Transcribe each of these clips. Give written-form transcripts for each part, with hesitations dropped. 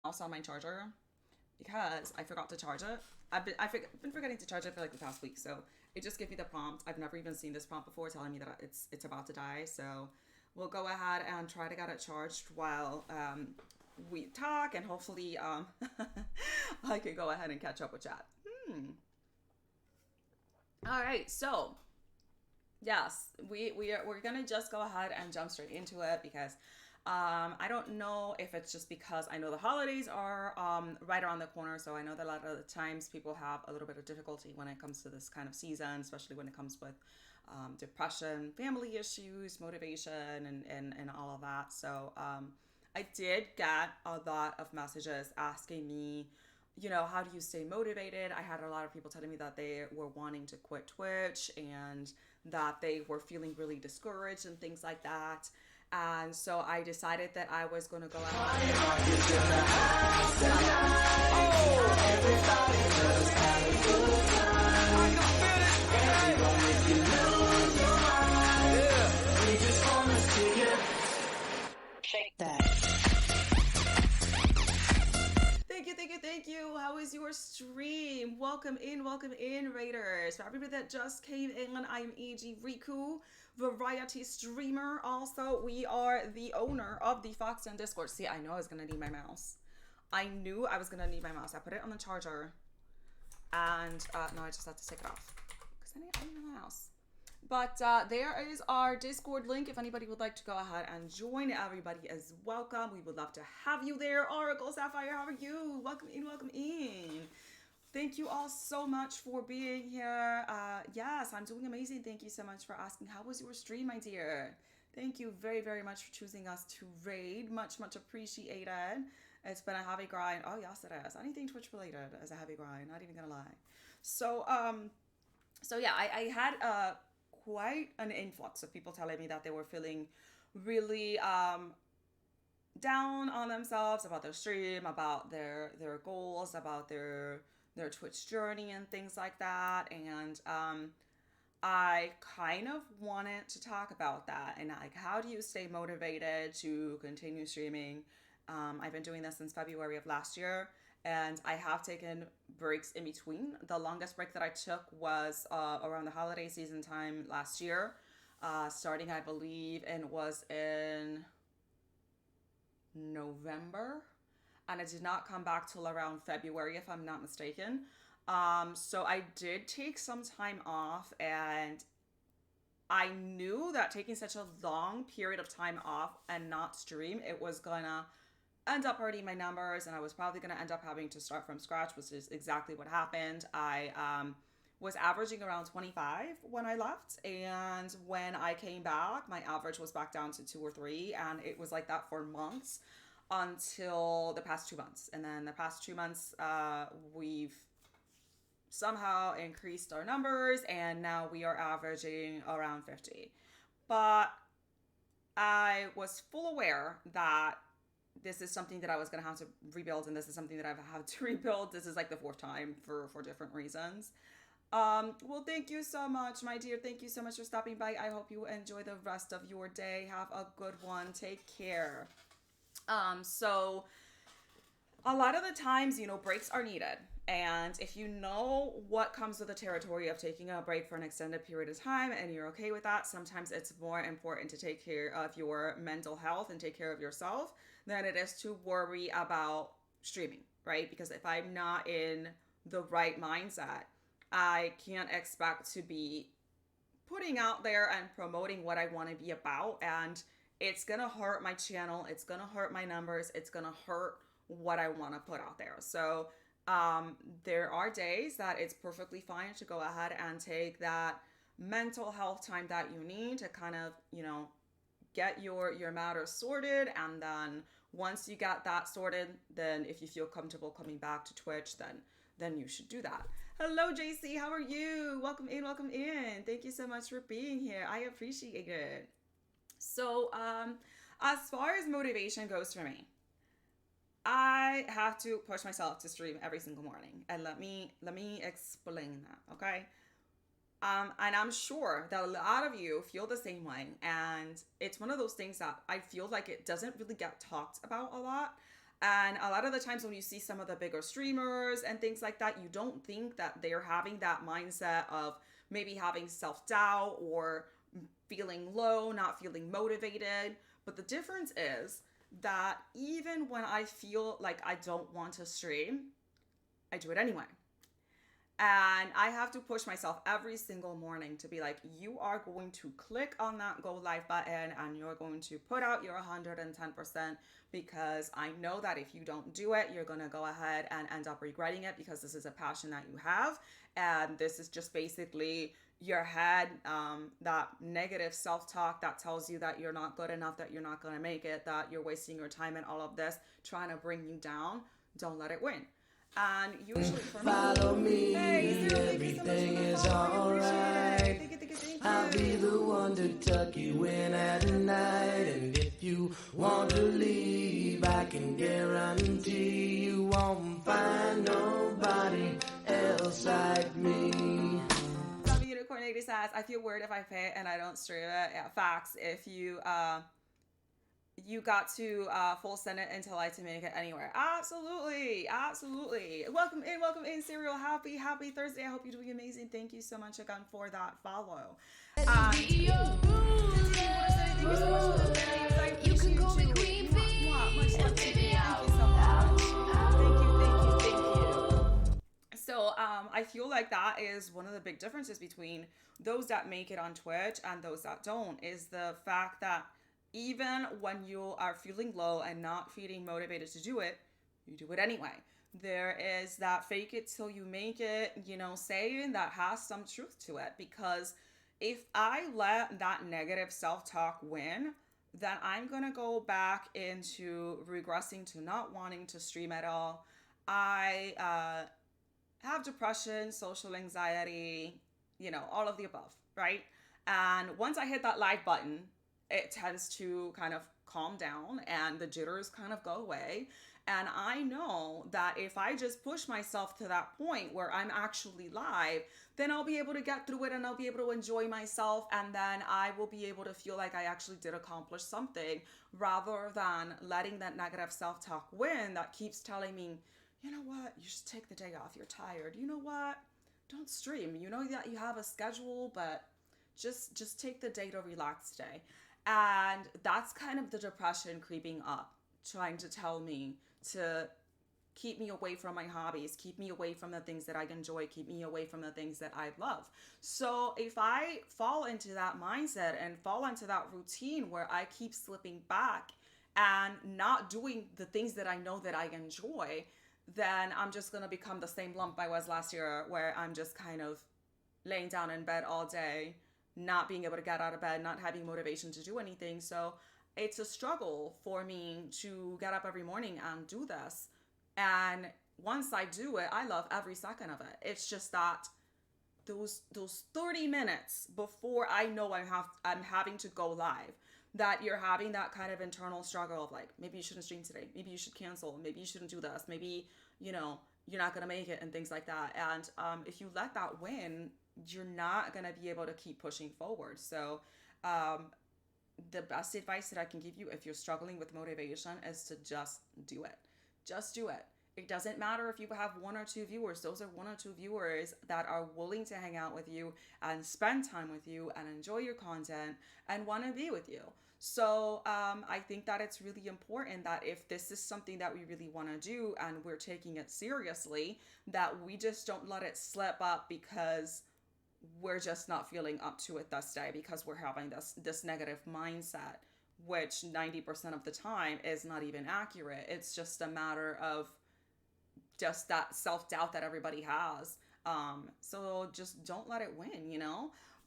Also on my charger because I forgot to charge it. I've been forgetting to charge it for like the past week, so it just gave me the prompt. I've never even seen this prompt before telling me that it's about to die. So we'll go ahead and try to get it charged while we talk, and hopefully I can go ahead and catch up with chat. All right, so yes, we're gonna just go ahead and jump straight into it because I don't know if it's just because I know the holidays are right around the corner, so I know that a lot of the times people have a little bit of difficulty when it comes to this kind of season, especially when it comes with depression, family issues, motivation, and all of that. So I did get a lot of messages asking me, how do you stay motivated? I had a lot of people telling me that they were wanting to quit Twitch and that they were feeling really discouraged and things like that. And so I decided that I was going to go Shake that. Thank you. How is your stream? Welcome in, Raiders. For everybody that just came in, I'm E.G. Riku, variety streamer. Also, we are the owner of the Fox Den Discord. See, I know I was going to need my mouse. I knew I was going to need my mouse. I put it on the charger, and no, I just had to take it off because I need my mouse. But there is our Discord link. If anybody would like to go ahead and join, everybody is welcome. We would love to have you there. Oracle Sapphire, how are you? Welcome in. Thank you all so much for being here. Yes, I'm doing amazing. Thank you so much for asking. How was your stream, my dear? Thank you very, very much for choosing us to raid. Much appreciated. It's been a heavy grind. Oh, yes, it is. Anything Twitch related is a heavy grind. Not even gonna lie. So yeah, I had quite an influx of people telling me that they were feeling really down on themselves about their stream, about their goals, about their Twitch journey and things like that. And I kind of wanted to talk about that and like how do you stay motivated to continue streaming. I've been doing this since February of last year, and I have taken breaks in between. The longest break that I took was around the holiday season time last year, starting, I believe, and was in November, and I did not come back till around February, if I'm not mistaken. So I did take some time off, and I knew that taking such a long period of time off and not stream, it was gonna end up hurting my numbers, and I was probably going to end up having to start from scratch, which is exactly what happened. I was averaging around 25 when I left, and when I came back, my average was back down to 2 or 3, and it was like that for months until the past 2 months. And then the past 2 months, we've somehow increased our numbers, and now we are averaging around 50. But I was full aware that this is something that I was going to have to rebuild, and this is something that I've had to rebuild. This is like the 4th time for different reasons. Well, thank you so much, my dear. Thank you so much for stopping by. I hope you enjoy the rest of your day. Have a good one. Take care. So a lot of the times, breaks are needed. And if you know what comes with the territory of taking a break for an extended period of time and you're okay with that, sometimes it's more important to take care of your mental health and take care of yourself than it is to worry about streaming, right? Because if I'm not in the right mindset, I can't expect to be putting out there and promoting what I want to be about. And it's going to hurt my channel. It's going to hurt my numbers. It's going to hurt what I want to put out there. So there are days that it's perfectly fine to go ahead and take that mental health time that you need to kind of, get your matter sorted. And then once you got that sorted, then if you feel comfortable coming back to Twitch, then you should do that. Hello, JC. How are you? Welcome in. Thank you so much for being here. I appreciate it. So, as far as motivation goes for me, I have to push myself to stream every single morning. And let me explain that, okay? And I'm sure that a lot of you feel the same way. And it's one of those things that I feel like it doesn't really get talked about a lot. And a lot of the times when you see some of the bigger streamers and things like that, you don't think that they're having that mindset of maybe having self doubt or feeling low, not feeling motivated. But the difference is that even when I feel like I don't want to stream, I do it anyway. And I have to push myself every single morning to be like, you are going to click on that go live button and you're going to put out your 110% because I know that if you don't do it, you're going to go ahead and end up regretting it because this is a passion that you have. And this is just basically your head, that negative self-talk that tells you that you're not good enough, that you're not going to make it, that you're wasting your time and all of this, trying to bring you down. Don't let it win. And usually for follow me, hey, and everything is alright. I'll be the one to tuck you in at night. And if you want to leave, I can guarantee you won't find nobody else like me. Unicorn 80 says, I feel weird if I pay and I don't stream it. Yeah, facts. If you got to full send it until I to make it anywhere. Absolutely. Welcome in, Serial. Happy Thursday. I hope you're doing amazing. Thank you so much again for that follow. Thank you so much for the videos. I appreciate you. Much love to you. Thank you so much. Thank you. So I feel like that is one of the big differences between those that make it on Twitch and those that don't, is the fact that even when you are feeling low and not feeling motivated to do it, you do it anyway. There is that fake it till you make it, saying that has some truth to it. Because if I let that negative self-talk win, then I'm going to go back into regressing to not wanting to stream at all. I have depression, social anxiety, all of the above, right? And once I hit that live button, it tends to kind of calm down and the jitters kind of go away. And I know that if I just push myself to that point where I'm actually live, then I'll be able to get through it and I'll be able to enjoy myself. And then I will be able to feel like I actually did accomplish something, rather than letting that negative self-talk win that keeps telling me, you know what, you should take the day off. You're tired. You know what? Don't stream. You know that you have a schedule, but just take the day to relax today. And that's kind of the depression creeping up, trying to tell me to keep me away from my hobbies, keep me away from the things that I enjoy, keep me away from the things that I love. So if I fall into that mindset and fall into that routine where I keep slipping back and not doing the things that I know that I enjoy, then I'm just going to become the same lump I was last year, where I'm just kind of laying down in bed all day, not being able to get out of bed, not having motivation to do anything. So it's a struggle for me to get up every morning and do this. And once I do it, I love every second of it. It's just that those 30 minutes before I know I'm having to go live, that you're having that kind of internal struggle of like, maybe you shouldn't stream today, maybe you should cancel, maybe you shouldn't do this, maybe you're not gonna make it, and things like that. And if you let that win, you're not going to be able to keep pushing forward. So the best advice that I can give you if you're struggling with motivation is to just do it. Just do it. It doesn't matter if you have 1 or 2 viewers. Those are 1 or 2 viewers that are willing to hang out with you and spend time with you and enjoy your content and want to be with you. So I think that it's really important that if this is something that we really want to do and we're taking it seriously, that we just don't let it slip up because we're just not feeling up to it this day, because we're having this negative mindset, which 90% of the time is not even accurate. It's just a matter of just that self-doubt that everybody has. So just don't let it win,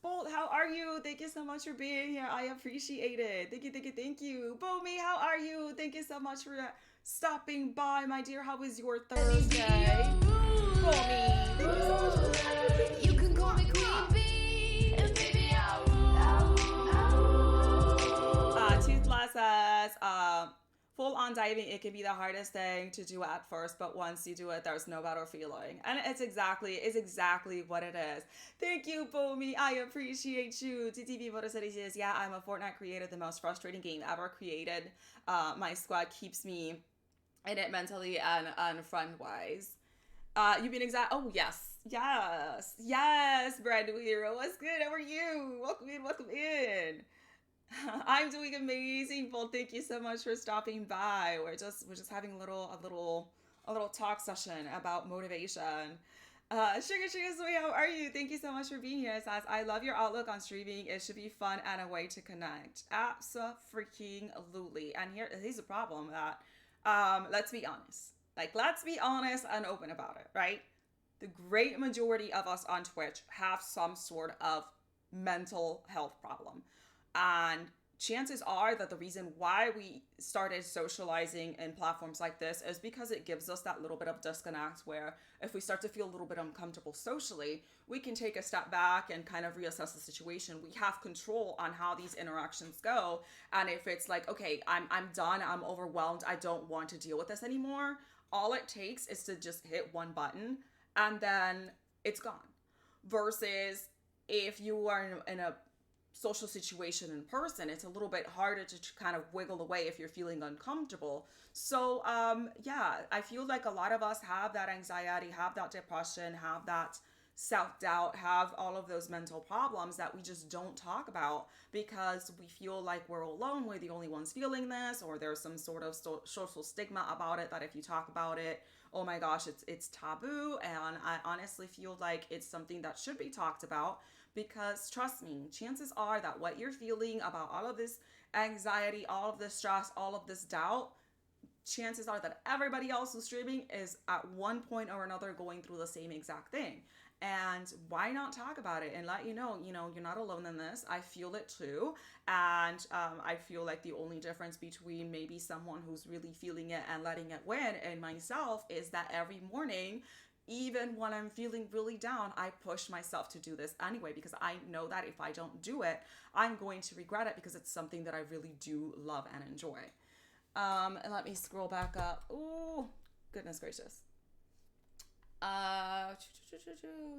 Bolt, how are you? Thank you so much for being here. I appreciate it. Thank you. Bomi, how are you? Thank you so much for stopping by, my dear. How was your Thursday? Bomi, thank you so much for that. You can call me Queen Bee, and baby, Toothless says, full on diving, it can be the hardest thing to do at first, but once you do it, there's no better feeling. And it's exactly what it is. Thank you, Bomi. I appreciate you. TTV Voter City says, yeah, I'm a Fortnite creator, the most frustrating game ever created. My squad keeps me in it mentally and friend wise. You mean exact? Oh yes, yes, yes, Brand New Hero. What's good? How are you? Welcome in, welcome in. I'm doing amazing. Well, thank you so much for stopping by. We're just having a little talk session about motivation. Sugar Sweet, how are you? Thank you so much for being here. It says, I love your outlook on streaming. It should be fun and a way to connect. Absolutely. And here's the problem that let's be honest. Like, let's be honest and open about it, right? The great majority of us on Twitch have some sort of mental health problem. And chances are that the reason why we started socializing in platforms like this is because it gives us that little bit of disconnect where if we start to feel a little bit uncomfortable socially, we can take a step back and kind of reassess the situation. We have control on how these interactions go. And if it's like, okay, I'm done, I'm overwhelmed, I don't want to deal with this anymore, all it takes is to just hit one button and then it's gone. Versus if you are in a social situation in person, it's a little bit harder to kind of wiggle away if you're feeling uncomfortable. So yeah, I feel like a lot of us have that anxiety, have that depression, have that self-doubt, have all of those mental problems that we just don't talk about because we feel like we're alone, we're the only ones feeling this, or there's some sort of social stigma about it that if you talk about it, oh my gosh, it's taboo. And I honestly feel like it's something that should be talked about because trust me, chances are that what you're feeling about all of this anxiety, all of this stress, all of this doubt, chances are that everybody else who's streaming is at one point or another going through the same exact thing. And why not talk about it and let you're not alone in this. I feel it too. And I feel like the only difference between maybe someone who's really feeling it and letting it win and myself is that every morning, even when I'm feeling really down, I push myself to do this anyway because I know that if I don't do it, I'm going to regret it because it's something that I really do love and enjoy. And let me scroll back up. Ooh, goodness gracious. Uh,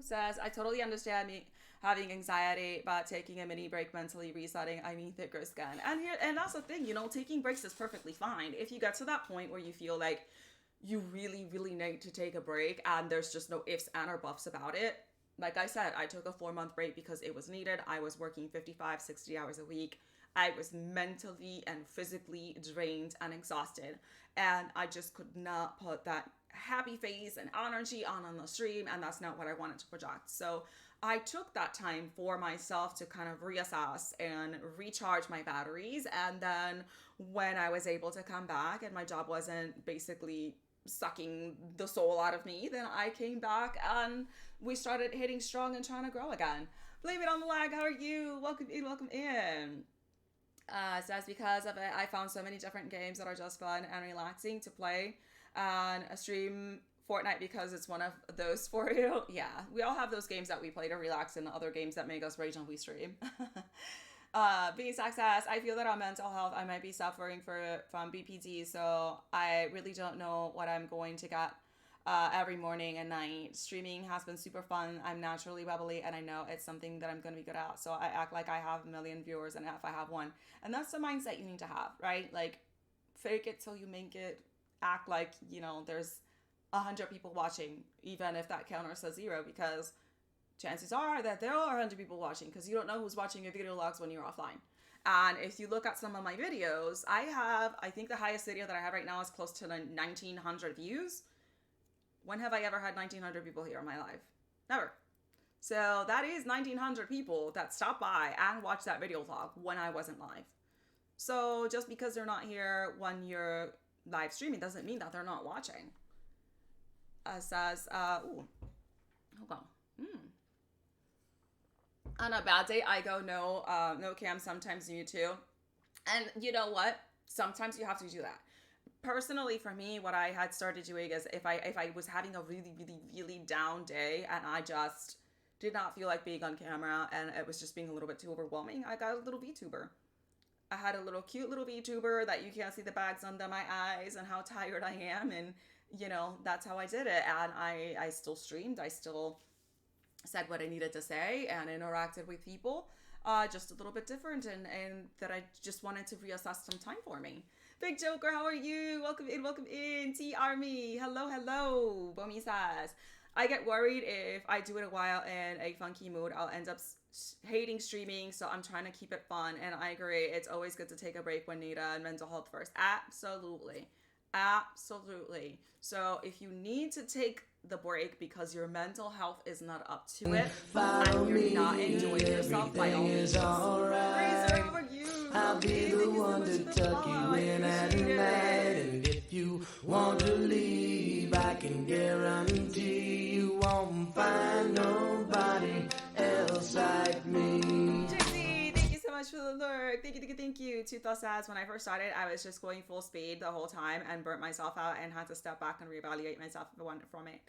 says, I totally understand me having anxiety, but taking a mini break, mentally resetting, I mean thicker skin. And that's the thing, taking breaks is perfectly fine. If you get to that point where you feel like you really, really need to take a break and there's just no ifs and or buffs about it. Like I said, I took a 4-month break because it was needed. I was working 55, 60 hours a week. I was mentally and physically drained and exhausted. And I just could not put that happy face and energy on the stream. And that's not what I wanted to project. So I took that time for myself to kind of reassess and recharge my batteries. And then when I was able to come back and my job wasn't basically sucking the soul out of me, then I came back and we started hitting strong and trying to grow again. Blame it on the lag. How are you? Welcome in, welcome in. So that's because of it. I found so many different games that are just fun and relaxing to play and stream Fortnite because it's one of those for you. Yeah, we all have those games that we play to relax and other games that make us rage on we stream. Being success, I feel that on mental health, I might be suffering from BPD, so I really don't know what I'm going to get every morning and night. Streaming has been super fun. I'm naturally bubbly, and I know it's something that I'm going to be good at. So I act like I have a million viewers, and if I have one, and that's the mindset you need to have, right? Like, fake it till you make it. Act like there's 100 people watching, even if that counter says 0, because chances are that there are 100 people watching because you don't know who's watching your video logs when you're offline. And if you look at some of my videos, I think the highest video that I have right now is close to 1,900 views. When have I ever had 1,900 people here in my life? Never. So that is 1,900 people that stopped by and watched that video log when I wasn't live. So just because they're not here when you're live streaming doesn't mean that they're not watching. Says, hold on. On a bad day, I go no cam, sometimes mute too. And you know what? Sometimes you have to do that. Personally, for me, what I had started doing is if I was having a really, really, really down day and I just did not feel like being on camera and it was just being a little bit too overwhelming, I got a little VTuber. I had a little cute little VTuber that you can't see the bags under my eyes and how tired I am, and that's how I did it. And I still streamed, I still said what I needed to say and interacted with people just a little bit different, and that I just wanted to reassess some time for me. Big Joker, how are you? Welcome in. T Army. Hello, hello. Bomi says, I get worried if I do it a while in a funky mood, I'll end up hating streaming, so I'm trying to keep it fun. And I agree, it's always good to take a break when needed and mental health first. Absolutely. Absolutely. So if you need to take the break because your mental health is not up to it and you're not enjoying yourself, by all means, Razor, how are you? I'll be the one to tuck you in at night. And if you want to leave, I can guarantee you won't find nobody else like me. JC, thank you so much for the lurk. Thank you. Two thoughts as when I first started, I was just going full speed the whole time and burnt myself out and had to step back and reevaluate myself if I wanted from it.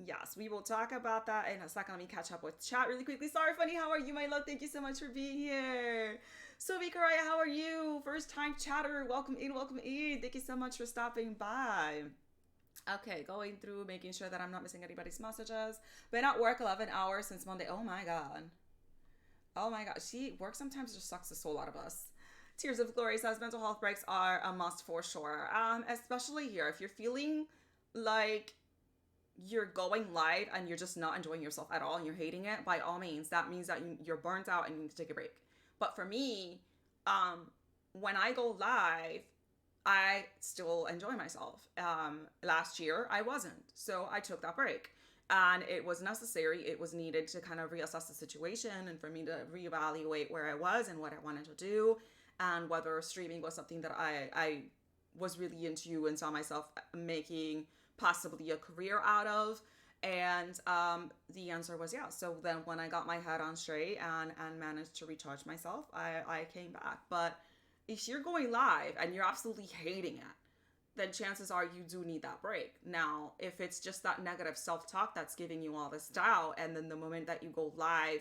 Yes, we will talk about that in a second. Let me catch up with chat really quickly. Sorry, Funny, how are you, my love? Thank you so much for being here. Sophie Karaya, how are you? First time chatter. Welcome in. Thank you so much for stopping by. Okay, going through, making sure that I'm not missing anybody's messages. Been at work 11 hours since Monday. Oh my god. See, work sometimes just sucks the soul out of us. Tears of Glory says mental health breaks are a must for sure. Especially here, if you're feeling like you're going live and you're just not enjoying yourself at all and you're hating it, by all means, that means that you're burnt out and you need to take a break. But for me, when I go live, I still enjoy myself. Last year, I wasn't. So I took that break. And it was necessary. It was needed to kind of reassess the situation and for me to reevaluate where I was and what I wanted to do and whether streaming was something that I was really into and saw myself making possibly a career out of. And the answer was yeah. So then when I got my head on straight and managed to recharge myself, I came back. But if you're going live and you're absolutely hating it, then chances are you do need that break. Now, if it's just that negative self-talk that's giving you all this doubt, and then the moment that you go live,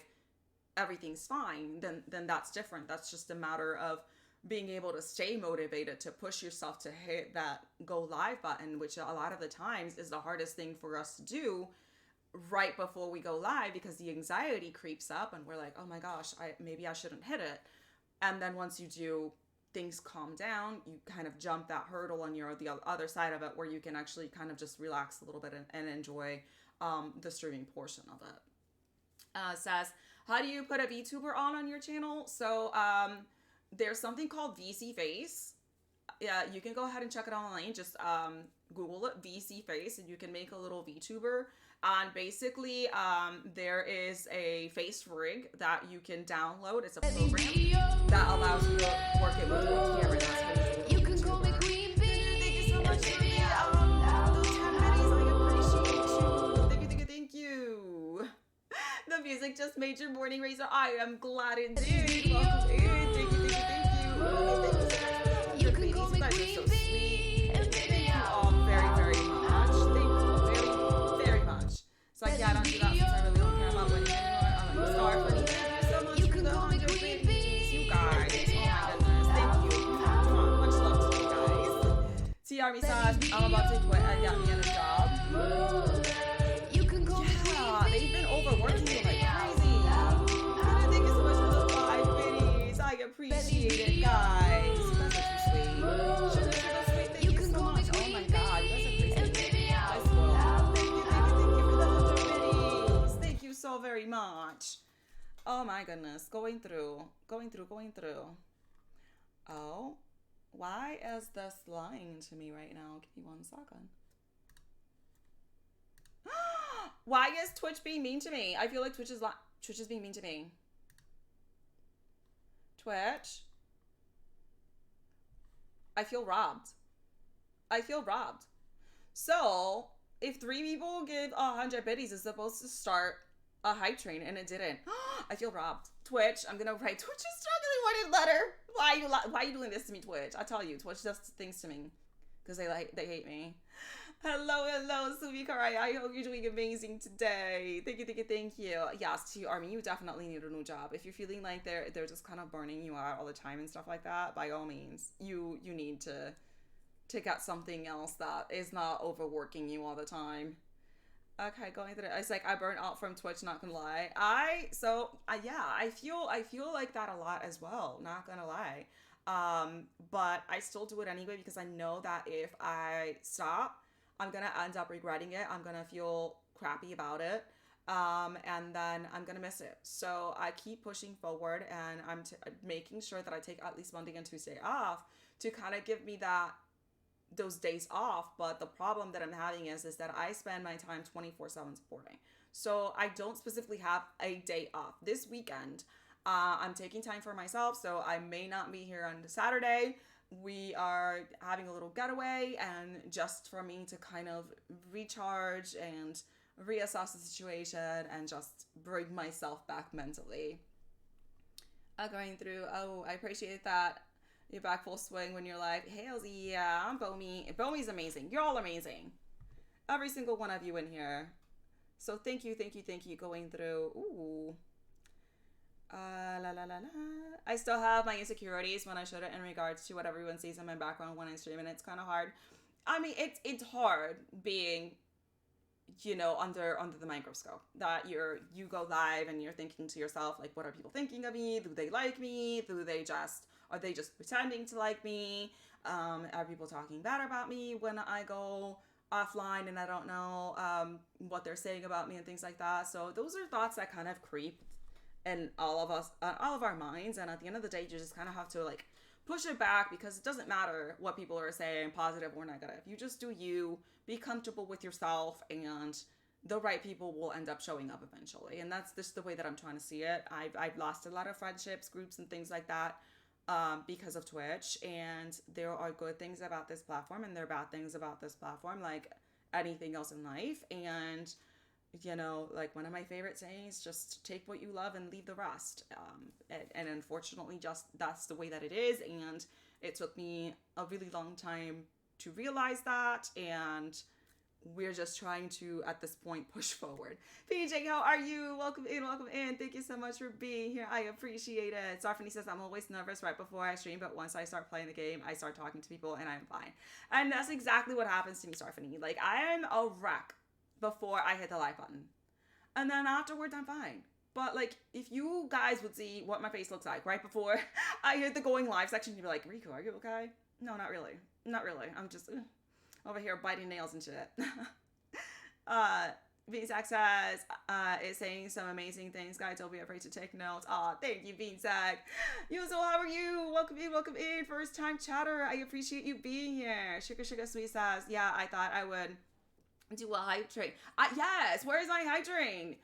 everything's fine, then that's different. That's just a matter of being able to stay motivated to push yourself to hit that go live button, which a lot of the times is the hardest thing for us to do right before we go live, because the anxiety creeps up and we're like, oh my gosh, maybe I shouldn't hit it. And then once you do, things calm down, you kind of jump that hurdle and you're the other side of it where you can actually kind of just relax a little bit and enjoy the streaming portion of it. Says, how do you put a VTuber on your channel? So there's something called VC Face. Yeah, you can go ahead and check it online. Just Google it, VC Face, and you can make a little VTuber. And basically, there is a face rig that you can download. It's a program that allows you to work it with your camera. That's you can call me Queen Bee. Thank you so much for those 10 minutes. I appreciate you. Thank you. The music just made your morning, Razor. I am glad it did. Welcome in. Thank you. You can call me Queen Bee. Thank you all very, very much. Thank you very much. So like, yeah, I don't do that since I really don't care about winning anymore. I'm like, sorry, funny. Thank you so much for the 100 babies, you guys. Oh my goodness, thank you. Much love to you guys. T Army says, I'm about to quit and get me a job. Yeah, they've been overworking you like crazy. Thank you so much for the 5 biddies. I appreciate it, guys. You guys are too sweet. Sugar, sweet. Thank you so much. Oh my god, you guys are crazy. I spoiled. Thank you for the 100 biddies. Thank you so very much. Oh my goodness, going through. Oh, why is this lying to me right now? Give me 1 second. Why is Twitch being mean to me? I feel like Twitch is being mean to me. Twitch. I feel robbed. So, if 3 people give 100 biddies, it's supposed to start a hype train, and it didn't. I feel robbed. Twitch, I'm gonna write, Twitch is struggling, wanted letter. Why are you doing this to me, Twitch? I tell you, Twitch does things to me because they hate me. Hello, Suvi Karai. I hope you're doing amazing today. Thank you. Yes, to you, Army, you definitely need a new job. If you're feeling like they're just kind of burning you out all the time and stuff like that, by all means, you need to get something else that is not overworking you all the time. Okay, going through it. It's like I burnt out from Twitch, not gonna lie. I feel like that a lot as well, not gonna lie. But I still do it anyway because I know that if I stop, I'm gonna end up regretting it. I'm gonna feel crappy about it. And then I'm gonna miss it. So I keep pushing forward, and making sure that I take at least Monday and Tuesday off to kind of give me those days off. But the problem that I'm having is that I spend my time 24/7 supporting. So I don't specifically have a day off. This weekend, I'm taking time for myself, so I may not be here on Saturday. We are having a little getaway, and just for me to kind of recharge and reassess the situation and just bring myself back mentally. Going through, oh, I appreciate that. You're back full swing when you're like, Hails, yeah, I'm Bomi. Bomi's amazing. You're all amazing. Every single one of you in here. So thank you, thank you, thank you. Going through, ooh. La la la la. I still have my insecurities when I showed it in regards to what everyone sees in my background when I stream, and it's kind of hard. I mean, it's hard being, under the microscope, that you go live and you're thinking to yourself, like, what are people thinking of me? Do they like me? Are they just pretending to like me? Are people talking bad about me when I go offline and I don't know what they're saying about me and things like that? So those are thoughts that kind of creep in all of our minds, and at the end of the day, you just kind of have to like push it back, because it doesn't matter what people are saying, positive or negative. You just do you, be comfortable with yourself, and the right people will end up showing up eventually. And that's just the way that I'm trying to see it. I've lost a lot of friendships, groups, and things like that because of Twitch, and there are good things about this platform, and there are bad things about this platform, like anything else in life. And like one of my favorite sayings, just take what you love and leave the rest. And unfortunately, just that's the way that it is. And it took me a really long time to realize that. And we're just trying to, at this point, push forward. PJ, how are you? Welcome in, welcome in. Thank you so much for being here. I appreciate it. Sarfany says, I'm always nervous right before I stream, but once I start playing the game, I start talking to people and I'm fine. And that's exactly what happens to me, Sarfany. Like, I am a wreck before I hit the live button. And then afterwards, I'm fine. But, like, if you guys would see what my face looks like right before I hit the going live section, you'd be like, Rico, are you okay? No, not really. Not really. I'm just over here biting nails and shit. Beansack says, is saying some amazing things. Guys, don't be afraid to take notes. Aw, thank you, Beansack. Yuzo, how are you? Welcome in. First time chatter. I appreciate you being here. Sugar Sweet says, yeah, I thought I would do a hype train. Yes, where is my hype train?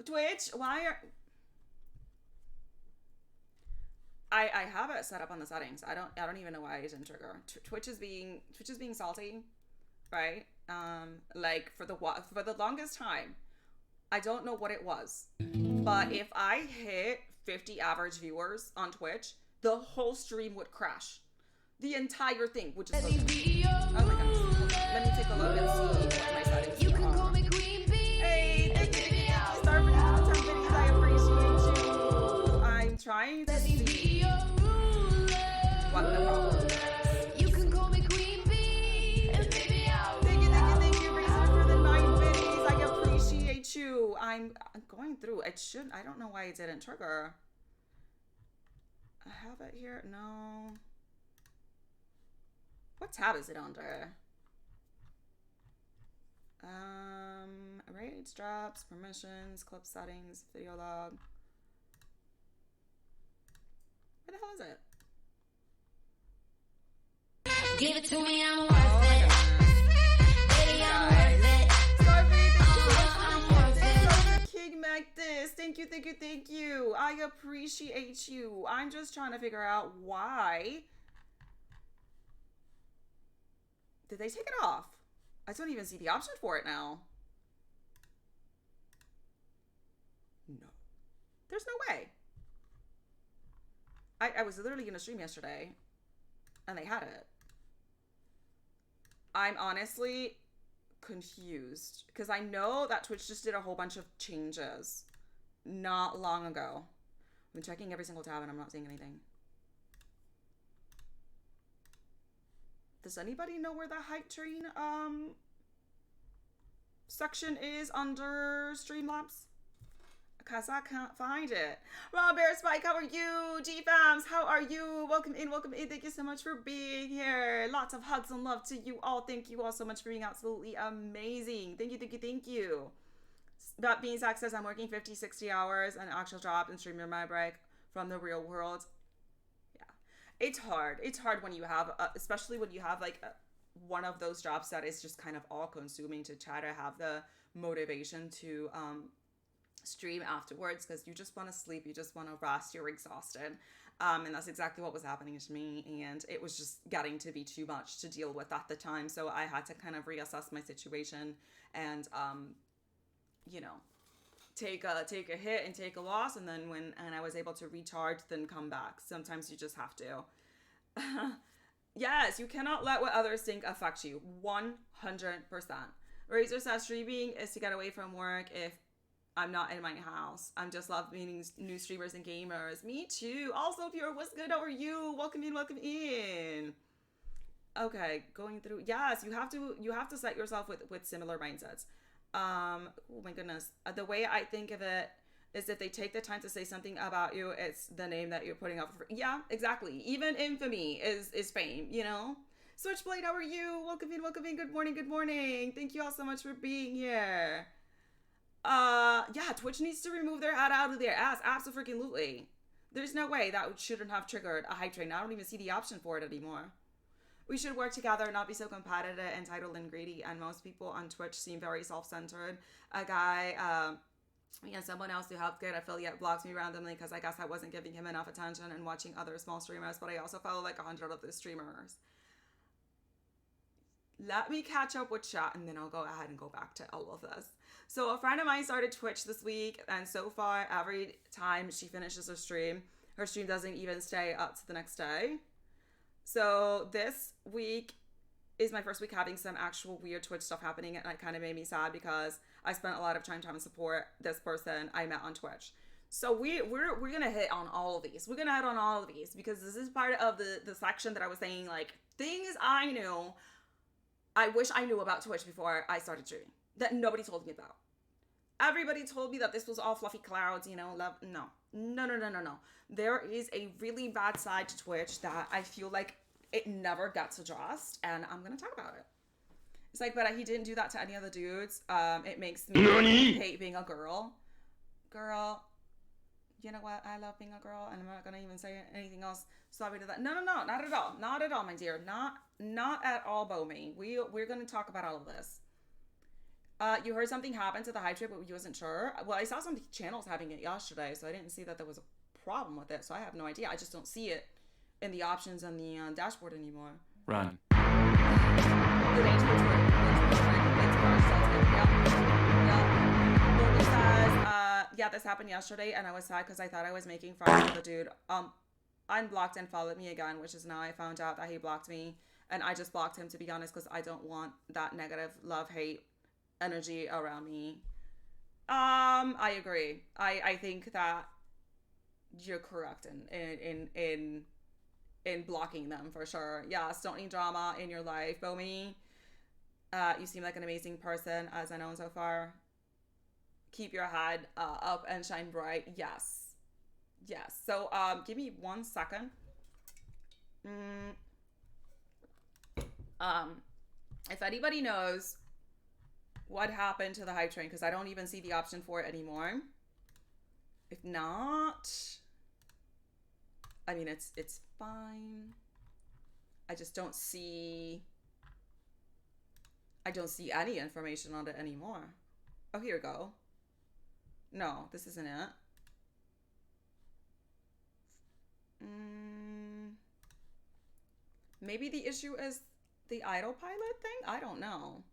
Twitch, why are... I have it set up on the settings. I don't even know why it didn't trigger. Twitch is being salty, right? Like for the longest time, I don't know what it was, but if I hit 50 average viewers on Twitch, the whole stream would crash. The entire thing would just... Oh my goodness. Let me take a look and see what my settings are. Hey, thank you. Start for the videos. I appreciate you. I'm trying to see what the problem is. You can call me Queen Bee. Thank you, Reason, for the 9 biddies. I appreciate you. I'm going through. I don't know why it didn't trigger. I have it here. No. What tab is it under? Rates, drops, permissions, clip settings, video log. Where the hell is it? Give it to me, I'm worth it. Baby, I'm worth it. King Mactus, thank you. I appreciate you. I'm just trying to figure out why. Did they take it off? I don't even see the option for it now. No. There's no way. I was literally in a stream yesterday and they had it. I'm honestly confused because I know that Twitch just did a whole bunch of changes not long ago. I've been checking every single tab and I'm not seeing anything. Does anybody know where the hype train section is under Streamlabs? because I can't find it. Raw Bear Spike, how are you? G-Fams, how are you? Welcome in, welcome in. Thank you so much for being here. Lots of hugs and love to you all. Thank you all so much for being absolutely amazing. Thank you, thank you, thank you. That being Zach says I'm working 50, 60 hours, an actual job, and streaming my break from the real world. Yeah. It's hard. It's hard when you have, especially when you have like one of those jobs that is just kind of all consuming to try to have the motivation to stream afterwards because you just want to sleep, you just want to rest, you're exhausted. And that's exactly what was happening to me. And it was just getting to be too much to deal with at the time. So I had to kind of reassess my situation and, you know, take a hit and take a loss. And then when I was able to recharge, then come back. Sometimes you just have to. Yes, you cannot let what others think affect you. 100%. Razor says streaming is to get away from work if I'm not in my house. I'm just love meeting new streamers and gamers. Me too. Also, Pure, what's good? How are you? Welcome in, welcome in. Okay, going through. Yes, you have to set yourself with similar mindsets. Oh my goodness. The way I think of it is if they take the time to say something about you, it's the name that you're putting up for. Yeah, exactly. Even infamy is fame, you know? Switchblade, how are you? Welcome in, welcome in. Good morning, good morning. Thank you all so much for being here. Yeah, Twitch needs to remove their ad out of their ass. Absolutely. There's no way that shouldn't have triggered a hype train. I don't even see the option for it anymore. We should work together, not be so competitive, entitled, and greedy. And most people on Twitch seem very self-centered. A guy, me and someone else who helped get affiliate blocks me randomly because I guess I wasn't giving him enough attention and watching other small streamers, but I also follow like 100 of the streamers. Let me catch up with chat and then I'll go ahead and go back to all of this. So a friend of mine started Twitch this week, and so far every time she finishes her stream doesn't even stay up to the next day. So this week is my first week having some actual weird Twitch stuff happening, and it kind of made me sad because I spent a lot of time trying to support this person I met on Twitch. So we're gonna hit on all of these. We're gonna hit on all of these because this is part of the section that I was saying, like, things I wish I knew about Twitch before I started streaming that nobody told me about. Everybody told me that this was all fluffy clouds, you know, love. No. There is a really bad side to Twitch that I feel like it never gets addressed, and I'm gonna talk about it. It's like, but he didn't do that to any other dudes. It makes me hate being a girl. Girl, you know what? I love being a girl, and I'm not gonna even say anything else. Sorry to that. No, not at all. Not at all, my dear. Not at all, Bomi. We're gonna talk about all of this. You heard something happened to the hype trip, but you wasn't sure. Well, I saw some channels having it yesterday, so I didn't see that there was a problem with it. So I have no idea. I just don't see it in the options on the dashboard anymore. Run. Yeah, this happened yesterday, and I was sad because I thought I was making friends with the dude. Unblocked and followed me again, which is now I found out that he blocked me, and I just blocked him, to be honest, because I don't want that negative love-hate energy around me. I agree. I think that you're correct in blocking them for sure. Yes, don't need drama in your life, Bomi. You seem like an amazing person, as I know so far. Keep your head up and shine bright. Yes. So give me 1 second. If anybody knows what happened to the hype train, because I don't even see the option for it anymore. If not, I mean, it's fine. I just don't see any information on it anymore. Oh, here we go. No, this isn't it. Maybe the issue is the autopilot thing? I don't know.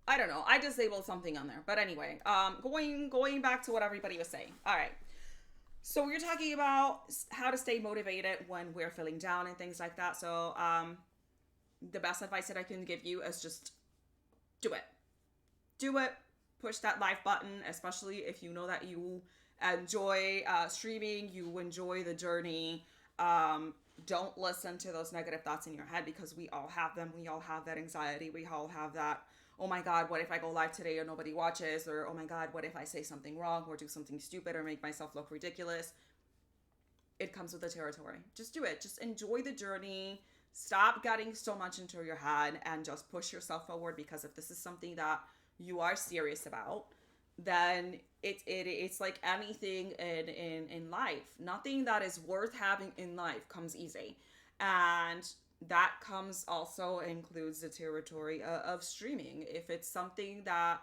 I disabled something on there. But anyway, going back to what everybody was saying. All right. So we're talking about how to stay motivated when we're feeling down and things like that. So the best advice that I can give you is just do it. Do it. Push that like button, especially if you know that you enjoy streaming, you enjoy the journey. don't listen to those negative thoughts in your head, because we all have them. We all have that anxiety. We all have that, oh my God, what if I go live today and nobody watches? Or, oh my God, what if I say something wrong or do something stupid or make myself look ridiculous? It comes with the territory. Just do it. Just enjoy the journey. Stop getting so much into your head and just push yourself forward, because if this is something that you are serious about, then it's like anything in life. Nothing that is worth having in life comes easy. And that comes also includes the territory of streaming. If it's something that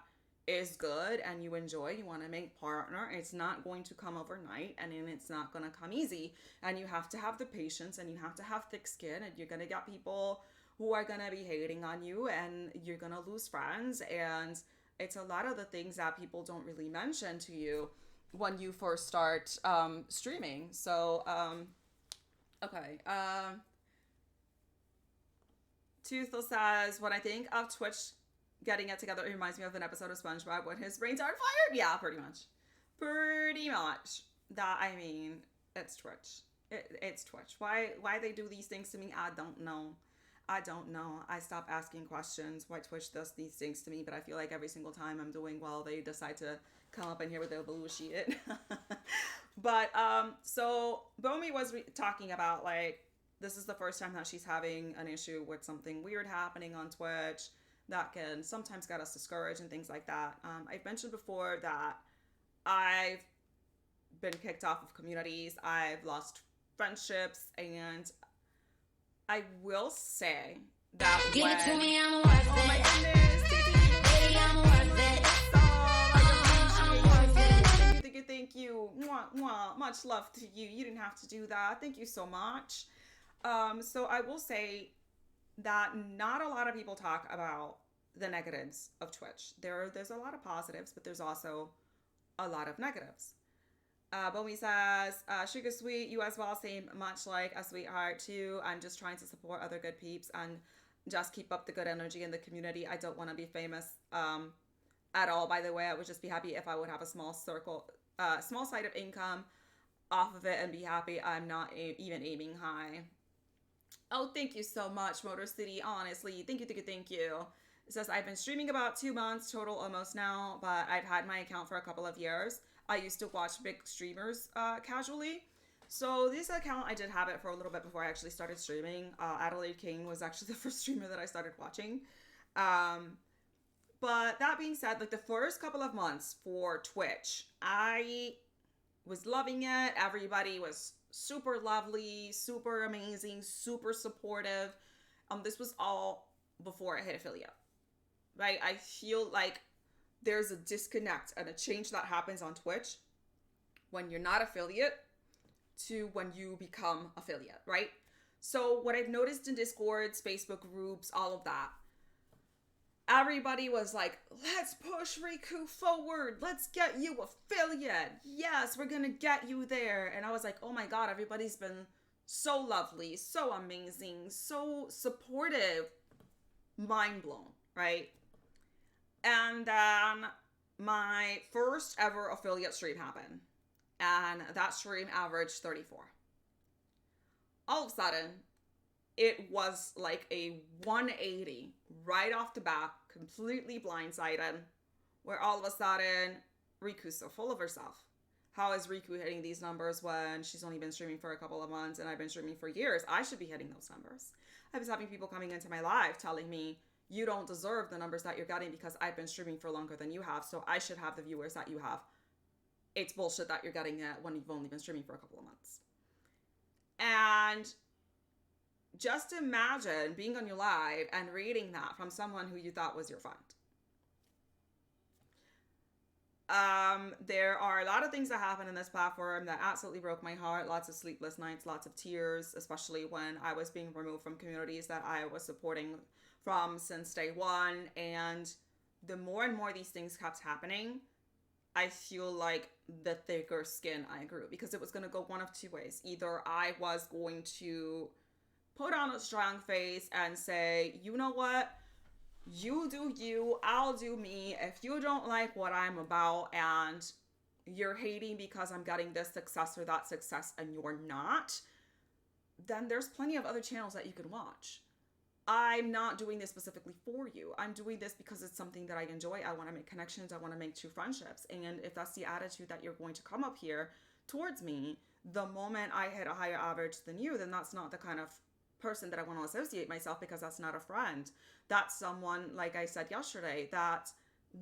is good and you enjoy, you want to make partner, it's not going to come overnight, and then it's not going to come easy. And you have to have the patience, and you have to have thick skin, and you're going to get people who are going to be hating on you, and you're going to lose friends. And it's a lot of the things that people don't really mention to you when you first start streaming. So, okay. Toothless says, when I think of Twitch getting it together, it reminds me of an episode of SpongeBob when his brains aren't fired. Yeah, pretty much. Pretty much. That, I mean, it's Twitch. It's Twitch. Why they do these things to me, I don't know. I don't know. I stop asking questions why Twitch does these things to me, but I feel like every single time I'm doing well, they decide to come up in here with their bullshit. But, so Bomi was talking about, like, this is the first time that she's having an issue with something weird happening on Twitch that can sometimes get us discouraged and things like that. I've mentioned before that I've been kicked off of communities. I've lost friendships, and I will say that Give when... it to me, I'm worth it. Oh my goodness. Baby, I'm worth it. Thank you. Mwah, mwah. Much love to you. You didn't have to do that. Thank you so much. So I will say that not a lot of people talk about the negatives of Twitch. There's a lot of positives, but there's also a lot of negatives. Bomi says, Sugar Sweet, you as well seem much like a sweetheart too. I'm just trying to support other good peeps and just keep up the good energy in the community. I don't want to be famous at all, by the way. I would just be happy if I would have a small side of income off of it and be happy. I'm not even aiming high. Oh, thank you so much, Motor City. Honestly, thank you. It says, I've been streaming about 2 months total almost now, but I've had my account for a couple of years. I used to watch big streamers casually. So this account, I did have it for a little bit before I actually started streaming. Adelaide King was actually the first streamer that I started watching. But that being said, like the first couple of months for Twitch, I was loving it. Everybody was super lovely, super amazing, super supportive. This was all before I hit affiliate, right? I feel like there's a disconnect and a change that happens on Twitch when you're not affiliate to when you become affiliate, right? So what I've noticed in Discords, Facebook groups, all of that, everybody was like, let's push Riku forward. Let's get you affiliate. Yes, we're going to get you there. And I was like, oh my God, everybody's been so lovely, so amazing, so supportive. Mind blown, right? And then my first ever affiliate stream happened. And that stream averaged 34. All of a sudden, it was like a 180 right off the bat, completely blindsided, where all of a sudden, Riku's so full of herself. How is Riku hitting these numbers when she's only been streaming for a couple of months and I've been streaming for years? I should be hitting those numbers. I was having people coming into my live telling me, you don't deserve the numbers that you're getting because I've been streaming for longer than you have, so I should have the viewers that you have. It's bullshit that you're getting it when you've only been streaming for a couple of months. And just imagine being on your live and reading that from someone who you thought was your friend. There are a lot of things that happen in this platform that absolutely broke my heart. Lots of sleepless nights, lots of tears, especially when I was being removed from communities that I was supporting from since day one. And the more and more these things kept happening, I feel like the thicker skin I grew, because it was going to go one of two ways. Either I was going to put on a strong face and say, you know what? You do you, I'll do me. If you don't like what I'm about and you're hating because I'm getting this success or that success and you're not, then there's plenty of other channels that you can watch. I'm not doing this specifically for you. I'm doing this because it's something that I enjoy. I want to make connections. I want to make true friendships. And if that's the attitude that you're going to come up here towards me, the moment I hit a higher average than you, then that's not the kind of person that I want to associate myself, because that's not a friend. That's someone, like I said yesterday, that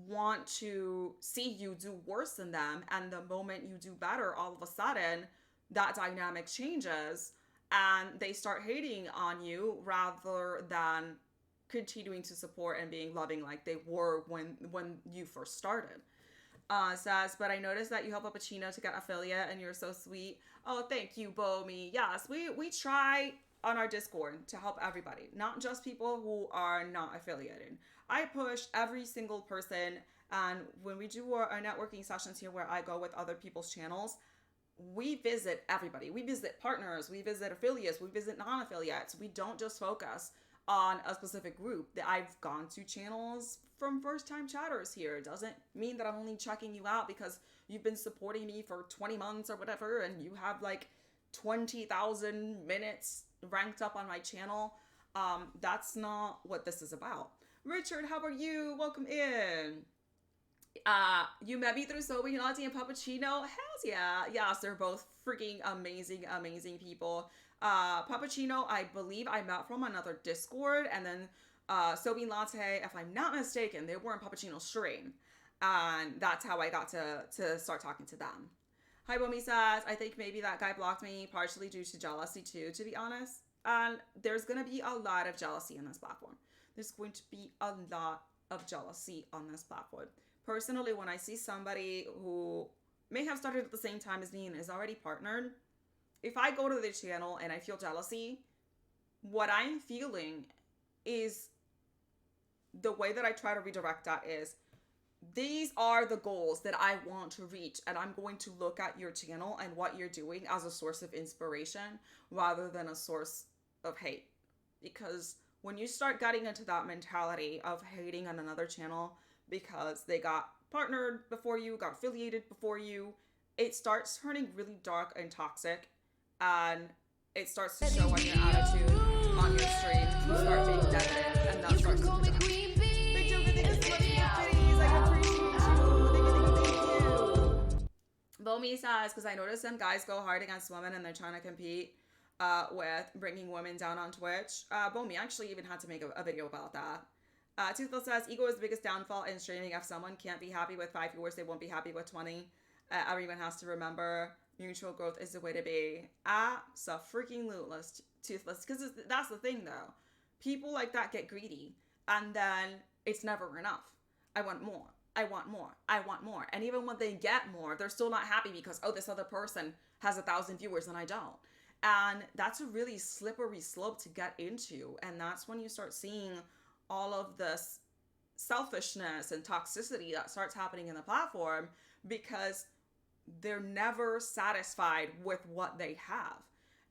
want to see you do worse than them. And the moment you do better, all of a sudden, that dynamic changes and they start hating on you rather than continuing to support and being loving like they were when you first started. Says, but I noticed that you help Puppuccino to get affiliate and you're so sweet. Oh, thank you, Bomi. Yes, we try on our Discord to help everybody, not just people who are not affiliated. I push every single person, and when we do our networking sessions here where I go with other people's channels, we visit everybody. We visit partners, we visit affiliates, we visit non-affiliates. We don't just focus on a specific group. I've gone to channels from first-time chatters here. It doesn't mean that I'm only checking you out because you've been supporting me for 20 months or whatever and you have like 20,000 minutes ranked up on my channel. That's not what this is about. Richard, how are you? Welcome in. You met me through Sobe Latte and Puppuccino. Hells yeah. Yes, they're both freaking amazing, amazing people. Puppuccino, I believe I met from another Discord, and then Sobe Latte, if I'm not mistaken, they were in Puppuccino's stream. And that's how I got to start talking to them. Hi, Bomi says, I think maybe that guy blocked me partially due to jealousy too, to be honest. And there's going to be a lot of jealousy on this platform. There's going to be a lot of jealousy on this platform. Personally, when I see somebody who may have started at the same time as me and is already partnered, if I go to the channel and I feel jealousy, what I'm feeling is the way that I try to redirect that is, these are the goals that I want to reach, and I'm going to look at your channel and what you're doing as a source of inspiration rather than a source of hate. Because when you start getting into that mentality of hating on another channel because they got partnered before you, got affiliated before you, it starts turning really dark and toxic, and it starts to show on your attitude on your stream. You start being negative, and that starts to project. Big Joker, thank you so much for your goodies. I appreciate you. Thank you. Bomi says, because I noticed some guys go hard against women and they're trying to compete with bringing women down on Twitch. Bomi actually even had to make a video about that. Toothless says, ego is the biggest downfall in streaming. If someone can't be happy with 5 viewers, they won't be happy with 20. Everyone has to remember mutual growth is the way to be. Freaking Toothless. Because that's the thing, though. People like that get greedy, and then it's never enough. I want more. I want more. I want more. And even when they get more, they're still not happy because, oh, this other person has 1,000 viewers and I don't. And that's a really slippery slope to get into. And that's when you start seeing all of this selfishness and toxicity that starts happening in the platform, because they're never satisfied with what they have.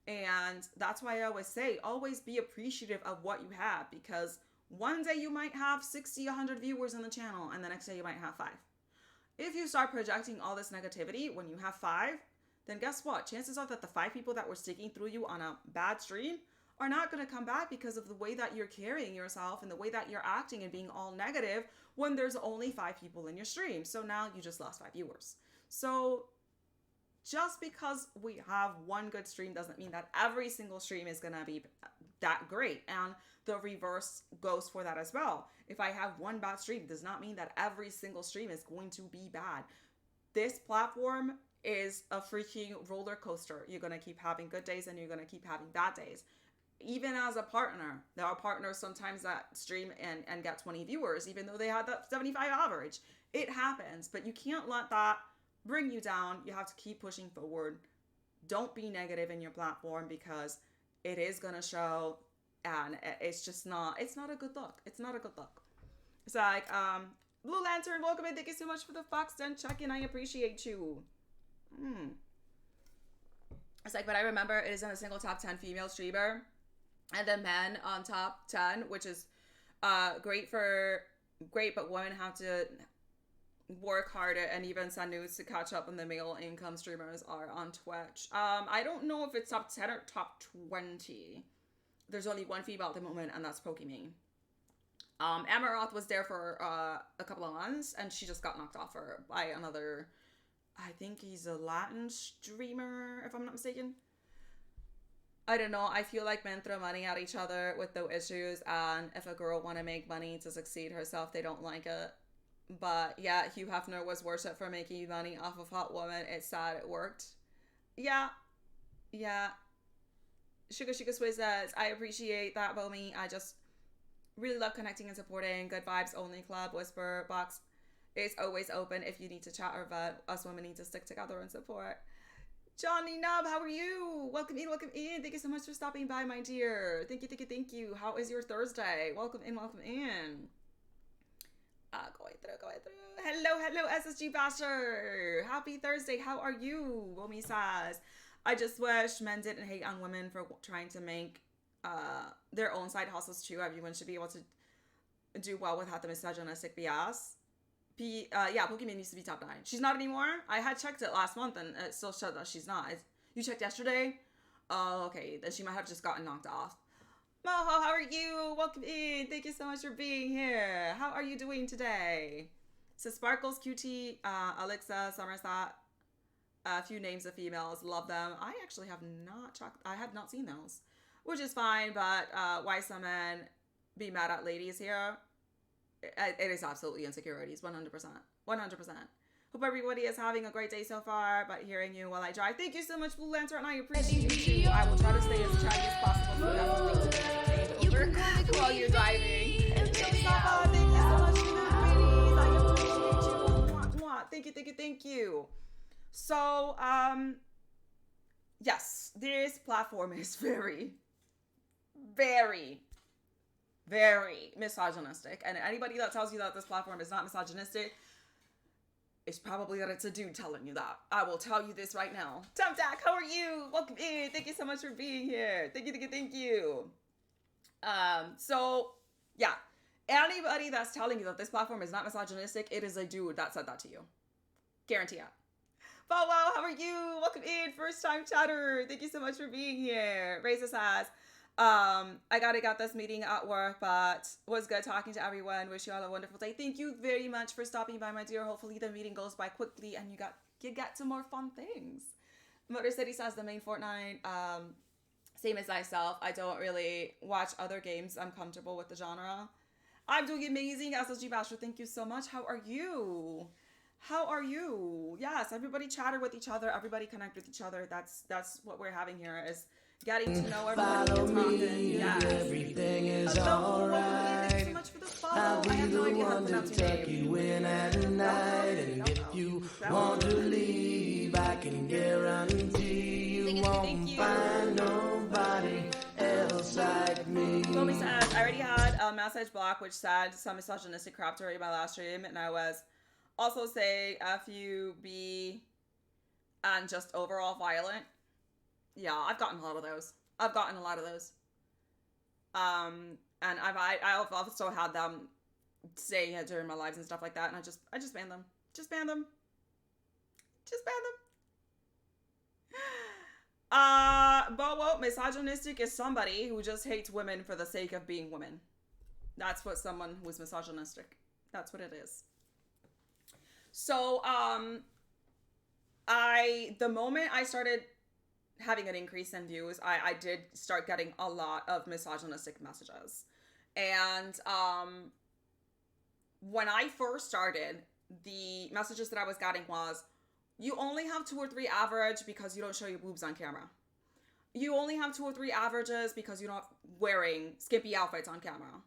And that's why I always say, always be appreciative of what you have, because one day you might have 60, 100 viewers on the channel, and the next day you might have 5. If you start projecting all this negativity when you have 5, then guess what? Chances are that the 5 people that were sticking through you on a bad stream are not going to come back because of the way that you're carrying yourself and the way that you're acting and being all negative when there's only 5 people in your stream. So now you just lost 5 viewers. So just because we have one good stream doesn't mean that every single stream is going to be that great. And the reverse goes for that as well. If I have one bad stream, does not mean that every single stream is going to be bad. This platform is a freaking roller coaster. You're going to keep having good days and you're going to keep having bad days. Even as a partner, there are partners sometimes that stream and get 20 viewers, even though they had that 75 average. It happens, but you can't let that bring you down. You have to keep pushing forward. Don't be negative in your platform, because it is going to show, and it's just not, it's not a good look. It's not a good look. It's like, Blue Lantern, welcome in. Thank you so much for the Fox Den check-in. I appreciate you. It's like, but I remember it isn't a single top 10 female streamer, and then men on top 10, which is great, but women have to work harder and even send news to catch up on the male income streamers are on Twitch. I don't know if it's top 10 or top 20. There's only one female at the moment, and that's Pokimane. Amaroth was there for a couple of months, and she just got knocked off by another, I think he's a Latin streamer, if I'm not mistaken. I don't know. I feel like men throw money at each other with no issues, and if a girl want to make money to succeed herself, they don't like it. But yeah, Hugh Hefner was worshipped for making money off of hot woman. It's sad it worked. Yeah. Sugar Sway says, I appreciate that, Bomi. I just really love connecting and supporting. Good vibes only club. Whisper box is always open if you need to chat or vent. Us women need to stick together and support. Johnny Nub, how are you? Welcome in. Thank you so much for stopping by, my dear. Thank you. How is your Thursday? Welcome in. Going through. Hello, SSG Basher. Happy Thursday. How are you? Womi says, I just wish men didn't hate on women for trying to make their own side hustles too. Everyone should be able to do well without the misogynistic BS. Pokemon used to be top 9. She's not anymore. I had checked it last month and it still showed that she's not. You checked yesterday? Oh, okay. Then she might have just gotten knocked off. Moho, how are you? Welcome in. Thank you so much for being here. How are you doing today? So Sparkles, QT, Alexa, Somerset, a few names of females. Love them. I actually have not checked. I have not seen those, which is fine. But why some men be mad at ladies here? It is absolutely insecurities, 100%. Hope everybody is having a great day so far, but hearing you while I drive. Thank you so much, Blue Lantern. I appreciate you. I will try to stay as chatty as possible so that you don't get over while you're driving. Thank you so much for the ladies. I appreciate you. Thank you. So, yes, this platform is very, very, very misogynistic, and anybody that tells you that this platform is not misogynistic, it's probably that it's a dude telling you that. I will tell you this right now. Tom Dak, how are you? Welcome in. Thank you so much for being here. Thank you. So yeah, anybody that's telling you that this platform is not misogynistic, it is a dude that said that to you. Guarantee it. But wow, how are you? Welcome in, first time chatter. Thank you so much for being here. Raise us ass. I gotta get this meeting at work, but was good talking to everyone. Wish you all a wonderful day. Thank you very much for stopping by, my dear. Hopefully the meeting goes by quickly and you get to more fun things. Motor City says the main Fortnite. Same as myself. I don't really watch other games. I'm comfortable with the genre. I'm doing amazing. SSG Basher, thank you so much. How are you? Yes, everybody chatter with each other. Everybody connect with each other. That's what we're having here, is getting to know everybody. Follow me, everything is alright. Thanks so much for the follow. I'll be I have no the idea how to one to pronounce your tuck name. you in at night. And if you want to leave, I can guarantee you won't find nobody else like me. Kobe says, I already had a message block which said some misogynistic crap during my last stream, and I was also say FUB and just overall violent. Yeah, I've gotten a lot of those. And I've also had them saying it during my lives and stuff like that, and I just ban them. Just ban them. But misogynistic is somebody who just hates women for the sake of being women. That's what someone who is misogynistic. That's what it is. So, the moment I started having an increase in views, I did start getting a lot of misogynistic messages. And, when I first started, the messages that I was getting was, you only have 2 or 3 average because you don't show your boobs on camera. You only have 2 or 3 averages because you're not wearing skimpy outfits on camera.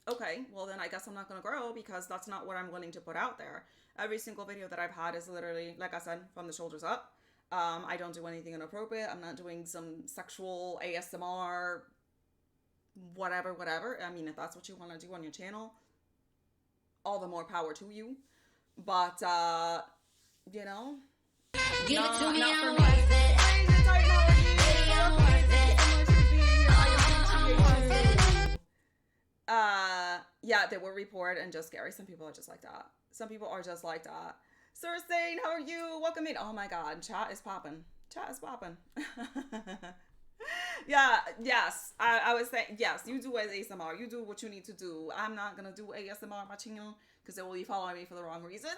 Okay, well then I guess I'm not going to grow because that's not what I'm willing to put out there. Every single video that I've had is literally, like I said, from the shoulders up. I don't do anything inappropriate. I'm not doing some sexual ASMR, whatever. I mean, if that's what you want to do on your channel, all the more power to you. But, you know, Give it to me, not I'm for me. worth it. Baby, I'm worth it. Yeah, they will report and just scary. Some people are just like that. Some people are just like that. Sir Sane, how are you? Welcome in. Oh my god, chat is popping. Chat is popping. Yeah, yes. I was saying, yes, you do ASMR. You do what you need to do. I'm not gonna do ASMR on my channel because they will be following me for the wrong reasons.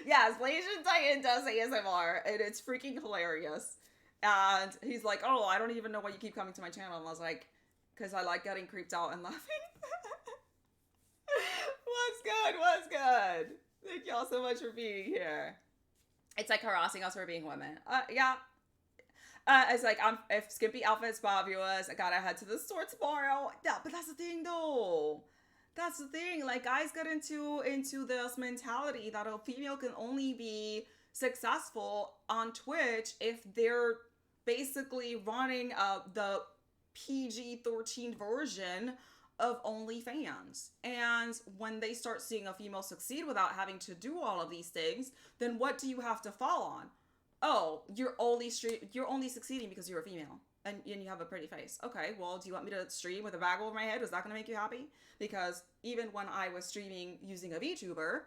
Yes, Blasian Titan does ASMR, and it's freaking hilarious. And he's like, oh, I don't even know why you keep coming to my channel. And I was like, because I like getting creeped out and laughing. What's good? What's good? Thank y'all so much for being here. It's like harassing us for being women. Yeah. It's like, if skimpy outfit's fabulous, I gotta head to the store tomorrow. Yeah, but that's the thing though. That's the thing. Like, guys get into this mentality that a female can only be successful on Twitch if they're basically running the PG-13 version of OnlyFans. And when they start seeing a female succeed without having to do all of these things, then what do you have to fall on? Oh, you're only succeeding because you're a female and you have a pretty face. Okay, well, do you want me to stream with a bag over my head? Is that going to make you happy? Because even when I was streaming using a VTuber,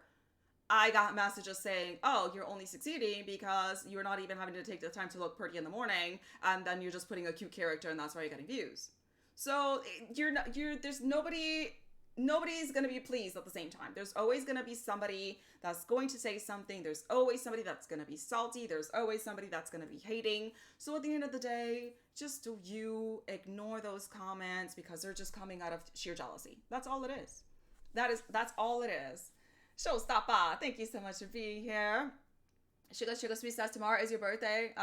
I got messages saying, oh, you're only succeeding because you're not even having to take the time to look pretty in the morning, and then you're just putting a cute character and that's why you're getting views. So there's nobody's going to be pleased at the same time. There's always going to be somebody that's going to say something. There's always somebody that's going to be salty. There's always somebody that's going to be hating. So at the end of the day, just do you ignore those comments because they're just coming out of sheer jealousy. That's all it is. That's all it is. Showstopper, thank you so much for being here. Sugar Sweet says tomorrow is your birthday.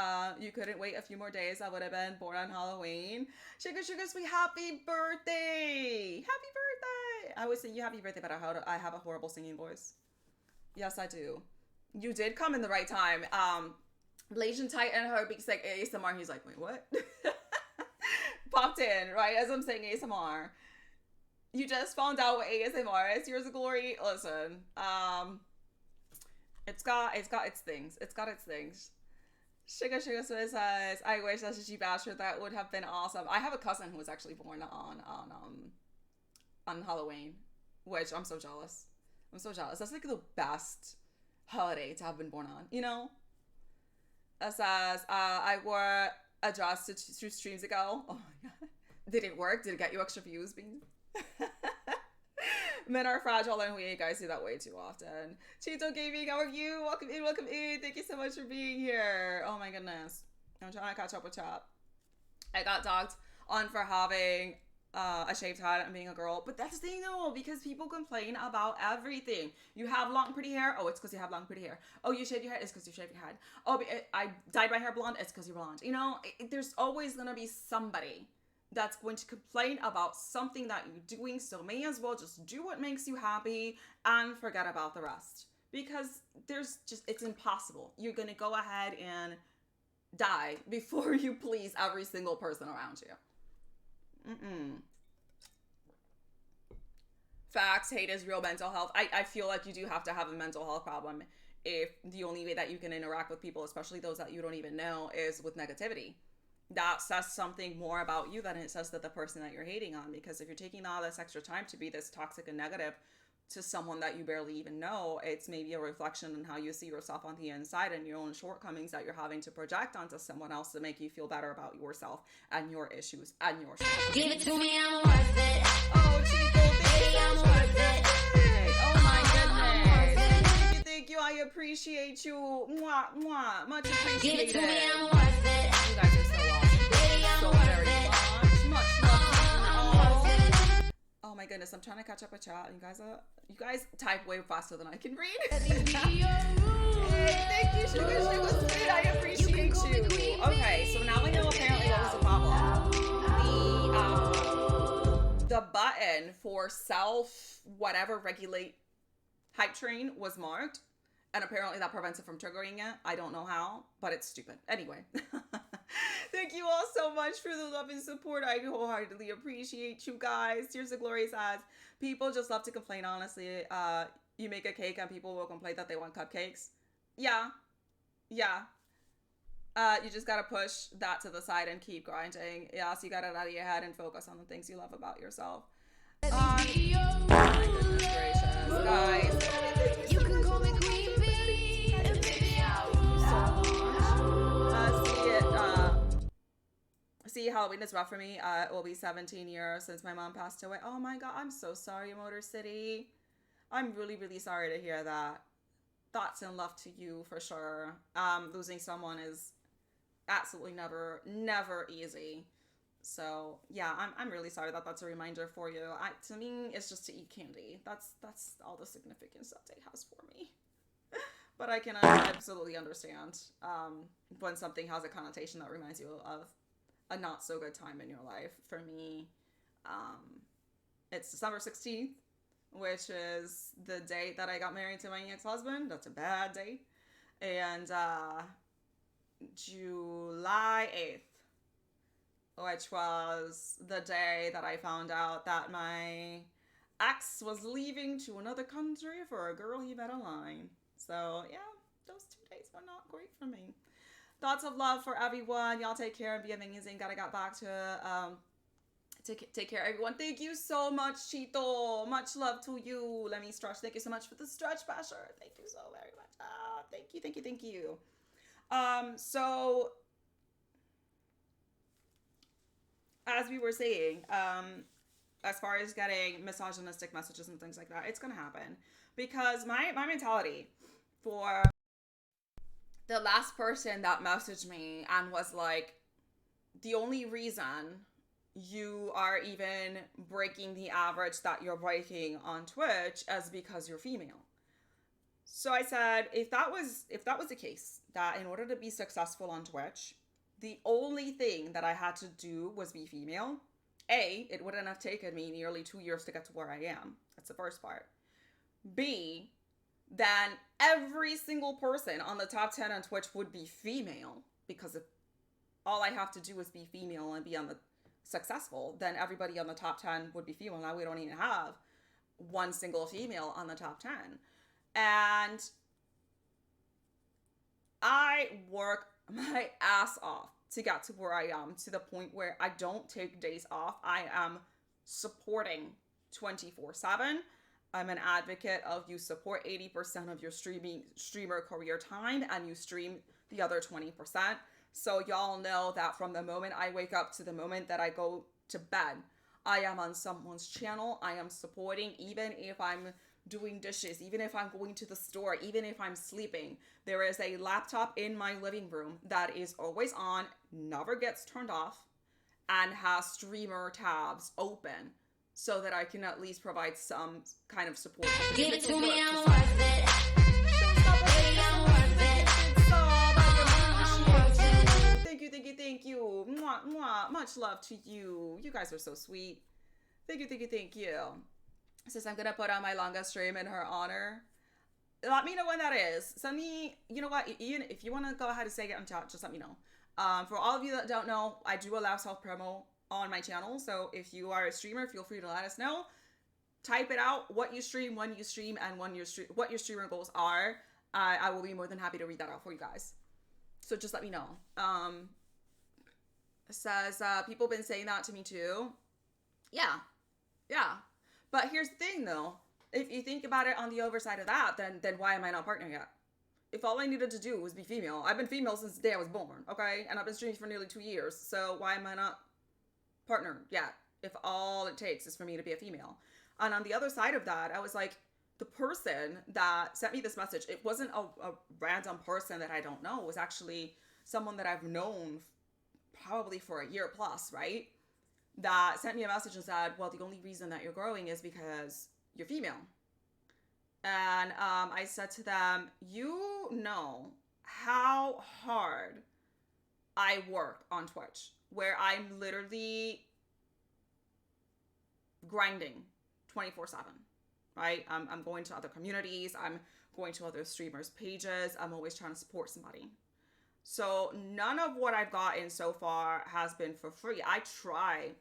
You couldn't wait a few more days. I would have been born on Halloween. Sugar Sweet, happy birthday! Happy birthday! I would sing you happy birthday, but I have a horrible singing voice. Yes, I do. You did come in the right time. Blasian Titan, her big like ASMR. He's like, wait, what? Popped in right as I'm saying ASMR. You just found out what ASMR is. Years of Glory. Listen, It's got its things. It's got its things. Sugar Swiss says, I wish that's a cheap bastard. That would have been awesome. I have a cousin who was actually born on Halloween, which I'm so jealous. I'm so jealous. That's like the best holiday to have been born on, you know? It says, I wore a dress 2 streams ago. Oh my god. Did it work? Did it get you extra views, Bean? Men are fragile and we guys do that way too often. Cheeto Gaming, how are you? Welcome in, welcome in. Thank you so much for being here. Oh my goodness. I'm trying to catch up with chat. I got dogged on for having a shaved head and being a girl. But that's the thing though, because people complain about everything. You have long pretty hair. Oh, it's because you have long pretty hair. Oh, you shaved your head. It's because you shaved your head. Oh, I dyed my hair blonde. It's because you're blonde. You know, there's always going to be somebody that's going to complain about something that you're doing, so may as well just do what makes you happy and forget about the rest. Because it's impossible. You're going to go ahead and die before you please every single person around you. Facts, hate is real mental health. I feel like you do have to have a mental health problem if the only way that you can interact with people, especially those that you don't even know, is with negativity. That says something more about you than it says to the person that you're hating on. Because if you're taking all this extra time to be this toxic and negative to someone that you barely even know, it's maybe a reflection on how you see yourself on the inside and your own shortcomings that you're having to project onto someone else to make you feel better about yourself and your issues and your shortcomings. Give it to me, I'm worth it. Oh, Chico, thank you so much. Oh my goodness. Thank you. I appreciate you. Mwah, mwah. Much appreciated. Give it to me, I'm worth it. You guys are so awesome. So very much love. Oh my goodness, I'm trying to catch up with chat. You guys type way faster than I can read. Hey, thank you, Sugar. She was sweet. I appreciate you. Okay, so now we know apparently what was the problem. The button for self whatever regulate hype train was marked. And apparently that prevents it from triggering it. I don't know how, but it's stupid. Anyway, thank you all so much for the love and support. I wholeheartedly appreciate you guys. Tears of Glory says, people just love to complain, honestly. You make a cake and people will complain that they want cupcakes. Yeah. You just gotta push that to the side and keep grinding. Yeah, so you gotta get out of your head and focus on the things you love about yourself. My goodness gracious, guys. Thank you so much for the love. Guys, thank you so much. See, Halloween is rough for me. It will be 17 years since my mom passed away. Oh my god, I'm so sorry, Motor City. I'm really, really sorry to hear that. Thoughts and love to you for sure. Losing someone is absolutely never easy. So yeah, I'm really sorry that that's a reminder for you. To me, it's just to eat candy. That's all the significance that day has for me. But I can absolutely understand when something has a connotation that reminds you of a not so good time in your life. For me, um, it's December 16th, which is the date that I got married to my ex-husband. That's a bad date. And July 8th, which was the day that I found out that my ex was leaving to another country for a girl he met online. So, yeah, those 2 days were not great for me. Thoughts of love for everyone. Y'all take care and be amazing. Gotta get back to take care, everyone. Thank you so much, Chito. Much love to you. Let me stretch. Thank you so much for the stretch basher. Thank you so very much. Thank you. So as we were saying, as far as getting misogynistic messages and things like that, it's gonna happen because my mentality for the last person that messaged me and was like, the only reason you are even breaking the average that you're breaking on Twitch is because you're female. So I said, if that was the case, that in order to be successful on Twitch, the only thing that I had to do was be female, A, it wouldn't have taken me nearly 2 years to get to where I am. That's the first part. B, then every single person on the top 10 on Twitch would be female, because if all I have to do is be female and be on the successful, then everybody on the top 10 would be female. Now we don't even have one single female on the top 10. And I work my ass off to get to where I am, to the point where I don't take days off. I am supporting 24/7. I'm an advocate of you support 80% of your streamer career time and you stream the other 20%. So y'all know that from the moment I wake up to the moment that I go to bed, I am on someone's channel. I am supporting, even if I'm doing dishes, even if I'm going to the store, even if I'm sleeping. There is a laptop in my living room that is always on, never gets turned off, and has streamer tabs open so that I can at least provide some kind of support. Give it to me, I'm worth it. Baby, I'm worth it. Thank you. Mwah, mwah. Much love to you. You guys are so sweet. Thank you. Says I'm gonna put on my longest stream in her honor. Let me know when that is. Send me, you know what, if you want to go ahead and say it on chat, just let me know. For all of you that don't know, I do allow self-promo on my channel, so if you are a streamer, feel free to let us know. Type it out, what you stream, when you stream, and what your streamer goals are. I will be more than happy to read that out for you guys. So just let me know. It says, people been saying that to me too. Yeah. But here's the thing though. If you think about it on the overside of that, then why am I not partnering yet? If all I needed to do was be female, I've been female since the day I was born, okay? And I've been streaming for nearly 2 years. So why am I not partnered yet? If all it takes is for me to be a female. And on the other side of that, I was like, the person that sent me this message, it wasn't a random person that I don't know. It was actually someone that I've known probably for a year plus, right? That sent me a message and said, well, the only reason that you're growing is because you're female. And I said to them, you know how hard I work on Twitch, where I'm literally grinding 24/7, right? I'm going to other communities. I'm going to other streamers' pages. I'm always trying to support somebody. So none of what I've gotten so far has been for free. I try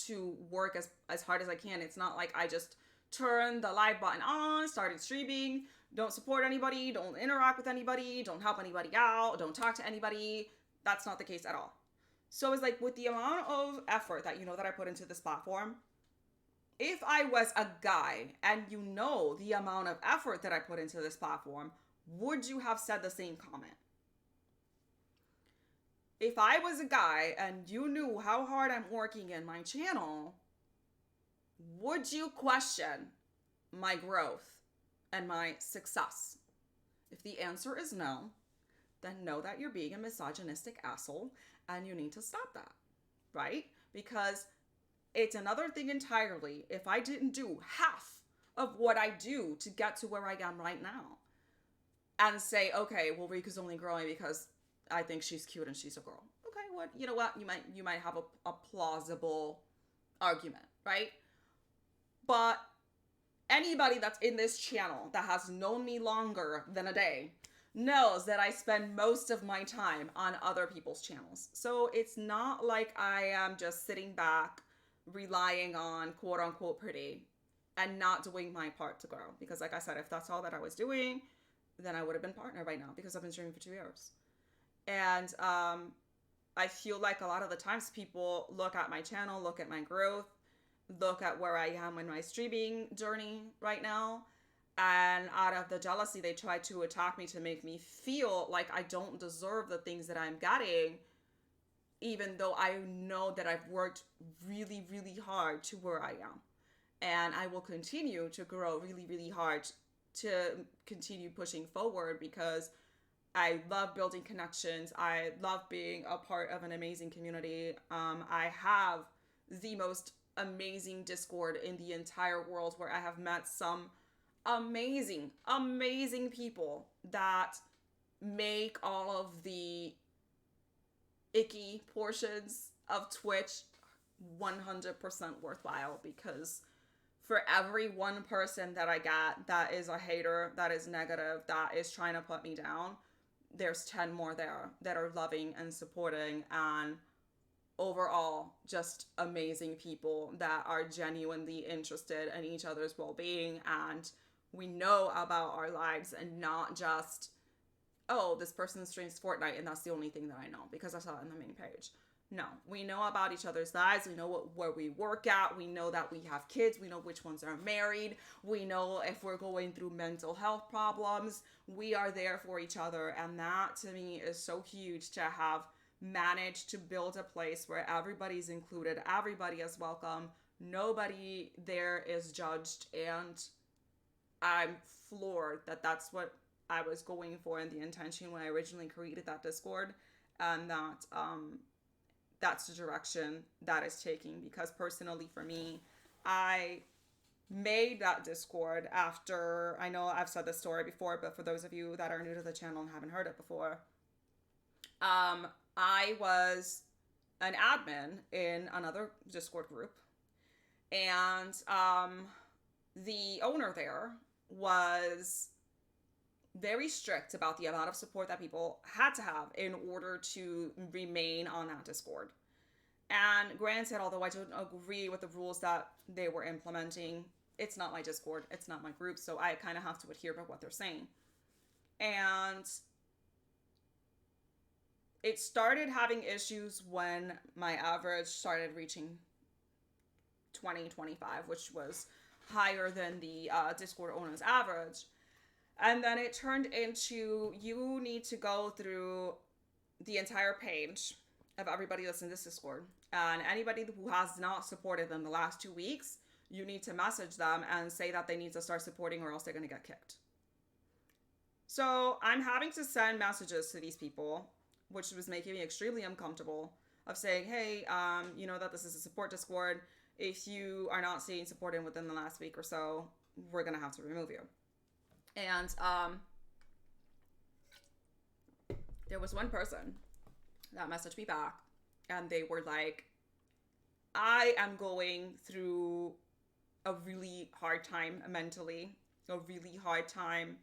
to work as hard as I can. It's not like I just turned the live button on, started streaming, don't support anybody, don't interact with anybody, don't help anybody out, don't talk to anybody. That's not the case at all. So it's like, with the amount of effort that that I put into this platform, if I was a guy and you know the amount of effort that I put into this platform, would you have said the same comment? If I was a guy and you knew how hard I'm working in my channel, would you question my growth and my success? If the answer is no, then know that you're being a misogynistic asshole and you need to stop that, right? Because it's another thing entirely if I didn't do half of what I do to get to where I am right now and say, okay, well, Rika's only growing because I think she's cute and she's a girl. Okay, what, you know what? You might have a plausible argument, right? But anybody that's in this channel that has known me longer than a day knows that I spend most of my time on other people's channels. So it's not like I am just sitting back relying on quote unquote pretty and not doing my part to grow. Because like I said, if that's all that I was doing, then I would have been partner right now because I've been streaming for 2 years. And I feel like a lot of the times people look at my channel, look at my growth, look at where I am in my streaming journey right now, and out of the jealousy they try to attack me to make me feel like I don't deserve the things that I'm getting, even though I know that I've worked really, really hard to where I am. And I will continue to grow really, really hard to continue pushing forward because I love building connections. I love being a part of an amazing community. I have the most amazing Discord in the entire world where I have met some amazing, amazing people that make all of the icky portions of Twitch 100% worthwhile, because for every one person that I get that is a hater, that is negative, that is trying to put me down, there's 10 more there that are loving and supporting and overall just amazing people that are genuinely interested in each other's well-being, and we know about our lives and not just, oh, this person streams Fortnite and that's the only thing that I know because I saw it on the main page. No, we know about each other's lives. We know where we work at. We know that we have kids. We know which ones are married. We know if we're going through mental health problems. We are there for each other. And that to me is so huge, to have managed to build a place where everybody's included. Everybody is welcome. Nobody there is judged. And I'm floored that that's what I was going for in the intention when I originally created that Discord. And that, that's the direction that is taking, because personally for me, I made that Discord after, I know I've said this story before, but for those of you that are new to the channel and haven't heard it before, I was an admin in another Discord group, and the owner there was very strict about the amount of support that people had to have in order to remain on that Discord. And granted, although I don't agree with the rules that they were implementing, it's not my Discord, it's not my group, so I kind of have to adhere to what they're saying. And it started having issues when my average started reaching 20, 25, which was higher than the Discord owner's average. And then it turned into, you need to go through the entire page of everybody that's in this Discord. And anybody who has not supported them the last 2 weeks, you need to message them and say that they need to start supporting or else they're going to get kicked. So I'm having to send messages to these people, which was making me extremely uncomfortable, of saying, hey, you know that this is a support Discord. If you are not seeing support in within the last week or so, we're going to have to remove you. And there was one person that messaged me back, and they were like, I am going through a really hard time mentally, a really hard time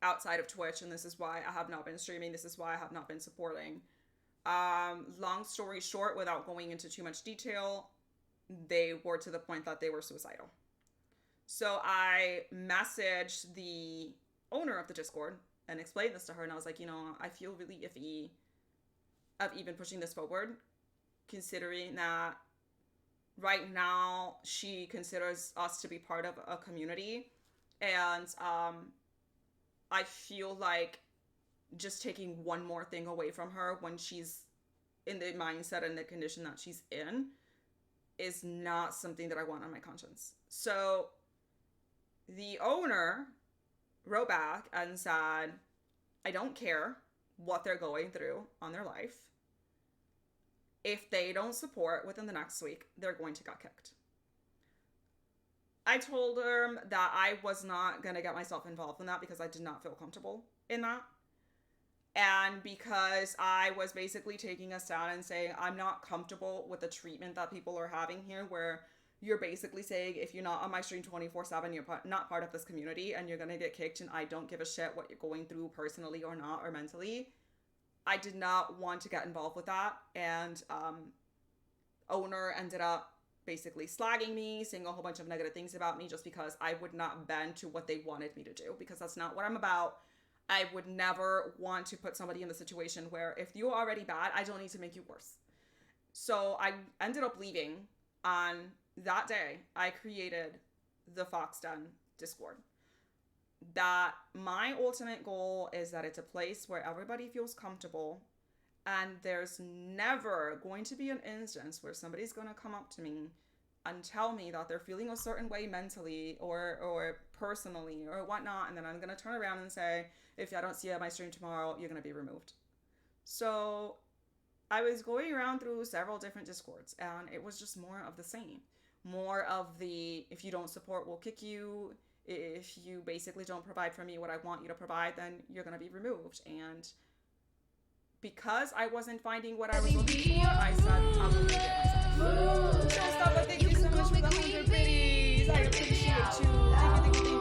outside of Twitch, and this is why I have not been streaming, this is why I have not been supporting. Long story short, without going into too much detail, they were to the point that they were suicidal. So I messaged the owner of the Discord and explained this to her, and I was like, you know, I feel really iffy of even pushing this forward, considering that right now she considers us to be part of a community, and I feel like just taking one more thing away from her when she's in the mindset and the condition that she's in is not something that I want on my conscience. So the owner wrote back and said, I don't care what they're going through on their life. If they don't support within the next week, they're going to get kicked. I told her that I was not going to get myself involved in that because I did not feel comfortable in that. And because I was basically taking a stand and saying, I'm not comfortable with the treatment that people are having here, where you're basically saying, if you're not on my stream 24/7, you're not part of this community and you're going to get kicked, and I don't give a shit what you're going through personally or not, or mentally. I did not want to get involved with that. And owner ended up basically slagging me, saying a whole bunch of negative things about me just because I would not bend to what they wanted me to do, because that's not what I'm about. I would never want to put somebody in the situation where if you're already bad, I don't need to make you worse. So I ended up leaving. On that day, I created the Fox Den Discord. That my ultimate goal is that it's a place where everybody feels comfortable, and there's never going to be an instance where somebody's going to come up to me and tell me that they're feeling a certain way mentally or personally or whatnot, and then I'm going to turn around and say, if I don't see you at my stream tomorrow, you're going to be removed. So I was going around through several different Discords, and it was just more of the same. More of the, if you don't support, we'll kick you. If you basically don't provide for me what I want you to provide, then you're going to be removed. And because I wasn't finding what I was looking for, I said, I will make it myself. Showstopper, thank you so much for the 100 biddies. I appreciate you. Thank you.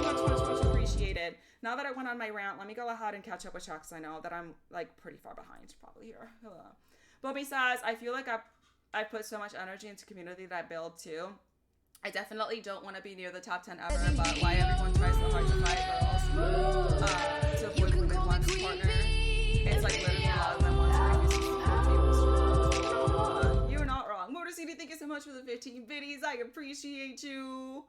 Much appreciated. Now that I went on my rant, let me go ahead and catch up with chat, because I know that I'm like pretty far behind probably here. Bobby says, I feel like I put so much energy into community that I build too. I definitely don't want to be near the top 10 ever, but why everyone tries so hard to fight girls to avoid women one's partner. It's like literally a lot of them want to refuse. You're not wrong. Motor CD, thank you so much for the 15 biddies. I appreciate you.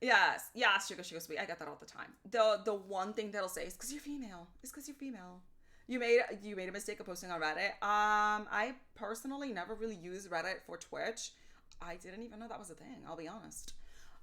Yes, sugar sweet. I get that all the time. The one thing that'll say is because you're female. It's because you're female. You made a mistake of posting on Reddit. I personally never really use Reddit for Twitch. I didn't even know that was a thing, I'll be honest.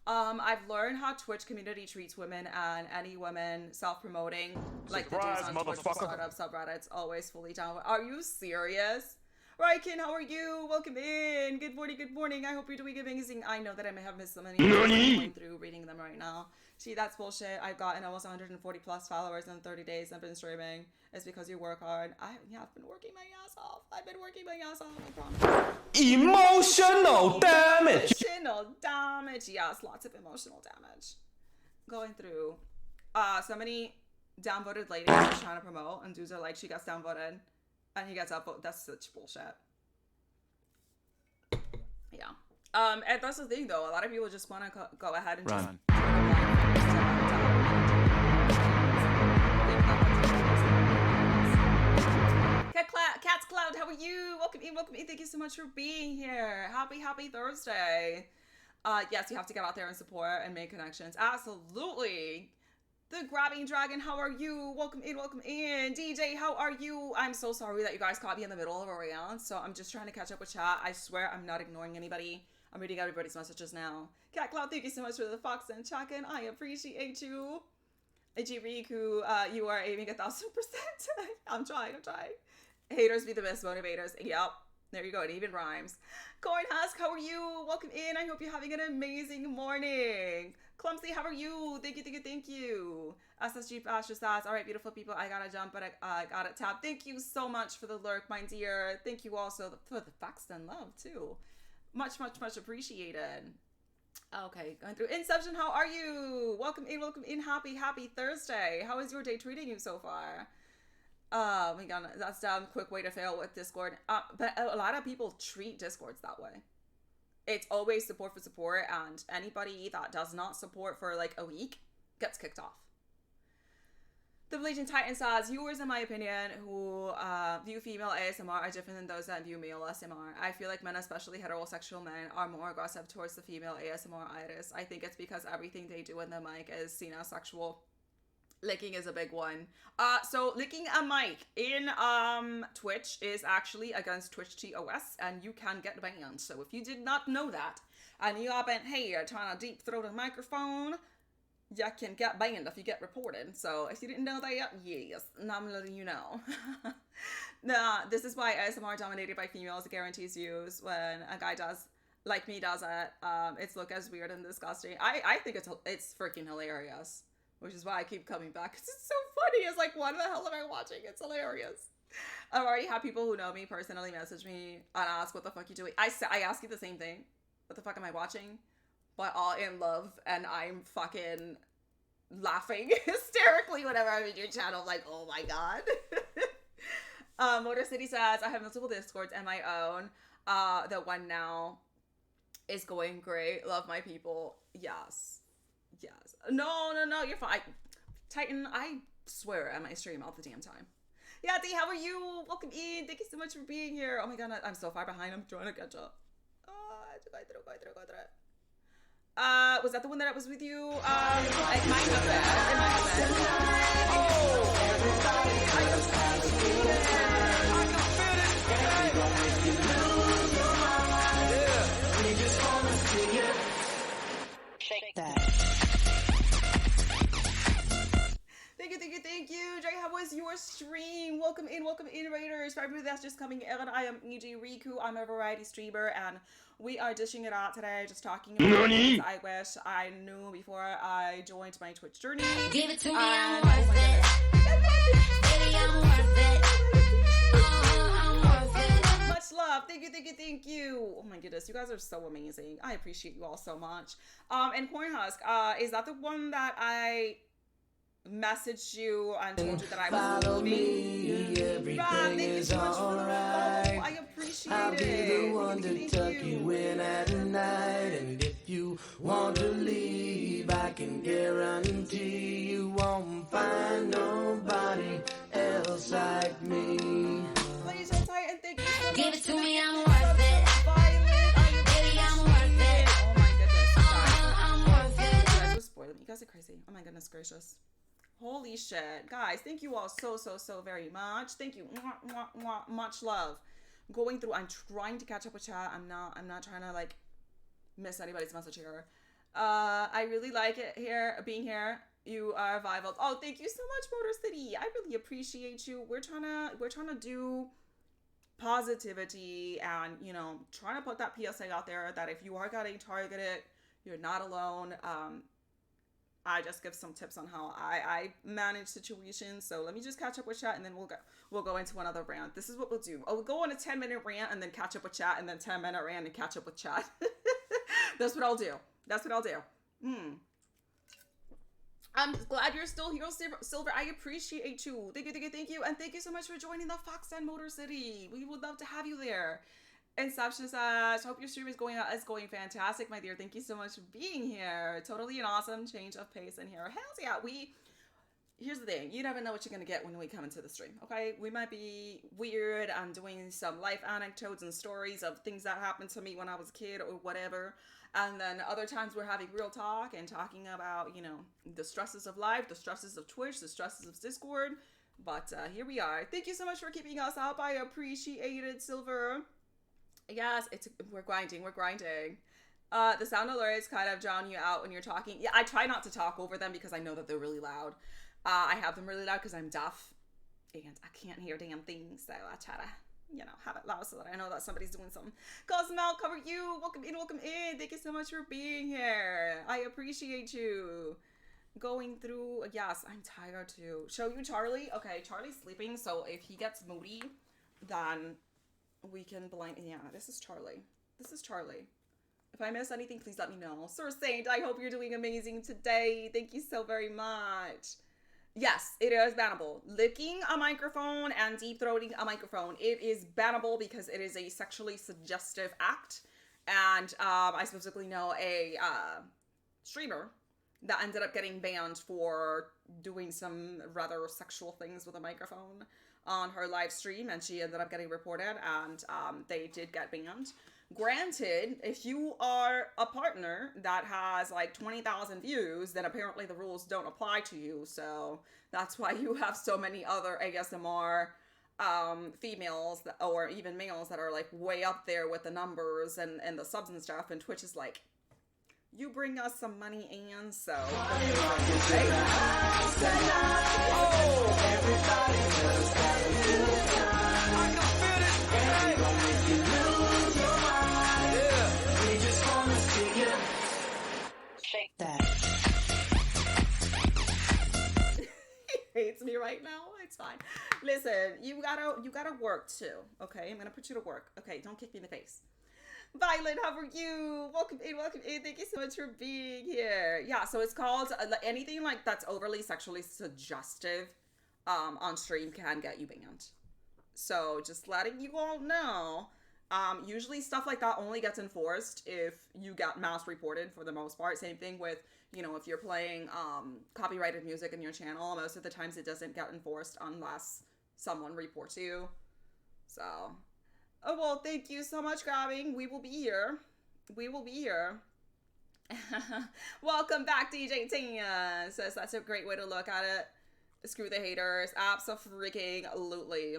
I've learned how Twitch community treats women, and any women self-promoting, like the dudes on Twitch startup subreddits, always fully down. Are you serious? Ryken, how are you? Welcome in. Good morning. I hope you're doing amazing. I know that I may have missed so many. I'm going through reading them right now. See, that's bullshit. I've gotten almost 140 plus followers in 30 days. I've been streaming. It's because you work hard. I've been working my ass off. I promise. Emotional damage. Emotional damage. Yes, lots of emotional damage. Going through. So many downvoted ladies are trying to promote, and dudes are like, she gets downvoted, and he gets upvoted. That's such bullshit. Yeah. And that's the thing, though. A lot of people just want to go ahead and Run. Cat's Cloud, how are you? Welcome in. Thank you so much for being here. Happy Thursday. Yes, you have to get out there and support and make connections. Absolutely. The Grabbing Dragon, how are you? Welcome in. DJ, how are you? I'm so sorry that you guys caught me in the middle of a rant, so I'm just trying to catch up with chat. I swear I'm not ignoring anybody. I'm reading everybody's messages now. Cat Cloud, thank you so much for the Fox and check-in. I appreciate you. Riku, you are aiming 1,000%. I'm trying. Haters be the best motivators. Yep. There you go. It even rhymes. Corn Husk, how are you? Welcome in. I hope you're having an amazing morning. Clumsy, how are you? Thank you. SSG Flash just says, all right, beautiful people, I gotta jump, but I gotta tap. Thank you so much for the lurk, my dear. Thank you also for the facts and love, too. Much appreciated. Okay, going through. Inception, how are you? Welcome in. Happy Thursday. How is your day treating you so far? Oh my god, that's a quick way to fail with Discord. But a lot of people treat Discords that way. It's always support for support, and anybody that does not support for like a week gets kicked off. The Bleaching Titan says, viewers, in my opinion, who view female ASMR are different than those that view male ASMR. I feel like men, especially heterosexual men, are more aggressive towards the female ASMR artists. I think it's because everything they do in the mic is seen as sexual. Licking is a big one. So licking a mic in Twitch is actually against Twitch TOS, and you can get banned. So if you did not know that, and you have been here trying to deep throat a microphone, you can get banned if you get reported. So if you didn't know that yet, yes, now I'm letting you know. Nah, this is why ASMR dominated by females guarantees you when a guy does, like me, does it, it's look as weird and disgusting. I think it's freaking hilarious, which is why I keep coming back. It's so funny. It's like, what the hell am I watching? It's hilarious. I've already had people who know me personally message me and ask, what the fuck you doing? I ask you the same thing. What the fuck am I watching? But all in love, and I'm fucking laughing hysterically whenever I'm in your channel. I'm like, oh my god. Motor City says, I have multiple discords and my own. The one now is going great. Love my people. Yes. No, you're fine. Titan, I swear at my stream all the damn time. Yeah, D, how are you? Welcome in. Thank you so much for being here. Oh my god, I'm so far behind. I'm trying to catch up. Was that the one that was with you? It might have been. Shake that. Thank you. Dre, how was your stream? Welcome in, Raiders. For everybody that's just coming in, I am EJ Riku. I'm a variety streamer, and we are dishing it out today, just talking about things I wish I knew before I joined my Twitch journey. Give it to me, I'm worth it. Baby, I'm worth it. I'm worth it. Much love. Thank you. Oh my goodness, you guys are so amazing. I appreciate you all so much. And Cornhusk, is that the one that I messaged you and told you that I was Follow leaving? me, everything Thank you is so much for the alright. follow. I appreciate I'll it. be the one to Thank tuck you in at night. And if you want to leave, I can guarantee you won't find nobody else like me. Please hold tight and thank you so much. Give it to for me, the I'm gifts. worth it. Violet, I Baby, I'm appreciate worth it. Oh my goodness, you guys. I'm worth You it. guys are spoiling me. You guys are crazy. Oh my goodness gracious. Holy shit. Guys, thank you all so very much. Thank you. Much love. Going through, I'm trying to catch up with chat. I'm not trying to like miss anybody's message here. I really like it here, being here. You are vital. Oh, thank you so much, Motor City. I really appreciate you. We're trying to do positivity and, you know, trying to put that PSA out there that if you are getting targeted, you're not alone. I just give some tips on how I manage situations. So let me just catch up with chat and then we'll go into another rant. This is what we'll do. We'll go on a 10-minute rant and then catch up with chat, and then 10-minute rant and catch up with chat. That's what I'll do. I'm glad you're still here, Silver. I appreciate you. Thank you. And thank you so much for joining the Fox and Motor City. We would love to have you there. Inception says, hope your stream is going fantastic, my dear. Thank you so much for being here. Totally an awesome change of pace in here. Hells yeah. Here's the thing. You never know what you're going to get when we come into the stream, okay? We might be weird and doing some life anecdotes and stories of things that happened to me when I was a kid or whatever. And then other times we're having real talk and talking about, you know, the stresses of life, the stresses of Twitch, the stresses of Discord. But here we are. Thank you so much for keeping us up. I appreciate it, Silver. Yes, we're grinding. The sound alerts kind of drown you out when you're talking. Yeah, I try not to talk over them because I know that they're really loud. I have them really loud because I'm deaf and I can't hear damn things. So I try to, you know, have it loud so that I know that somebody's doing something. Cosmel, cover you. Welcome in. Thank you so much for being here. I appreciate you. Going through, yes, I'm tired too. Show you Charlie? Okay, Charlie's sleeping, so if he gets moody, then we can blind. Yeah, this is Charlie. If I miss anything, please let me know. Sir Saint, I hope you're doing amazing today. Thank you so very much. Yes, it is bannable. Licking a microphone and deep throating a microphone. It is bannable because it is a sexually suggestive act. And I specifically know a streamer that ended up getting banned for doing some rather sexual things with a microphone on her live stream, and she ended up getting reported, and they did get banned. Granted, if you are a partner that has like 20,000 views, then apparently the rules don't apply to you. So that's why you have so many other ASMR females that, or even males that are like way up there with the numbers and the subs and stuff. And Twitch is like, you bring us some money, and so. Shake that. He hates me right now. It's fine. Listen, you gotta work too. Okay, I'm gonna put you to work. Okay, don't kick me in the face. Violet, how are you? Welcome in, welcome in. Thank you so much for being here. Yeah, so it's called anything like that's overly sexually suggestive on stream can get you banned. So just letting you all know. Usually stuff like that only gets enforced if you get mass reported for the most part. Same thing with, you know, if you're playing copyrighted music in your channel, most of the times it doesn't get enforced unless someone reports you. So, oh, well, thank you so much, Grabbing. We will be here. We will be here. Welcome back, DJ Tina. Says that's a great way to look at it. Screw the haters. Abso-freaking-lutely.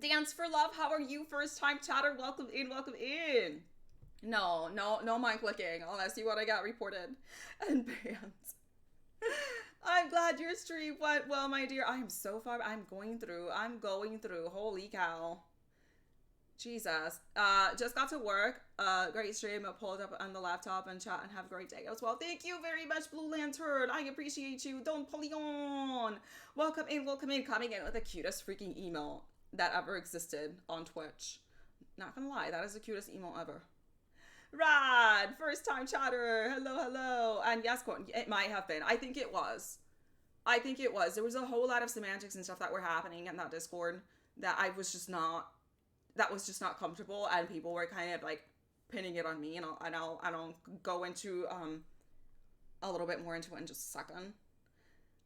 Dance for Love, how are you? First time chatter, welcome in, welcome in. No mind clicking unless you want to get reported and banned. I'm glad your stream went well, my dear. I am so far, I'm going through, holy cow. Jesus. Just got to work. Great stream. I pulled up on the laptop and chat and have a great day as well. Thank you very much, Blue Lantern. I appreciate you. Don't pull on. Welcome in, coming in with the cutest freaking email that ever existed on Twitch. Not gonna lie, that is the cutest email ever. Rad, first time chatter. Hello. And yes, it might have been. I think it was. There was a whole lot of semantics and stuff that were happening in that Discord that was just not comfortable, and people were kind of like pinning it on me, and I'll go into a little bit more into it in just a second.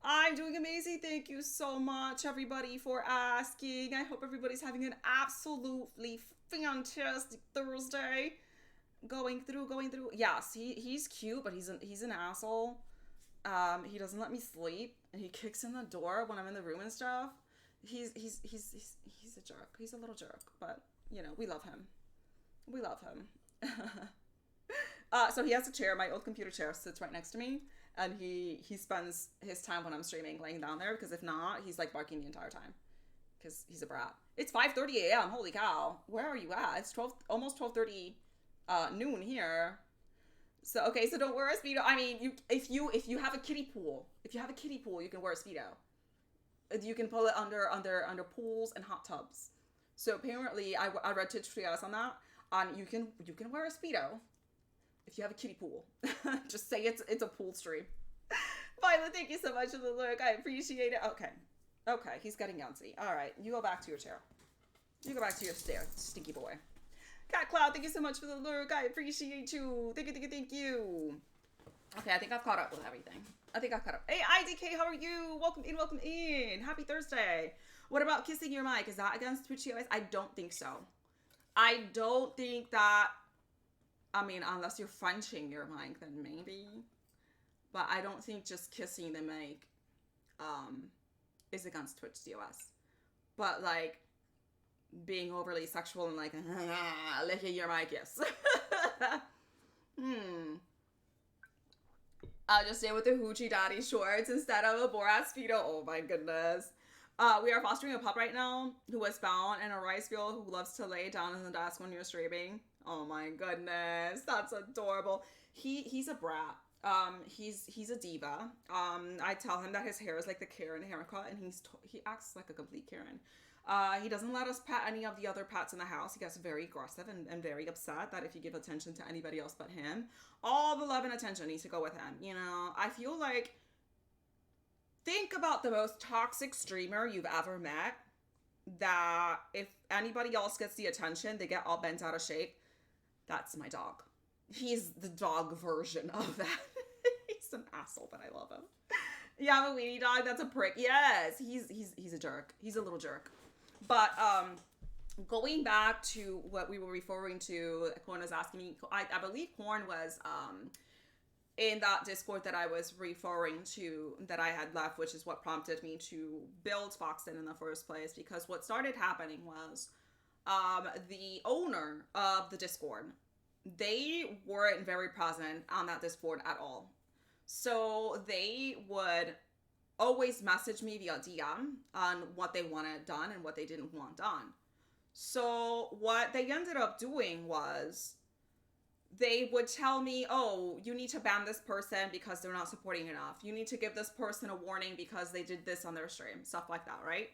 I'm doing amazing. Thank you so much, everybody, for asking. I hope everybody's having an absolutely fantastic Thursday. Going through. Yes, he's cute, but he's an asshole. He doesn't let me sleep, and he kicks in the door when I'm in the room and stuff. He's a jerk. He's a little jerk, but you know, we love him. So he has a chair. My old computer chair sits right next to me. And he spends his time when I'm streaming laying down there, because if not, he's like barking the entire time because he's a brat. It's 5:30 a.m. Holy cow. Where are you at? It's almost 12:30 noon here. So okay, so don't wear a Speedo. I mean, if you have a kiddie pool, you can wear a Speedo. You can pull it under pools and hot tubs. So apparently I read tutorials on that, and you can wear a Speedo if you have a kiddie pool. Just say it's a pool stream. Violet, thank you so much for the look. I appreciate it. Okay, he's getting yancy. All right, you go back to your chair. You go back to your stair, stinky boy. Cat Cloud, thank you so much for the look. I appreciate you. Thank you. Okay, I think I've caught up with everything. Hey, IDK, how are you? Welcome in. Happy Thursday. What about kissing your mic? Is that against Twitch TOS? I don't think so. I don't think that. I mean, unless you're Frenching your mic, then maybe. But I don't think just kissing the mic is against Twitch TOS. But, like, being overly sexual and, like, licking your mic, yes. I'll just stay with the Hoochie Daddy shorts instead of a Borat Speedo. Oh, my goodness. We are fostering a pup right now who was found in a rice field who loves to lay down in the desk when you're streaming. Oh my goodness, that's adorable. He's a brat. He's a diva. I tell him that his hair is like the Karen haircut, and he acts like a complete Karen. He doesn't let us pet any of the other pets in the house. He gets very aggressive and very upset that if you give attention to anybody else but him, all the love and attention needs to go with him. You know, I feel like, think about the most toxic streamer you've ever met, that if anybody else gets the attention, they get all bent out of shape. That's my dog. He's the dog version of that. He's He's an asshole, but I love him. You have a weenie dog that's a prick. Yes, he's a jerk. He's a little jerk. But going back to what we were referring to, Corn was asking me. I believe Corn was in that Discord that I was referring to that I had left, which is what prompted me to build Foxton in the first place. Because what started happening was the owner of the Discord, they weren't very present on that Discord at all. So they would always message me via DM on what they wanted done and what they didn't want done. So what they ended up doing was they would tell me, oh, you need to ban this person because they're not supporting enough. You need to give this person a warning because they did this on their stream. Stuff like that, right?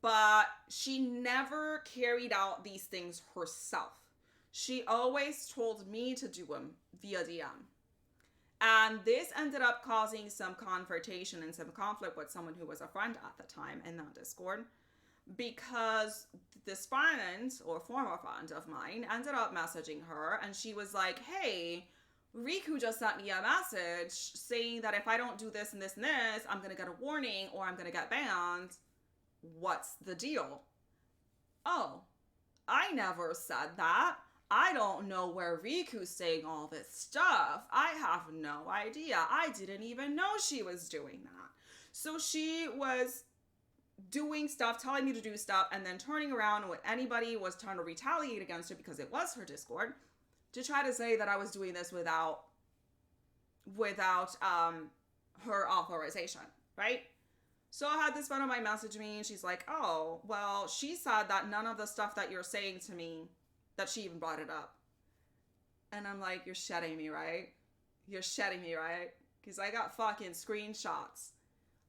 But she never carried out these things herself. She always told me to do them via DM. And this ended up causing some confrontation and some conflict with someone who was a friend at the time in that Discord. Because this friend, or former friend of mine, ended up messaging her, and she was like, hey, Riku just sent me a message saying that if I don't do this and this and this, I'm going to get a warning or I'm going to get banned. What's the deal? Oh, I never said that. I don't know where Riku's saying all this stuff. I have no idea. I didn't even know she was doing that. So she was doing stuff, telling me to do stuff, and then turning around when anybody was trying to retaliate against her because it was her Discord, to try to say that I was doing this without her authorization, right? So I had this friend of mine message me, and she's like, oh, well, she said that none of the stuff that you're saying to me, that she even brought it up. And I'm like, you're shitting me, right? You're shitting me, right? Because I got fucking screenshots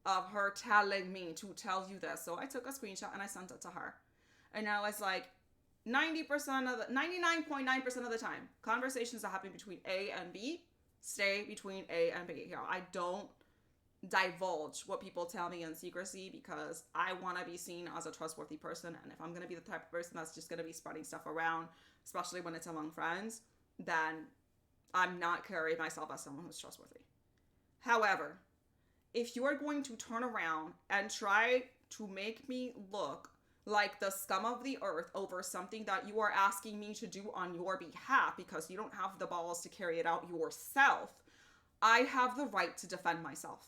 of her telling me to tell you this. So I took a screenshot and I sent it to her. And now it's like 99.9% of the time, conversations that happen between A and B stay between A and B. You know, I don't divulge what people tell me in secrecy because I want to be seen as a trustworthy person. And if I'm going to be the type of person that's just going to be spreading stuff around, especially when it's among friends, then I'm not carrying myself as someone who's trustworthy. However, if you are going to turn around and try to make me look like the scum of the earth over something that you are asking me to do on your behalf because you don't have the balls to carry it out yourself, I have the right to defend myself.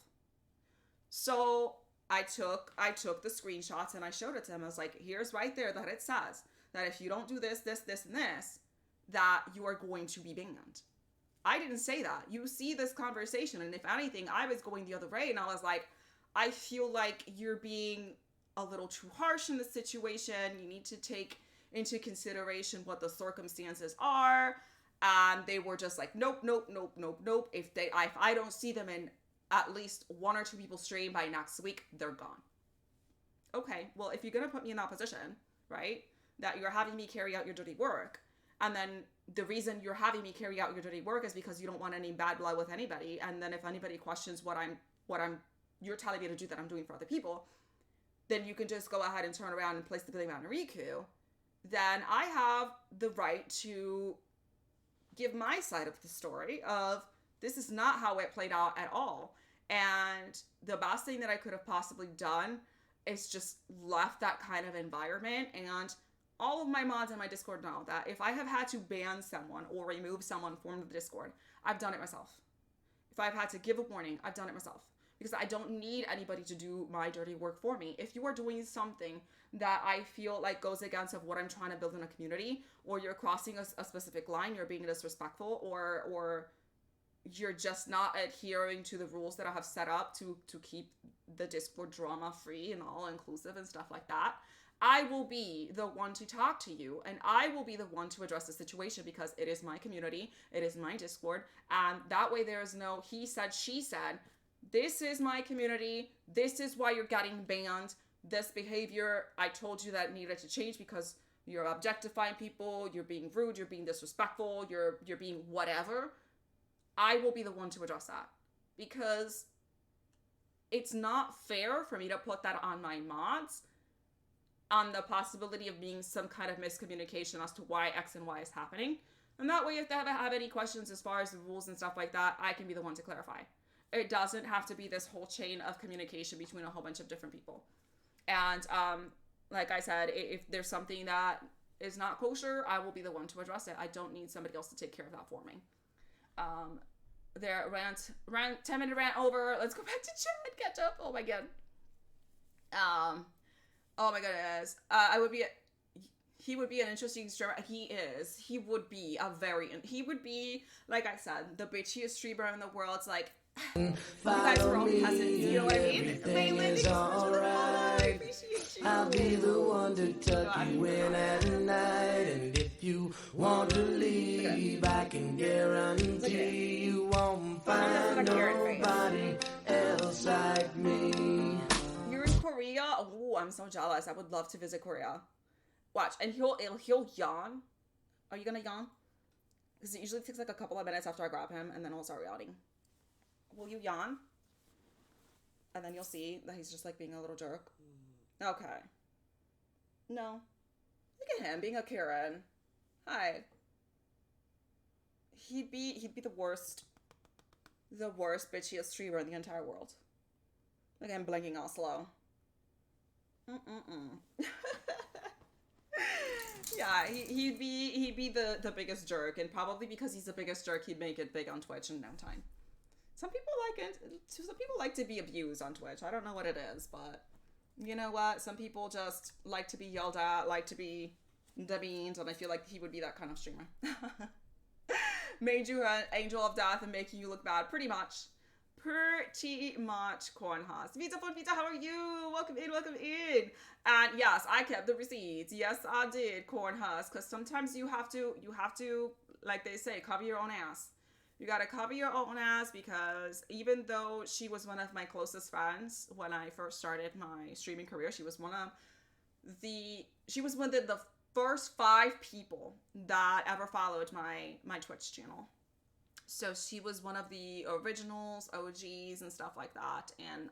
So I took the screenshots and I showed it to him. I was like, here's right there that it says that if you don't do this, this, this, and this, that you are going to be banned. I didn't say that. You see this conversation, and if anything, I was going the other way, and I was like, I feel like you're being a little too harsh in the situation. You need to take into consideration what the circumstances are. And they were just like, nope, nope, nope, nope, nope. If I don't see them in at least one or two people's stream by next week, they're gone. Okay, well, if you're gonna put me in that position, right, that you're having me carry out your dirty work, and then the reason you're having me carry out your dirty work is because you don't want any bad blood with anybody, and then if anybody questions what you're telling me to do that I'm doing for other people, then you can just go ahead and turn around and place the blame on Riku, then I have the right to give my side of the story of this is not how it played out at all. And the best thing that I could have possibly done is just left that kind of environment. And all of my mods in my Discord know that if I have had to ban someone or remove someone from the Discord, I've done it myself. If I've had to give a warning, I've done it myself. Because I don't need anybody to do my dirty work for me. If you are doing something that I feel like goes against of what I'm trying to build in a community, or you're crossing a specific line, you're being disrespectful, or you're just not adhering to the rules that I have set up to keep the Discord drama free and all inclusive and stuff like that, I will be the one to talk to you, and I will be the one to address the situation because it is my community, it is my Discord, and that way there is no he said, she said. This is my community. This is why you're getting banned. This behavior, I told you that needed to change because you're objectifying people, you're being rude, you're being disrespectful, you're being whatever. I will be the one to address that because it's not fair for me to put that on my mods on the possibility of being some kind of miscommunication as to why X and Y is happening. And that way, if they have any questions as far as the rules and stuff like that, I can be the one to clarify. It doesn't have to be this whole chain of communication between a whole bunch of different people. And like I said, if there's something that is not kosher, I will be the one to address it. I don't need somebody else to take care of that for me. Their rant 10-minute rant over. Let's go back to chat catch up. Oh my god. Oh my goodness. He would be an interesting streamer. He would be like I said, the bitchiest streamer in the world. It's like, you guys are all cousins, you know what I mean? Everything alright. I'll be the one to tuck you in at night. And if you want to leave, I can guarantee you won't find nobody else like me. You're in Korea? Oh, I'm so jealous. I would love to visit Korea. Watch, and he'll yawn. Are you gonna yawn? Because it usually takes like a couple of minutes after I grab him, and then he'll start yawning. Will you yawn? And then you'll see that he's just like being a little jerk. Okay. No. Look at him being a Karen. Hi. He'd be the worst bitchiest streamer in the entire world. Look at him blinking all slow. Yeah, he'd be the biggest jerk, and probably because he's the biggest jerk, he'd make it big on Twitch in no time. Some people like it. Some people like to be abused on Twitch. I don't know what it is, but you know what? Some people just like to be yelled at, like to be demeaned, and I feel like he would be that kind of streamer. Made you an angel of death and making you look bad, pretty much. Pretty much, Cornhusk. Vita for Vita, how are you? Welcome in, welcome in. And yes, I kept the receipts. Yes, I did, Cornhusk. Because sometimes you have to, like they say, cover your own ass. You gotta cover your own ass, because even though she was one of my closest friends when I first started my streaming career, she was one of the first 5 people that ever followed my Twitch channel. So she was one of the originals, OGs, and stuff like that. And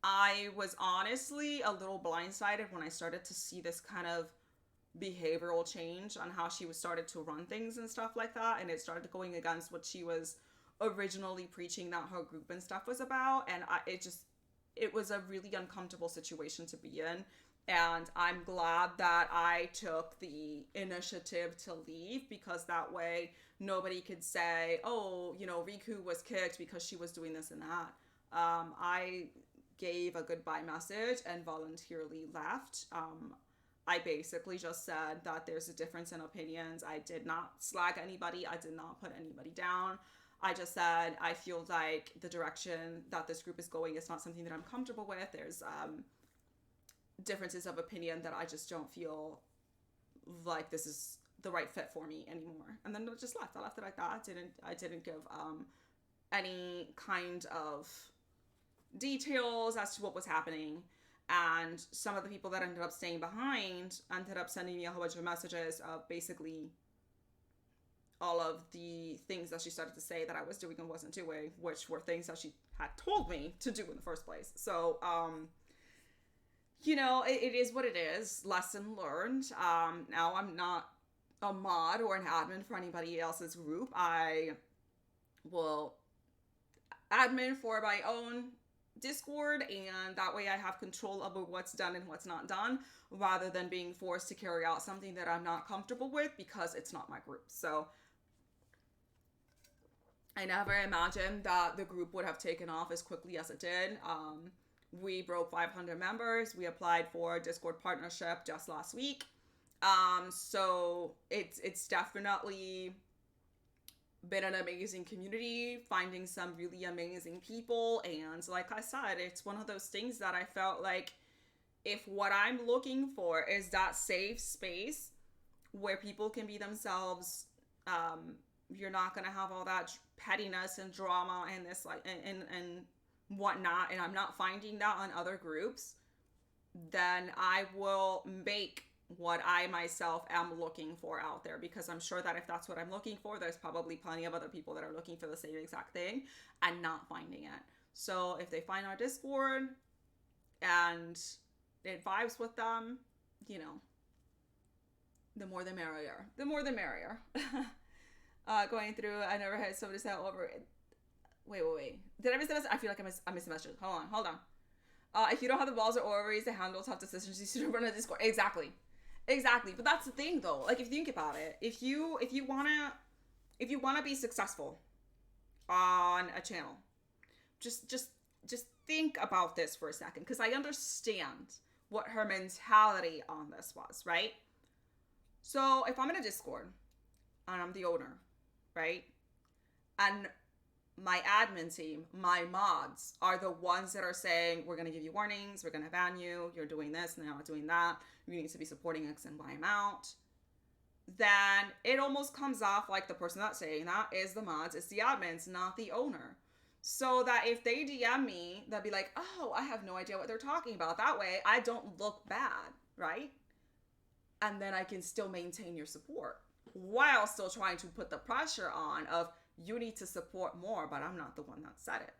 I was honestly a little blindsided when I started to see this kind of behavioral change on how she was started to run things and stuff like that. And it started going against what she was originally preaching that her group and stuff was about. And it was a really uncomfortable situation to be in. And I'm glad that I took the initiative to leave, because that way nobody could say, oh, Riku was kicked because she was doing this and that. I gave a goodbye message and voluntarily left. I basically just said that there's a difference in opinions. I did not slag anybody. I did not put anybody down. I just said, I feel like the direction that this group is going is not something that I'm comfortable with. There's differences of opinion that I just don't feel like this is the right fit for me anymore. And then I just left. I left it like that. I didn't give any kind of details as to what was happening. And some of the people that ended up staying behind ended up sending me a whole bunch of messages of basically all of the things that she started to say that I was doing and wasn't doing, which were things that she had told me to do in the first place. So, it is what it is. Lesson learned. Now I'm not a mod or an admin for anybody else's group. I will admin for my own Discord, and that way I have control over what's done and what's not done, rather than being forced to carry out something that I'm not comfortable with because it's not my group. So I never imagined that the group would have taken off as quickly as it did. We broke 500 members. We applied for a Discord partnership just last week. So it's definitely been an amazing community, finding some really amazing people. And like I said, it's one of those things that I felt like, if what I'm looking for is that safe space where people can be themselves, you're not going to have all that pettiness and drama and this and whatnot, and I'm not finding that on other groups, then I will make what I myself am looking for out there, because I'm sure that if that's what I'm looking for, there's probably plenty of other people that are looking for the same exact thing and not finding it. So if they find our Discord and it vibes with them, The more the merrier. The more the merrier. Going through, I never had somebody say over it. Wait. Did I miss the message? I feel like I missed the message. Hold on. If you don't have the balls or ovaries to handle tough decisions, you should run a Discord. Exactly. But that's the thing, though. Like, if you think about it, if you wanna be successful on a channel, just think about this for a second, because I understand what her mentality on this was, right? So if I'm in a Discord and I'm the owner, right, and my admin team, my mods, are the ones that are saying, we're going to give you warnings, we're going to ban you, you're doing this and you're not doing that, you need to be supporting X and Y amount, then it almost comes off like the person that's saying that is the mods, it's the admins, not the owner. So that if they DM me, they'll be like, oh, I have no idea what they're talking about. That way, I don't look bad, right? And then I can still maintain your support while still trying to put the pressure on of, you need to support more, but I'm not the one that said it.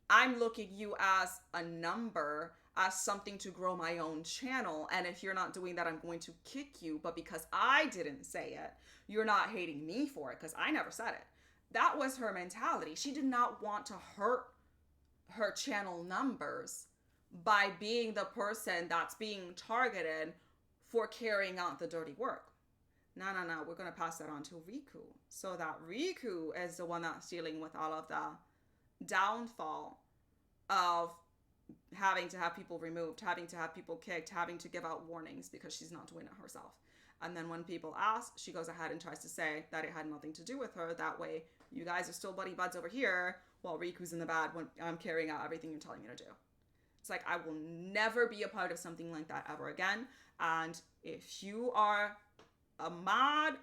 I'm looking you as a number, as something to grow my own channel. And if you're not doing that, I'm going to kick you. But because I didn't say it, you're not hating me for it because I never said it. That was her mentality. She did not want to hurt her channel numbers by being the person that's being targeted for carrying out the dirty work. No, we're going to pass that on to Riku. So that Riku is the one that's dealing with all of the downfall of having to have people removed, having to have people kicked, having to give out warnings because she's not doing it herself. And then when people ask, she goes ahead and tries to say that it had nothing to do with her. That way, you guys are still buddy buds over here while Riku's in the bad when I'm carrying out everything you're telling me to do. It's like, I will never be a part of something like that ever again. And if you are a mod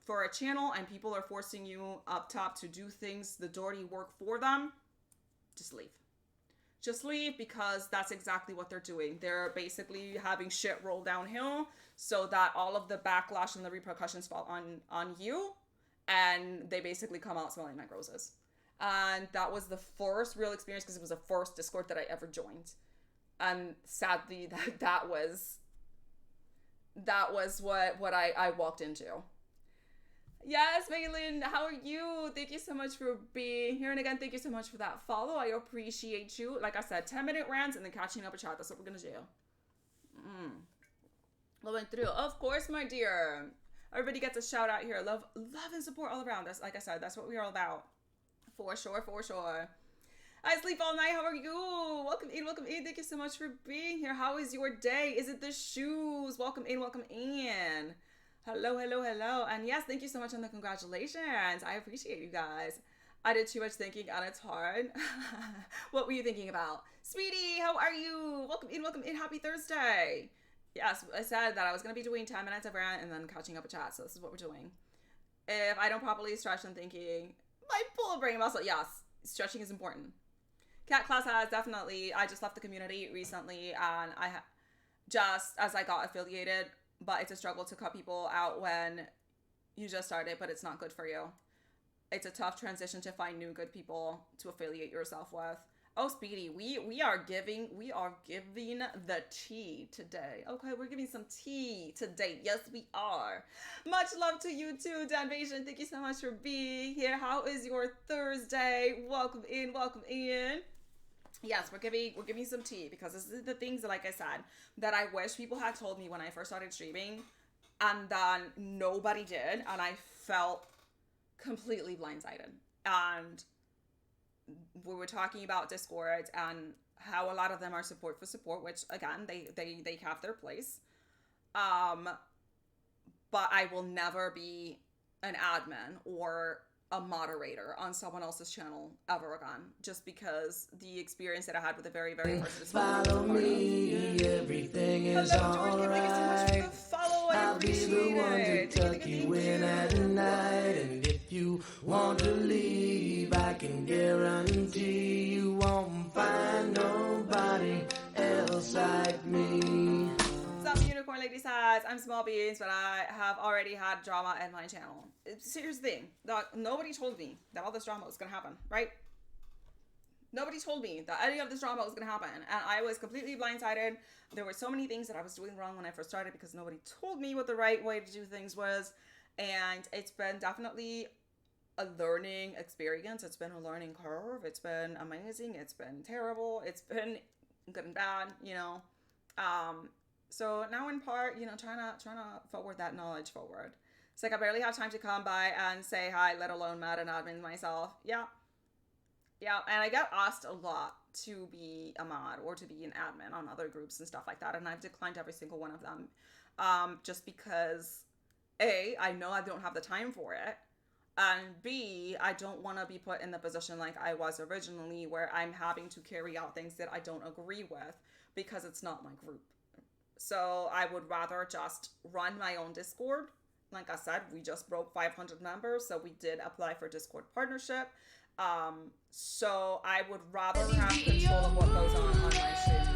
for a channel and people are forcing you up top to do things, the dirty work for them, just leave. Just leave, because that's exactly what they're doing. They're basically having shit roll downhill so that all of the backlash and the repercussions fall on you, and they basically come out smelling like roses. And that was the first real experience, because it was the first Discord that I ever joined. And sadly, that was what I walked into. Yes, Megan, how are you? Thank you so much for being here. And again, thank you so much for that follow. I appreciate you. Like I said, 10-minute rants and then catching up a chat. That's what we're going to do. Loving through. Of course, my dear. Everybody gets a shout out here. Love and support all around us. Like I said, that's what we're all about. For sure. I sleep all night. How are you? Welcome in. Thank you so much for being here. How is your day? Is it the shoes? Welcome in. Hello. And yes, thank you so much on the congratulations. I appreciate you guys. I did too much thinking and it's hard. What were you thinking about? Sweetie, how are you? Welcome in. Happy Thursday. Yes, I said that I was going to be doing 10 minutes of rant and then catching up a chat. So this is what we're doing. If I don't properly stretch and thinking, my pull a brain muscle. Yes, stretching is important. Cat class has definitely, I just left the community recently and just as I got affiliated, but it's a struggle to cut people out when you just started, but it's not good for you. It's a tough transition to find new good people to affiliate yourself with. Oh, Speedy, we are giving the tea today. Okay, we're giving some tea today. Yes, we are. Much love to you too, Danvation. Thank you so much for being here. How is your Thursday? Welcome in. Yes, we're giving some tea, because this is the things that, like I said, that I wish people had told me when I first started streaming, and then nobody did, and I felt completely blindsided. And we were talking about Discord and how a lot of them are support for support, which again, they have their place. But I will never be an admin or a moderator on someone else's channel ever again, just because the experience that I had with the very first Discord. Follow me, everything is alright. Thank you so much for the follow. I I'll be the one to tuck you in at night, and if you want to leave, I can guarantee you won't find nobody else like me. What's up, Unicorn Lady says, I'm small beans, but I have already had drama at my channel. Here's the thing, nobody told me that all this drama was gonna happen, right? Nobody told me that any of this drama was going to happen. And I was completely blindsided. There were so many things that I was doing wrong when I first started because nobody told me what the right way to do things was. And it's been definitely a learning experience. It's been a learning curve. It's been amazing. It's been terrible. It's been good and bad, you know. So now in part, you know, trying to forward that knowledge forward. It's like I barely have time to come by and say hi, let alone mad and admin myself. Yeah. Yeah, and I get asked a lot to be a mod or to be an admin on other groups and stuff like that, and I've declined every single one of them, just because A, I know I don't have the time for it, and B, I don't want to be put in the position like I was originally where I'm having to carry out things that I don't agree with because it's not my group. So I would rather just run my own Discord. Like I said, we just broke 500 members, so we did apply for Discord partnership. So I would rather have control of what goes on my stream.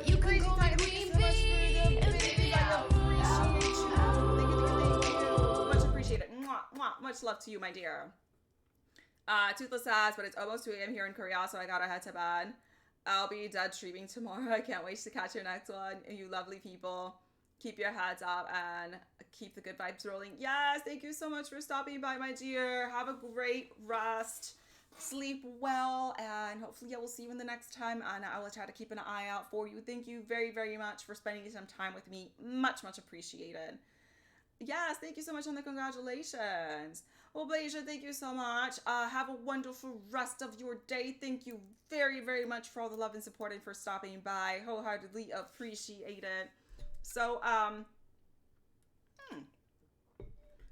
You crazy tiger, thank you so much for the baby. I appreciate you. Much appreciated. Mwah, mwah. Much love to you, my dear. Toothless says, but it's almost 2 a.m. here in Korea, so I gotta head to bed. I'll be dead streaming tomorrow. I can't wait to catch your next one. You lovely people. Keep your heads up and keep the good vibes rolling. Yes, thank you so much for stopping by, my dear. Have a great rest. Sleep well, and hopefully I will see you in the next time, and I will try to keep an eye out for you. Thank you very, very much for spending some time with me. Much, much appreciated. Yes, thank you so much, and the congratulations. Well, Blazer, thank you so much. Have a wonderful rest of your day. Thank you very, very much for all the love and support and for stopping by. Wholeheartedly appreciate it. So,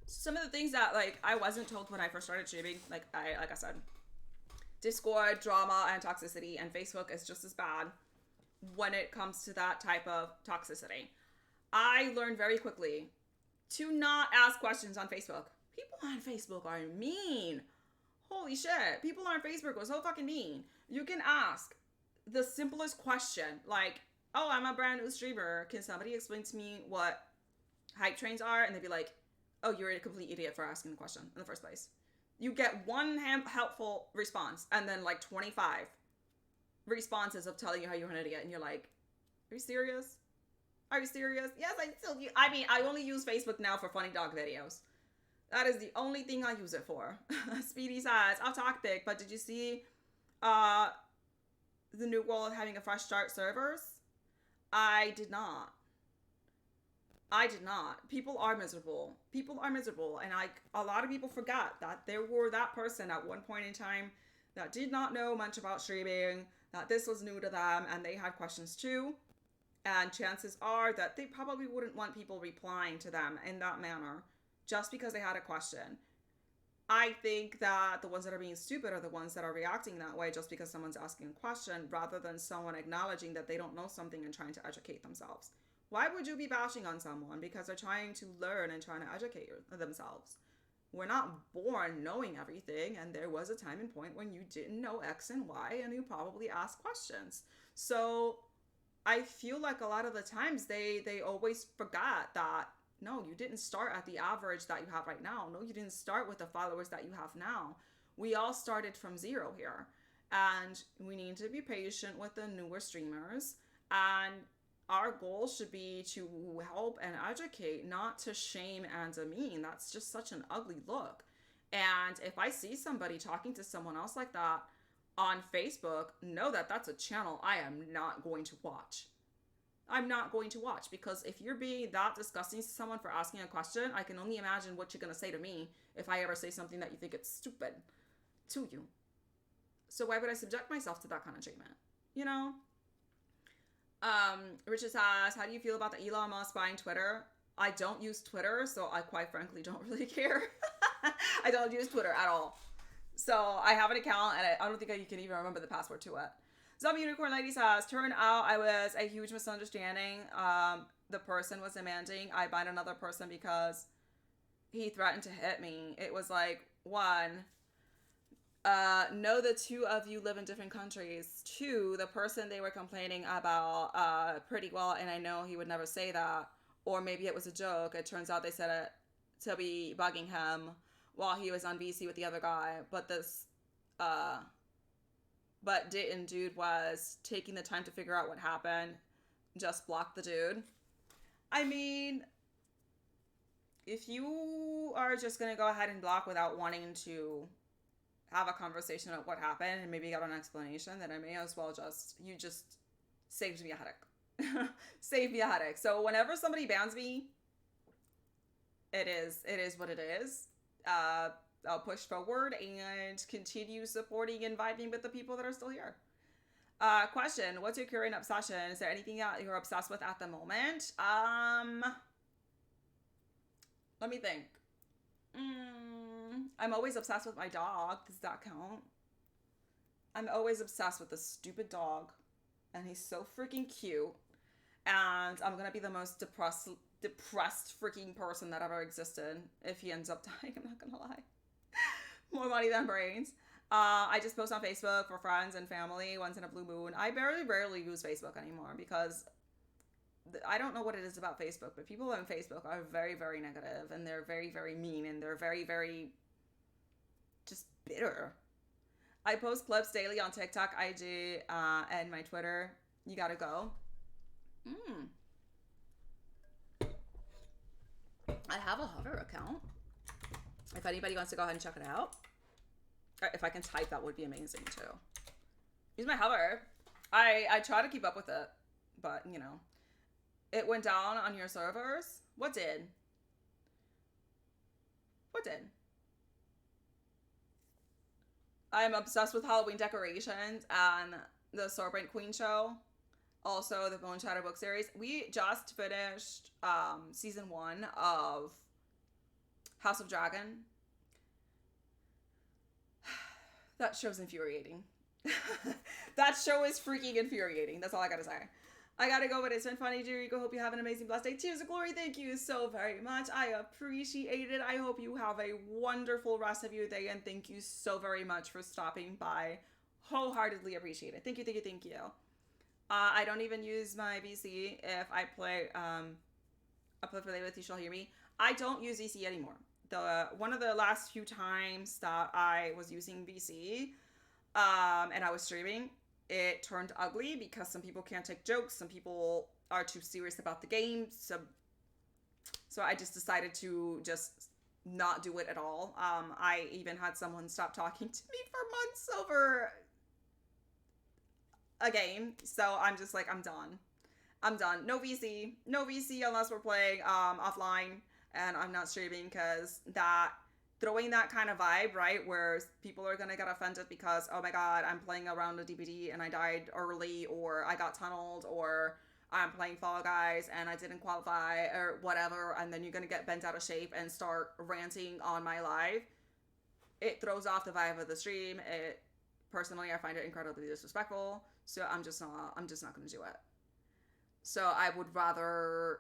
some of the things that, like, I wasn't told when I first started streaming, like I said, Discord, drama, and toxicity, and Facebook is just as bad when it comes to that type of toxicity. I learned very quickly to not ask questions on Facebook. People on Facebook are mean. Holy shit. People on Facebook are so fucking mean. You can ask the simplest question, like, oh, I'm a brand new streamer. Can somebody explain to me what hype trains are? And they'd be like, oh, you're a complete idiot for asking the question in the first place. You get one helpful response and then like 25 responses of telling you how you're an idiot. And you're like, are you serious? Are you serious? Yes, I still use. I mean, I only use Facebook now for funny dog videos. That is the only thing I use it for. Speedy says, off topic, but did you see the new world having a fresh start servers? I did not. People are miserable. And a lot of people forgot that there were that person at one point in time that did not know much about streaming, that this was new to them, and they had questions too. And chances are that they probably wouldn't want people replying to them in that manner just because they had a question. I think that the ones that are being stupid are the ones that are reacting that way just because someone's asking a question rather than someone acknowledging that they don't know something and trying to educate themselves. Why would you be bashing on someone because they're trying to learn and trying to educate themselves? We're not born knowing everything, and there was a time and point when you didn't know X and Y and you probably asked questions. So I feel like a lot of the times they always forgot that no, you didn't start at the average that you have right now. No, you didn't start with the followers that you have now. We all started from zero here. And we need to be patient with the newer streamers. And our goal should be to help and educate, not to shame and demean. That's just such an ugly look. And if I see somebody talking to someone else like that on Facebook, know that that's a channel I am not going to watch. I'm not going to watch, because if you're being that disgusting to someone for asking a question, I can only imagine what you're going to say to me if I ever say something that you think it's stupid to you. So why would I subject myself to that kind of treatment? You know? Richard asks, how do you feel about the Elon Musk buying Twitter? I don't use Twitter, so I quite frankly don't really care. I don't use Twitter at all. So I have an account, and I don't think you can even remember the password to it. Zombie Unicorn Lady says, turned out I was a huge misunderstanding. The person was demanding I bind another person because he threatened to hit me. It was like, one, know the two of you live in different countries. Two, the person they were complaining about pretty well, and I know he would never say that. Or maybe it was a joke. It turns out they said it to be bugging him while he was on VC with the other guy. But this but didn't dude was taking the time to figure out what happened, just block the dude. I mean, if you are just gonna go ahead and block without wanting to have a conversation about what happened and maybe get an explanation, then I may as well just saved me a headache. Save me a headache. So whenever somebody bans me, it is what it is. I'll push forward and continue supporting and vibing with the people that are still here. Question: what's your current obsession? Is there anything that you're obsessed with at the moment? Let me think. I'm always obsessed with my dog. Does that count? I'm always obsessed with this stupid dog, and he's so freaking cute. And I'm gonna be the most depressed freaking person that ever existed if he ends up dying. I'm not gonna lie. More money than brains. I just post on Facebook for friends and family once in a blue moon. I rarely use Facebook anymore because I don't know what it is about Facebook, but people on Facebook are very, very negative, and they're very, very mean, and they're very, very just bitter. I post clips daily on TikTok, IG, and my Twitter. You gotta go. I have a Hover account. If anybody wants to go ahead and check it out. If I can type, that would be amazing too. Use my Hover. I try to keep up with it, but you know, it went down on your servers. What did? I'm obsessed with Halloween decorations and the Sorbent Queen show. Also, the Bone Shadow book series. We just finished season 1 of House of Dragon. That show's infuriating. That show is freaking infuriating. That's all I gotta say. I gotta go, but it's been funny, Jericho. Hope you have an amazing, blessed day. Tears of Glory, thank you so very much. I appreciate it. I hope you have a wonderful rest of your day, and thank you so very much for stopping by. Wholeheartedly appreciate it. Thank you, thank you, thank you. I don't even use my VC if I play Play With You Shall Hear Me. I don't use VC anymore. One of the last few times that I was using VC and I was streaming, it turned ugly because some people can't take jokes, some people are too serious about the game, so I just decided to just not do it at all. I even had someone stop talking to me for months over a game, so I'm just like, I'm done. No VC unless we're playing offline and I'm not streaming, because throwing that kind of vibe, right, where people are gonna get offended because, oh my god, I'm playing around a DBD and I died early, or I got tunneled, or I'm playing Fall Guys and I didn't qualify, or whatever, and then you're gonna get bent out of shape and start ranting on my live. It throws off the vibe of the stream. Personally, I find it incredibly disrespectful, so I'm just not gonna do it. So I would rather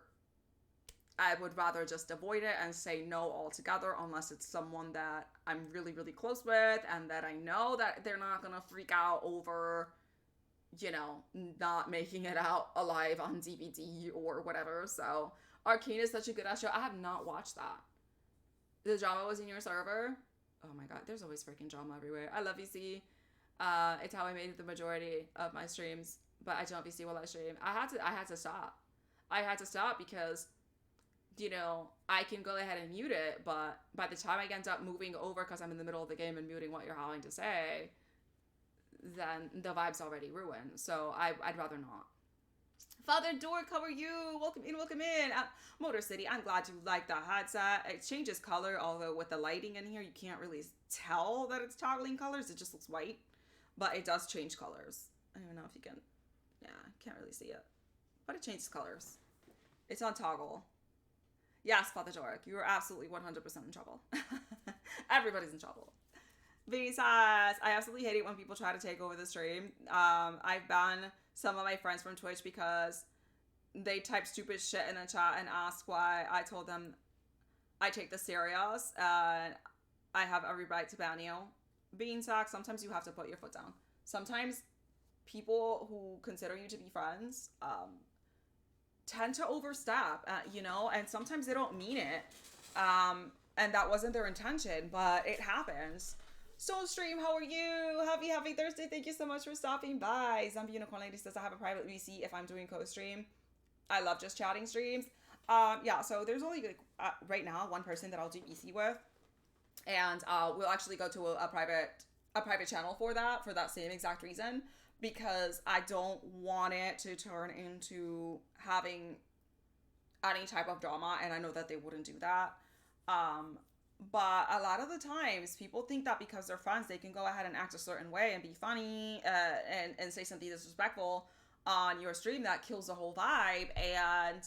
just avoid it and say no altogether, unless it's someone that I'm really, really close with and that I know that they're not gonna freak out over, you know, not making it out alive on DVD or whatever. So Arcane is such a good ass show. I have not watched that. The drama was in your server? Oh my god, there's always freaking drama everywhere. I love VC. It's how I made the majority of my streams, but I don't VC while I stream. I had to stop. I had to stop because, you know, I can go ahead and mute it, but by the time I end up moving over because I'm in the middle of the game and muting what you're having to say, then the vibe's already ruined. So I'd rather not. Father Dork, how are you? Welcome in, welcome in. Motor City, I'm glad you like the headset. It changes color, although with the lighting in here, you can't really tell that it's toggling colors. It just looks white, but it does change colors. I don't even know if you can, yeah, can't really see it, but it changes colors. It's on toggle. Yes, Father Dork, you are absolutely 100% in trouble. Everybody's in trouble. Besides, I absolutely hate it when people try to take over the stream. I've banned some of my friends from Twitch because they type stupid shit in the chat and ask why I told them I take this serious and I have every right to ban you. Being sack, sometimes you have to put your foot down. Sometimes people who consider you to be friends tend to overstep, you know, and sometimes they don't mean it. And that wasn't their intention, but it happens. Soul Stream, how are you? Happy Thursday. Thank you so much for stopping by. Zombie Unicorn Lady says I have a private VC if I'm doing co-stream. I love just chatting streams. Yeah, so there's only like, right now one person that I'll do VC with, and we'll actually go to a private channel for that same exact reason, because I don't want it to turn into having any type of drama, and I know that they wouldn't do that. But a lot of the times, people think that because they're friends, they can go ahead and act a certain way and be funny and say something disrespectful on your stream that kills the whole vibe. And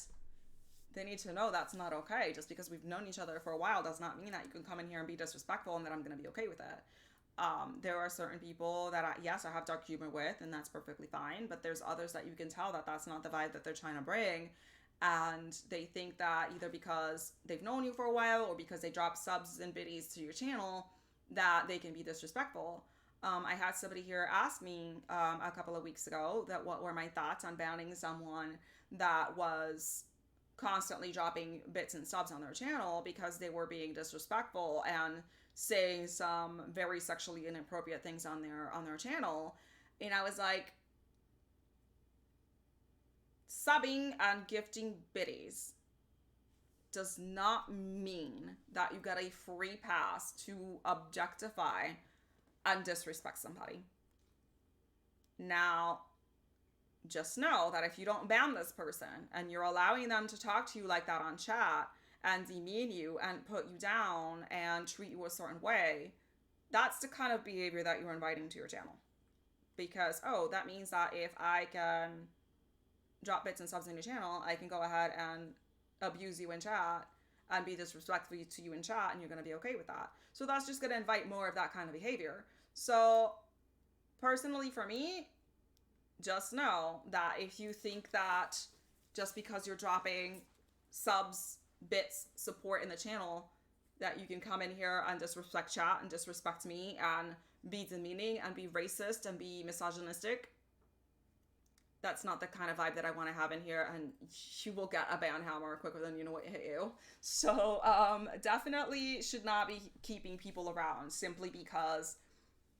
they need to know that's not okay. Just because we've known each other for a while does not mean that you can come in here and be disrespectful and that I'm going to be okay with it. There are certain people that I have dark humor with, and that's perfectly fine. But there's others that you can tell that that's not the vibe that they're trying to bring. And they think that either because they've known you for a while or because they drop subs and biddies to your channel that they can be disrespectful. I had somebody here ask me a couple of weeks ago that what were my thoughts on banning someone that was constantly dropping bits and subs on their channel because they were being disrespectful and saying some very sexually inappropriate things on their channel. And I was like, subbing and gifting biddies does not mean that you get a free pass to objectify and disrespect somebody. Now, just know that if you don't ban this person and you're allowing them to talk to you like that on chat and demean you and put you down and treat you a certain way, that's the kind of behavior that you're inviting to your channel. Because, that means that if I can drop bits and subs in your channel, I can go ahead and abuse you in chat and be disrespectful to you in chat, and you're going to be okay with that. So that's just going to invite more of that kind of behavior. So personally for me, just know that if you think that just because you're dropping subs, bits, support in the channel, that you can come in here and disrespect chat and disrespect me and be demeaning and be racist and be misogynistic, that's not the kind of vibe that I want to have in here, and you will get a ban hammer quicker than you know what hit you. So definitely should not be keeping people around simply because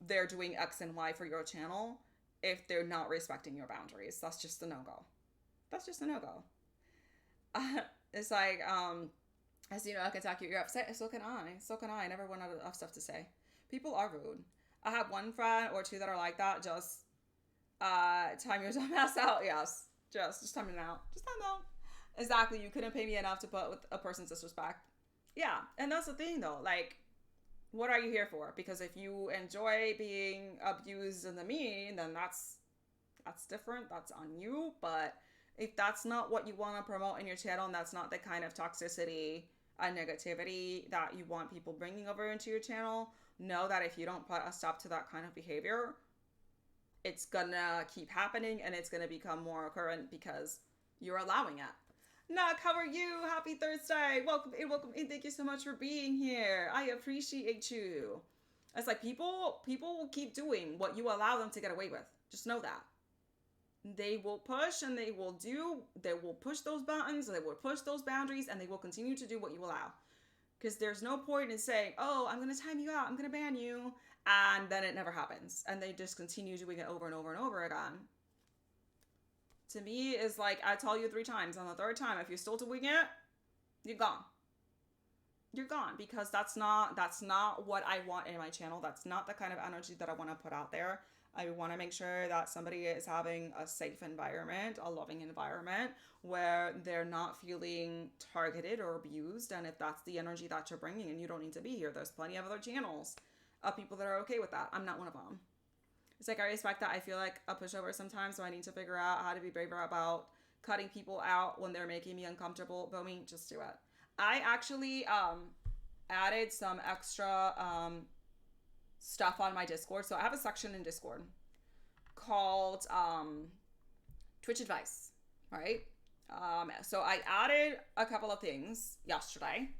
they're doing X and Y for your channel if they're not respecting your boundaries. That's just a no-go. That's just a no-go. It's like, as you know, I can attack you, you're upset, so can I. I never run out of stuff to say. People are rude. I have one friend or two that are like that, just time your dumb ass out. Yes, just time it out. Just time out. Exactly. You couldn't pay me enough to put with a person's disrespect. Yeah, and that's the thing though. Like, what are you here for? Because if you enjoy being abused and the mean, then that's different. That's on you. But if that's not what you want to promote in your channel, and that's not the kind of toxicity and negativity that you want people bringing over into your channel, know that if you don't put a stop to that kind of behavior, it's gonna keep happening and it's gonna become more occurrent because you're allowing it. Nuck, how are you? Happy Thursday. Welcome in. Thank you so much for being here. I appreciate you. It's like people will keep doing what you allow them to get away with. Just know that. They will push and they will push those buttons, they will push those boundaries, and they will continue to do what you allow. Because there's no point in saying, oh, I'm going to time you out, I'm going to ban you, and then it never happens. And they just continue doing it over and over and over again. To me, is like, I tell you 3 times. On the 3rd time, if you're still doing it, you're gone. You're gone, because that's not what I want in my channel. That's not the kind of energy that I want to put out there. I want to make sure that somebody is having a safe environment, a loving environment, where they're not feeling targeted or abused. And if that's the energy that you're bringing, and you don't need to be here, there's plenty of other channels of people that are okay with that. I'm not one of them. It's like, I respect that. I feel like a pushover sometimes, so I need to figure out how to be braver about cutting people out when they're making me uncomfortable. But just do it. I actually added some extra stuff on my Discord. So I have a section in Discord called Twitch Advice, right? So I added a couple of things yesterday.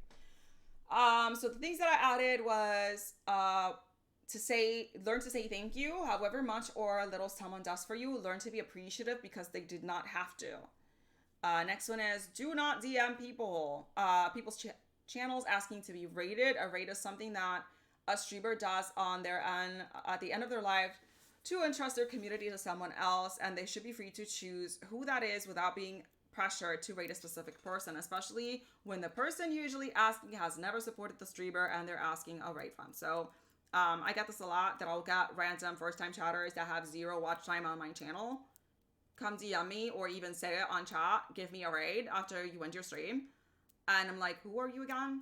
So the things that I added was learn to say thank you, however much or little someone does for you. Learn to be appreciative because they did not have to. Next one is do not DM people's channels asking to be rated. A rate is something that a streamer does on their end at the end of their life to entrust their community to someone else, and they should be free to choose who that is without being pressured to rate a specific person, especially when the person usually asking has never supported the streamer and they're asking a rate from. So I get this a lot, that I'll get random first-time chatters that have 0 watch time on my channel come DM me or even say it on chat, give me a raid after you end your stream. And I'm like, who are you again?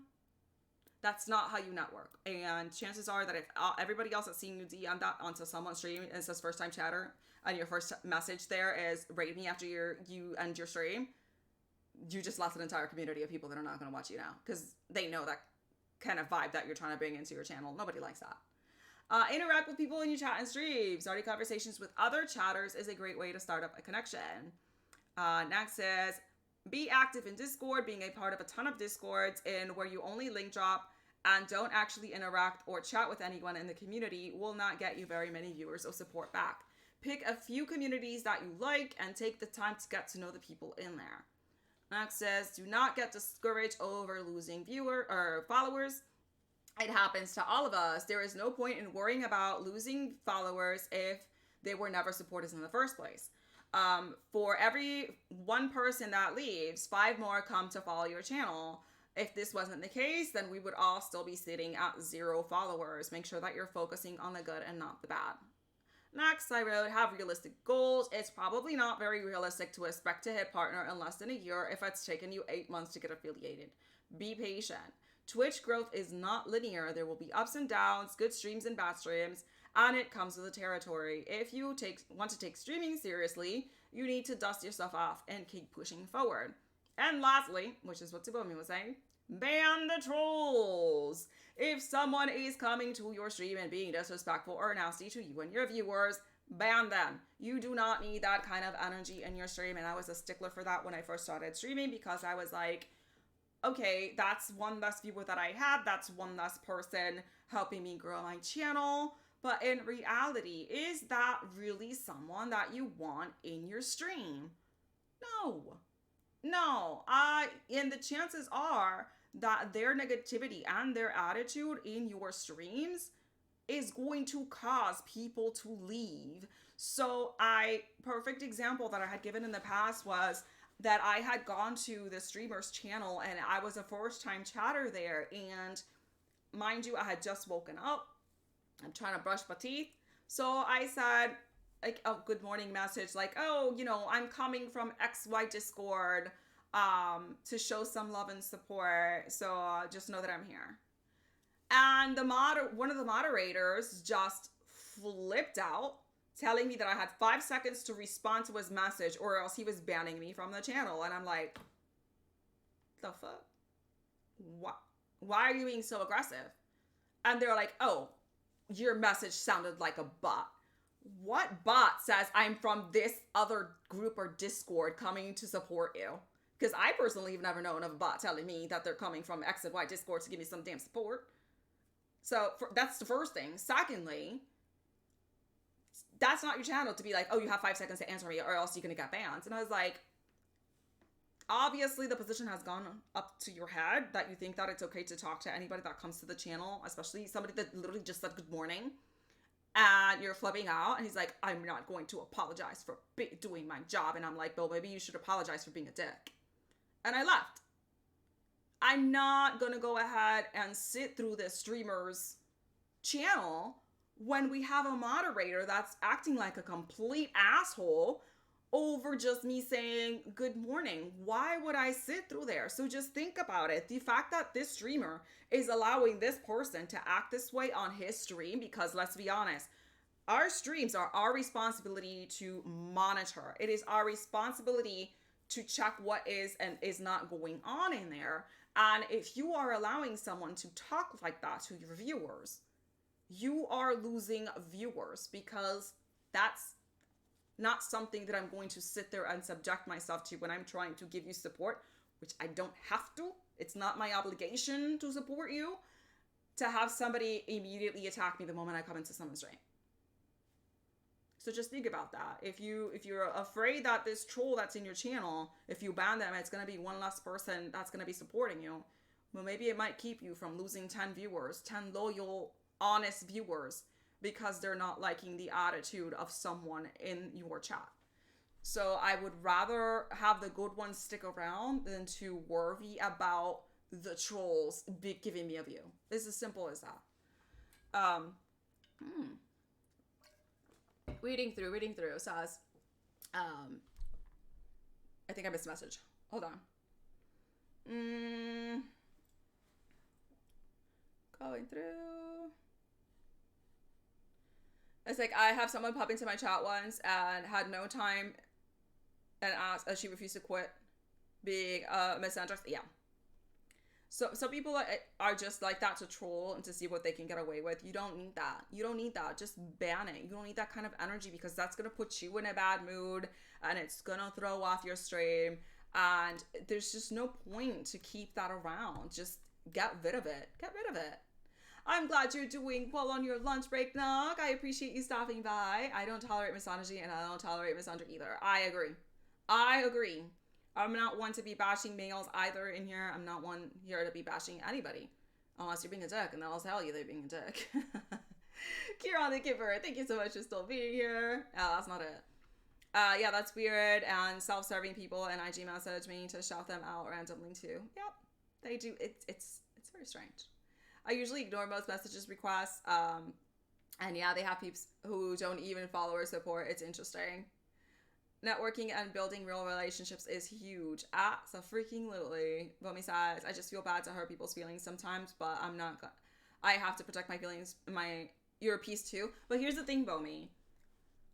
That's not how you network. And chances are that if everybody else that's seeing you DM that onto someone's stream and it says first time chatter, and your first message there is rate me after you end your stream, you just lost an entire community of people that are not going to watch you now because they know that kind of vibe that you're trying to bring into your channel. Nobody likes that. Interact with people in your chat and stream. Starting conversations with other chatters is a great way to start up a connection. Next is be active in Discord. Being a part of a ton of Discords in where you only link drop and don't actually interact or chat with anyone in the community will not get you very many viewers or support back. Pick a few communities that you like and take the time to get to know the people in there. Next says, do not get discouraged over losing viewers or followers. It happens to all of us. There is no point in worrying about losing followers if they were never supporters in the first place. For every one person that leaves, 5 more come to follow your channel. If this wasn't the case, then we would all still be sitting at 0 followers. Make sure that you're focusing on the good and not the bad. Next, I wrote, have realistic goals. It's probably not very realistic to expect to hit partner in less than a year if it's taken you 8 months to get affiliated. Be patient. Twitch growth is not linear. There will be ups and downs, good streams and bad streams, and it comes with the territory. If you want to take streaming seriously, you need to dust yourself off and keep pushing forward. And lastly, which is what Tsubomi was saying, ban the trolls. If someone is coming to your stream and being disrespectful or nasty to you and your viewers, ban them. You do not need that kind of energy in your stream. And I was a stickler for that when I first started streaming because I was like, okay, that's one less viewer that I had. That's one less person helping me grow my channel. But in reality, is that really someone that you want in your stream? No. And the chances are that their negativity and their attitude in your streams is going to cause people to leave. So perfect example that I had given in the past was that I had gone to the streamer's channel and I was a first time chatter there. And mind you, I had just woken up. I'm trying to brush my teeth. So I said, like, a good morning message, like, oh, I'm coming from XY Discord to show some love and support. So just know that I'm here. And one of the moderators just flipped out, telling me that I had 5 seconds to respond to his message or else he was banning me from the channel. And I'm like, the fuck? Why are you being so aggressive? And they're like, oh, your message sounded like a bot. What bot says I'm from this other group or Discord coming to support you? Because I personally have never known of a bot telling me that they're coming from X and Y Discord to give me some damn support. So that's the first thing. Secondly, that's not your channel to be like, oh, you have 5 seconds to answer me or else you're going to get banned. And I was like, obviously the position has gone up to your head that you think that it's okay to talk to anybody that comes to the channel, especially somebody that literally just said good morning. And you're flipping out. And he's like, I'm not going to apologize for doing my job. And I'm like, Bill, maybe you should apologize for being a dick. And I left. I'm not going to go ahead and sit through this streamer's channel when we have a moderator that's acting like a complete asshole over just me saying good morning. Why would I sit through there? So just think about it. The fact that this streamer is allowing this person to act this way on his stream, because let's be honest, our streams are our responsibility to monitor. It is our responsibility to check what is and is not going on in there. And if you are allowing someone to talk like that to your viewers, you are losing viewers, because that's not something that I'm going to sit there and subject myself to when I'm trying to give you support, which I don't have to. It's not my obligation to support you, to have somebody immediately attack me the moment I come into someone's stream. So just think about that. If you're afraid that this troll that's in your channel, if you ban them, it's going to be one less person that's going to be supporting you. Well, maybe it might keep you from losing 10 viewers, 10 loyal honest viewers because they're not liking the attitude of someone in your chat. So I would rather have the good ones stick around than to worry about the trolls giving me a view. It's as simple as that. Reading through says, I think I missed a message. Hold on. Going through. It's like I have someone pop into my chat once and had no time and asked, she refused to quit being misandrous. Yeah. So some people are just like that to troll and to see what they can get away with. You don't need that. You don't need that. Just ban it. You don't need that kind of energy because that's going to put you in a bad mood and it's going to throw off your stream. And there's just no point to keep that around. Just get rid of it. Get rid of it. I'm glad you're doing well on your lunch break, Nog. I appreciate you stopping by. I don't tolerate misogyny and I don't tolerate misandry either. I agree. I'm not one to be bashing males either in here. I'm not one here to be bashing anybody. Unless you're being a dick, and then I'll tell you they're being a dick. Kieran the Giver, thank you so much for still being here. That's not it. Yeah, that's weird. And self-serving people and IG message me to shout them out randomly too. Yep, they do. It's very strange. I usually ignore most messages requests. And yeah, they have peeps who don't even follow or support. It's interesting. Networking and building real relationships is huge. So freaking literally. Bomi says, I just feel bad to hurt people's feelings sometimes, but I'm not gonna. I have to protect my feelings, your peace too. But here's the thing, Bomi.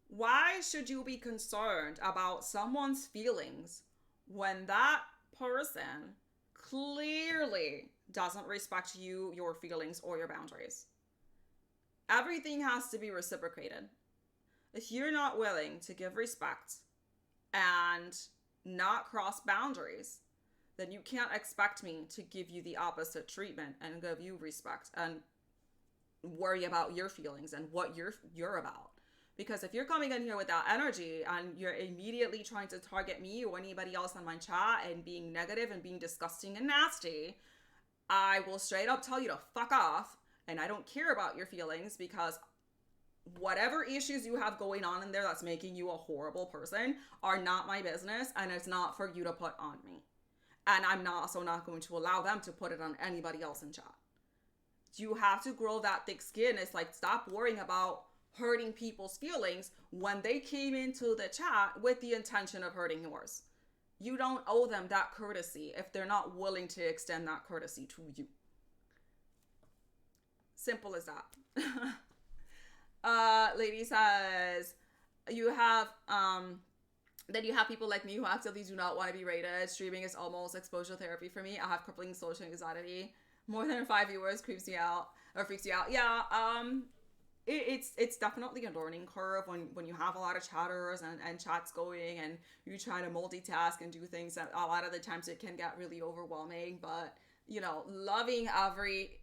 Why should you be concerned about someone's feelings when that person clearly doesn't respect you, your feelings, or your boundaries? Everything has to be reciprocated. If you're not willing to give respect and not cross boundaries, then you can't expect me to give you the opposite treatment and give you respect and worry about your feelings and what you're about. Because if you're coming in here with that energy and you're immediately trying to target me or anybody else on my chat and being negative and being disgusting and nasty, I will straight up tell you to fuck off, and I don't care about your feelings because whatever issues you have going on in there that's making you a horrible person are not my business, and it's not for you to put on me. And I'm also not going to allow them to put it on anybody else in chat. You have to grow that thick skin. It's like, stop worrying about hurting people's feelings when they came into the chat with the intention of hurting yours. You don't owe them that courtesy if they're not willing to extend that courtesy to you. Simple as that. Lady says, you have people like me who actively do not want to be rated. Streaming is almost exposure therapy for me. I have crippling social anxiety. More than 5 viewers freaks you out. Yeah, it's definitely a learning curve when you have a lot of chatters and chats going and you try to multitask and do things that a lot of the times it can get really overwhelming, but you know, loving every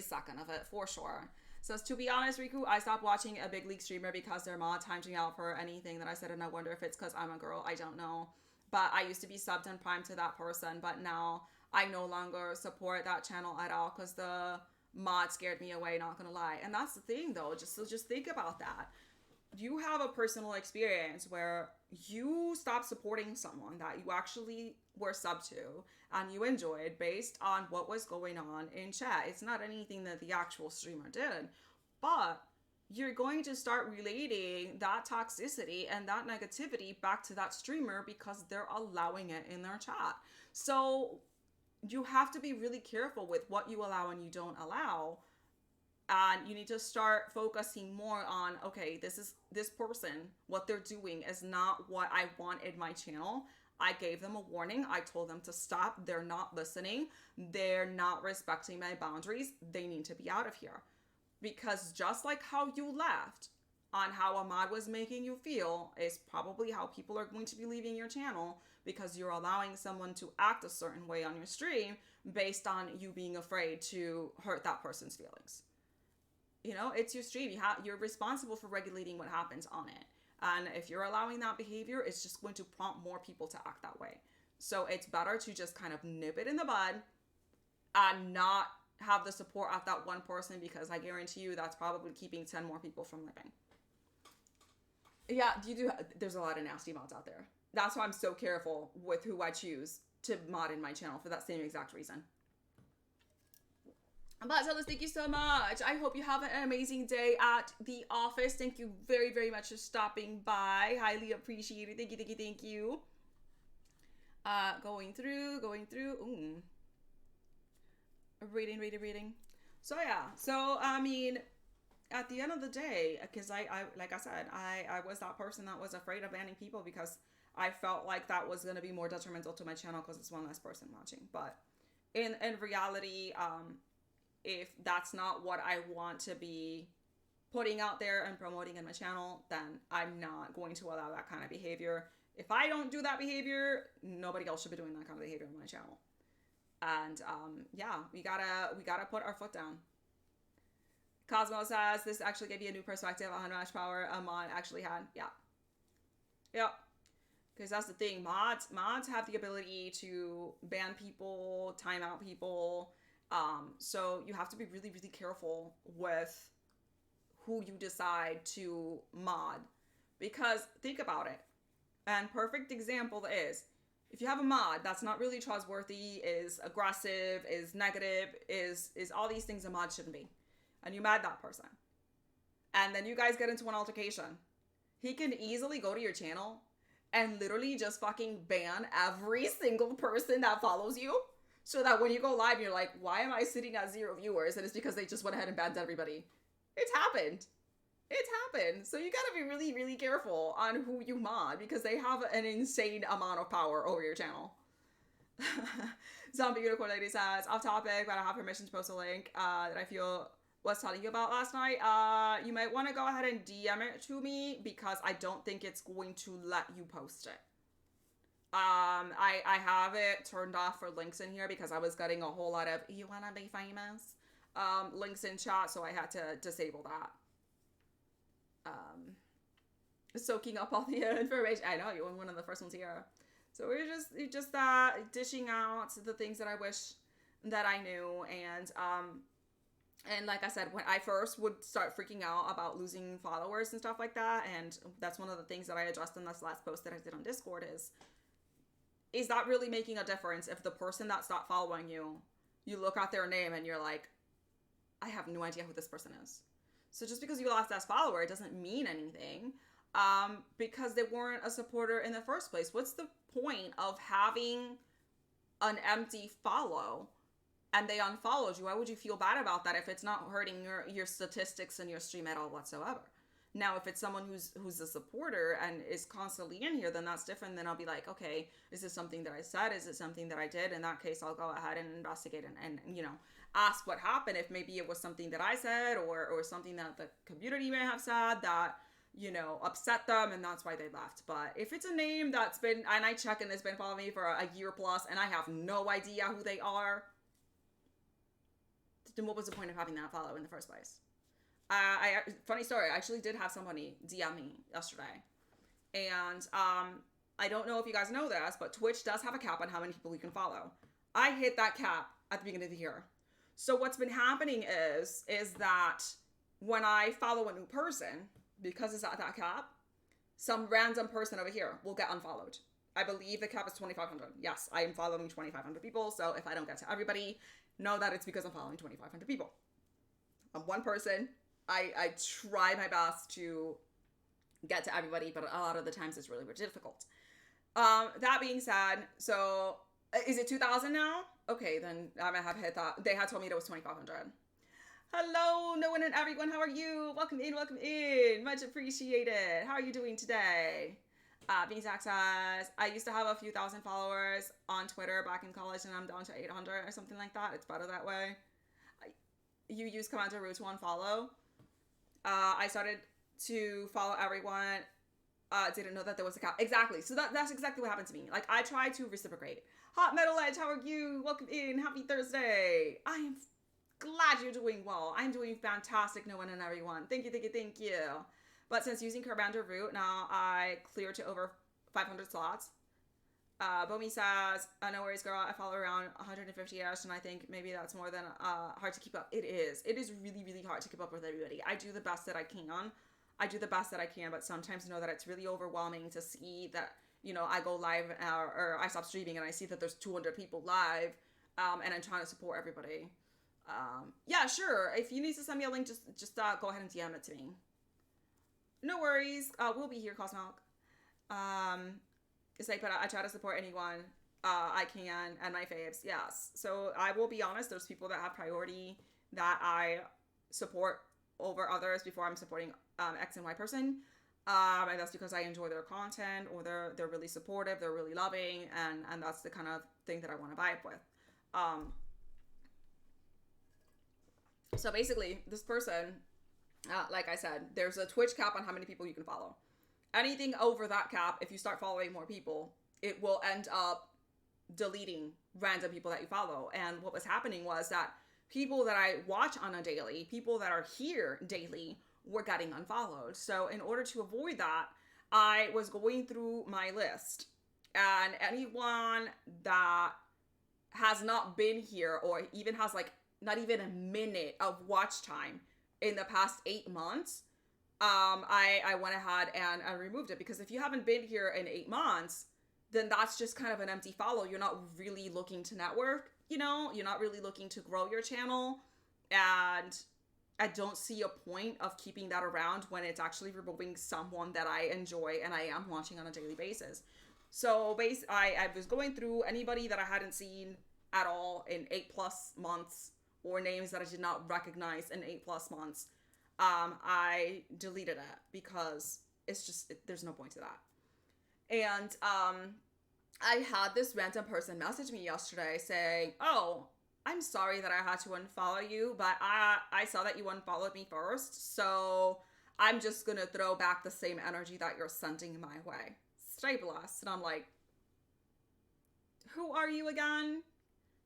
second of it for sure. So to be honest, Riku, I stopped watching a big league streamer because their mod timed me out for anything that I said, and I wonder if it's because I'm a girl. I don't know. But I used to be subbed and primed to that person, but now I no longer support that channel at all because the mod scared me away, not gonna lie. And that's the thing though, just think about that. You have a personal experience where you stopped supporting someone that you actually were subbed to and you enjoyed based on what was going on in chat. It's not anything that the actual streamer did, but you're going to start relating that toxicity and that negativity back to that streamer because they're allowing it in their chat. So you have to be really careful with what you allow and you don't allow. And you need to start focusing more on, okay, this person, what they're doing is not what I want in my channel. I gave them a warning. I told them to stop. They're not listening. They're not respecting my boundaries. They need to be out of here. Because just like how you left on how a mod was making you feel is probably how people are going to be leaving your channel, because you're allowing someone to act a certain way on your stream based on you being afraid to hurt that person's feelings. You know, it's your stream. You're responsible for regulating what happens on it. And if you're allowing that behavior, it's just going to prompt more people to act that way. So it's better to just kind of nip it in the bud and not have the support of that one person, because I guarantee you that's probably keeping 10 more people from living. Yeah, there's a lot of nasty mods out there. That's why I'm so careful with who I choose to mod in my channel, for that same exact reason. But Zealous, thank you so much. I hope you have an amazing day at the office. Thank you very, very much for stopping by. Highly appreciated. Thank you, thank you, thank you. Going through. Reading. So yeah. So I mean, at the end of the day, because I like I said, I was that person that was afraid of banning people because I felt like that was gonna be more detrimental to my channel because it's one less person watching. But in reality, if that's not what I want to be putting out there and promoting in my channel, then I'm not going to allow that kind of behavior. If I don't do that behavior, nobody else should be doing that kind of behavior on my channel. And yeah, we gotta put our foot down. Cosmo says this actually gave you a new perspective on how much power a mod actually had. Yeah. Because that's the thing, mods have the ability to ban people, time out people. So you have to be really, really careful with who you decide to mod, because think about it. And perfect example is, if you have a mod that's not really trustworthy, is aggressive, is negative, is all these things a mod shouldn't be, and you mad that person, and then you guys get into an altercation, he can easily go to your channel and literally just fucking ban every single person that follows you, so that when you go live, you're like, why am I sitting at 0 viewers? And it's because they just went ahead and banned everybody. It's happened. So you gotta be really, really careful on who you mod, because they have an insane amount of power over your channel. Zombie Unicorn Lady says, off topic, but I have permission to post a link that I feel was telling you about last night. You might want to go ahead and DM it to me, because I don't think it's going to let you post it. I have it turned off for links in here because I was getting a whole lot of "you wanna be famous" links in chat, so I had to disable that. Soaking up all the information. I know, you were one of the first ones here. So we're just dishing out the things that I wish that I knew. And like I said, when I first would start freaking out about losing followers and stuff like that, and that's one of the things that I addressed in this last post that I did on Discord, is that really making a difference if the person that stopped following you, you look at their name and you're like, I have no idea who this person is. So just because you lost that follower, it doesn't mean anything, because they weren't a supporter in the first place. What's the point of having an empty follow and they unfollowed you? Why would you feel bad about that if it's not hurting your statistics and your stream at all whatsoever? Now, if it's someone who's a supporter and is constantly in here, then that's different. Then I'll be like, okay, is this something that I said? Is it something that I did? In that case, I'll go ahead and investigate and ask what happened. If maybe it was something that I said or something that the community may have said that, upset them, and that's why they left. But if it's a name that's been, and I check and it's been following me for a year plus, and I have no idea who they are, then what was the point of having that follow in the first place? Funny story, I actually did have somebody DM me yesterday, and I don't know if you guys know this, but Twitch does have a cap on how many people you can follow. I hit that cap at the beginning of the year. So what's been happening is that when I follow a new person, because it's at that cap, some random person over here will get unfollowed. I believe the cap is 2,500. Yes, I am following 2,500 people, so if I don't get to everybody, know that it's because I'm following 2,500 people. I'm one person. I try my best to get to everybody, but a lot of the times it's really, really difficult. That being said, so is it 2,000 now? Okay, then I might have hit that. They had told me it was 2,500. Hello, no one and everyone. How are you? Welcome in, welcome in. Much appreciated. How are you doing today? Being Zach says, I used to have a few thousand followers on Twitter back in college, and I'm down to 800 or something like that. It's better that way. You use Commander Root to unfollow. I started to follow everyone. Didn't know that there was a cap. Exactly. So that's exactly what happened to me. Like, I tried to reciprocate. Hot Metal Edge, how are you? Welcome in. Happy Thursday. I am glad you're doing well. I'm doing fantastic, no one and everyone. Thank you, thank you, thank you. But since using Commander Root, now I cleared to over 500 slots. Bomi says, no worries, girl. I follow around 150ish, and I think maybe that's more than hard to keep up. It is. It is really, really hard to keep up with everybody. I do the best that I can. But sometimes know that it's really overwhelming to see that, I go live or I stop streaming and I see that there's 200 people live, and I'm trying to support everybody. Yeah, sure. If you need to send me a link, just go ahead and DM it to me. No worries. We'll be here, Cosmilk. It's like, but I try to support anyone I can and my faves. Yes. So I will be honest. There's people that have priority that I support over others before I'm supporting X and Y person. And that's because I enjoy their content, or they're really supportive, they're really loving, and that's the kind of thing that I want to vibe with. So basically, this person, like I said, there's a Twitch cap on how many people you can follow. Anything over that cap, if you start following more people, it will end up deleting random people that you follow. And what was happening was that people that I watch on a daily, people that are here daily, were getting unfollowed. So in order to avoid that, I was going through my list, and anyone that has not been here or even has like not even a minute of watch time in the past 8 months, I went ahead and I removed it, because if you haven't been here in 8 months, then that's just kind of an empty follow. You're not really looking to network, you're not really looking to grow your channel, and I don't see a point of keeping that around when it's actually removing someone that I enjoy and I am watching on a daily basis. So I was going through anybody that I hadn't seen at all in 8+ months, or names that I did not recognize in 8+ months. I deleted it because it's just, there's no point to that. And I had this random person message me yesterday saying, oh, I'm sorry that I had to unfollow you, but I saw that you unfollowed me first, so I'm just gonna throw back the same energy that you're sending my way. Stay blessed. And I'm like, who are you again?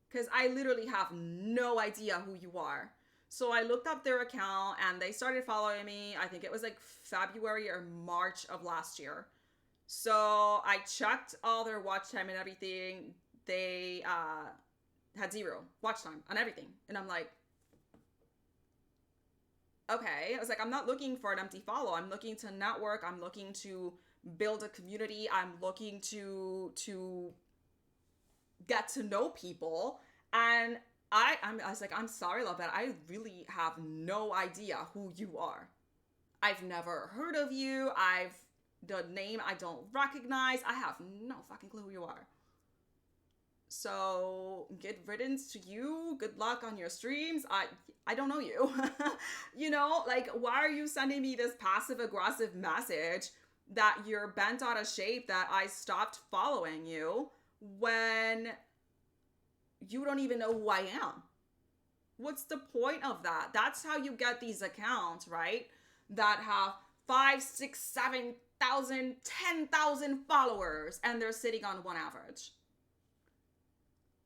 Because I literally have no idea who you are. So I looked up their account and they started following me. I think it was like February or March of last year. So I checked all their watch time and everything. They had 0 watch time on everything. And I'm like, okay. I was like, I'm not looking for an empty follow. I'm looking to network. I'm looking to build a community. I'm looking to get to know people. And I was like, I'm sorry, love, but I really have no idea who you are. I've never heard of you. The name I don't recognize. I have no fucking clue who you are. So good riddance to you. Good luck on your streams. I don't know you. Like, why are you sending me this passive aggressive message that you're bent out of shape, that I stopped following you, when you don't even know who I am? What's the point of that? That's how you get these accounts, right? That have 5, 6, 7,000, 10,000 followers, and they're sitting on 1 average.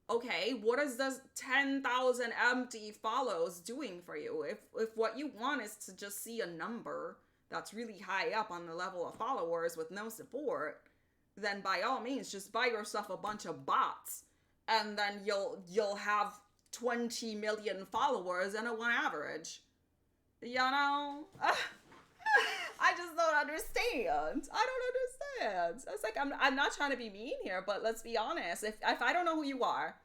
Okay, what is this 10,000 empty follows doing for you? If what you want is to just see a number that's really high up on the level of followers with no support, then by all means, just buy yourself a bunch of bots, and then you'll have 20 million followers and a 1 average. I just don't understand. I don't understand. It's like, I'm not trying to be mean here, but let's be honest. If I don't know who you are,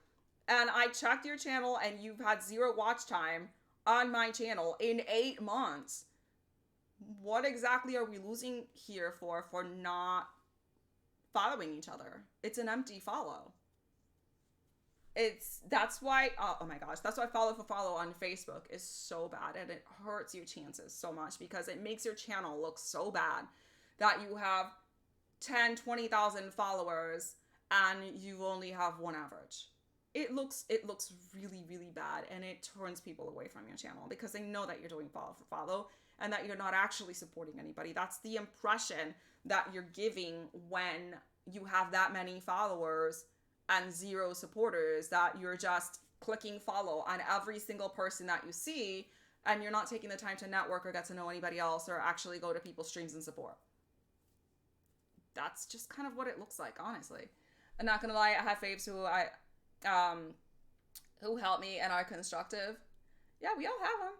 and I checked your channel and you've had 0 watch time on my channel in 8 months, what exactly are we losing here for not following each other? It's an empty follow. That's why, oh my gosh, that's why follow for follow on Facebook is so bad, and it hurts your chances so much, because it makes your channel look so bad that you have 10, 20,000 followers and you only have 1 average. It looks really, really bad, and it turns people away from your channel because they know that you're doing follow for follow and that you're not actually supporting anybody. That's the impression that you're giving when you have that many followers and 0 supporters, that you're just clicking follow on every single person that you see, and you're not taking the time to network or get to know anybody else or actually go to people's streams and support. That's just kind of what it looks like, honestly. I'm not gonna lie, I have faves um who help me and are constructive. Yeah, we all have them.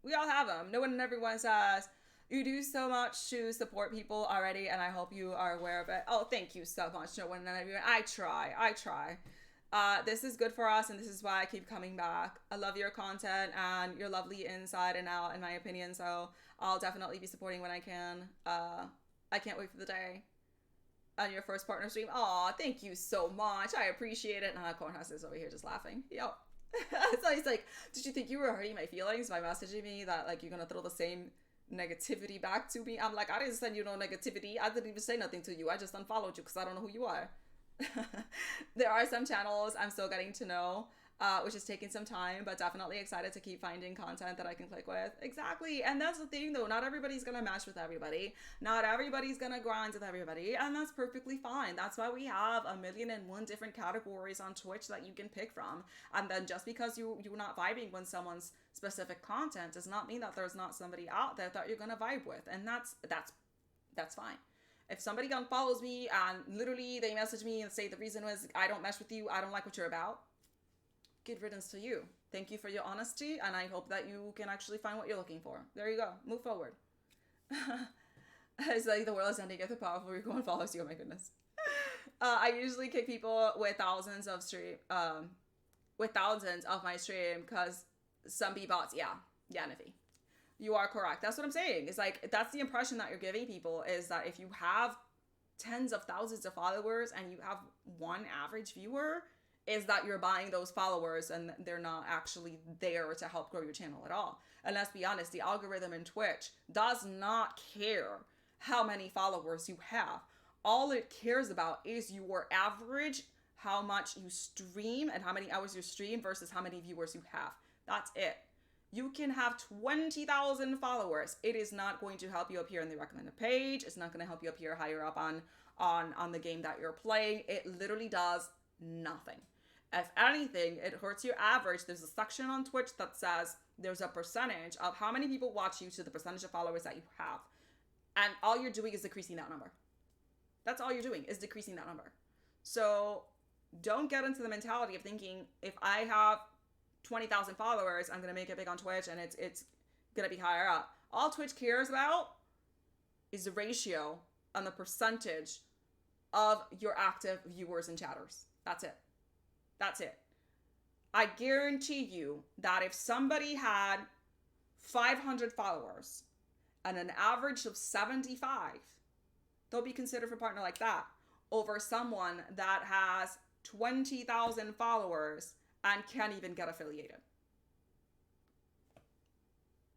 We all have them. No one and everyone says, you do so much to support people already, and I hope you are aware of it. Oh, thank you so much. No one and everyone. I try. I try. This is good for us, and this is why I keep coming back. I love your content, and you're lovely inside and out, in my opinion. So I'll definitely be supporting when I can. I can't wait for the day on your first partner stream. Aw, thank you so much. I appreciate it. And Cornhouse is over here just laughing. Yep. So he's like, did you think you were hurting my feelings by messaging me that like you're gonna throw the same negativity back to me? I'm like, I didn't send you no negativity. I didn't even say nothing to you. I just unfollowed you because I don't know who you are. There are some channels I'm still getting to know, which is taking some time, but definitely excited to keep finding content that I can click with. Exactly. And that's the thing though, not everybody's gonna match with everybody, not everybody's gonna grind with everybody, and that's perfectly fine. That's why we have 1,000,001 different categories on Twitch that you can pick from. And then just because you're not vibing with someone's specific content does not mean that there's not somebody out there that you're gonna vibe with, and that's fine. If somebody unfollows me and literally they message me and say the reason was I don't mesh with you, I don't like what you're about, good riddance to you. Thank you for your honesty, and I hope that you can actually find what you're looking for. There you go. Move forward. It's like the world is ending if the powerful recall follows you. Oh my goodness. I usually kick people with thousands of my stream because some B-bots, yeah, Niffy. You are correct. That's what I'm saying. It's like, that's the impression that you're giving people, is that if you have tens of thousands of followers and you have one average viewer, is that you're buying those followers and they're not actually there to help grow your channel at all. And let's be honest, the algorithm in Twitch does not care how many followers you have. All it cares about is your average, how much you stream and how many hours you stream versus how many viewers you have. That's it. You can have 20,000 followers. It is not going to help you appear on the recommended page. It's not going to help you appear higher up on the game that you're playing. It literally does nothing. If anything, it hurts your average. There's a section on Twitch that says there's a percentage of how many people watch you to the percentage of followers that you have. And all you're doing is decreasing that number. That's all you're doing, is decreasing that number. So don't get into the mentality of thinking, if I have 20,000 followers, I'm going to make it big on Twitch and it's going to be higher up. All Twitch cares about is the ratio and the percentage of your active viewers and chatters. That's it. That's it. I guarantee you that if somebody had 500 followers and an average of 75, they'll be considered for a partner like that over someone that has 20,000 followers and can't even get affiliated.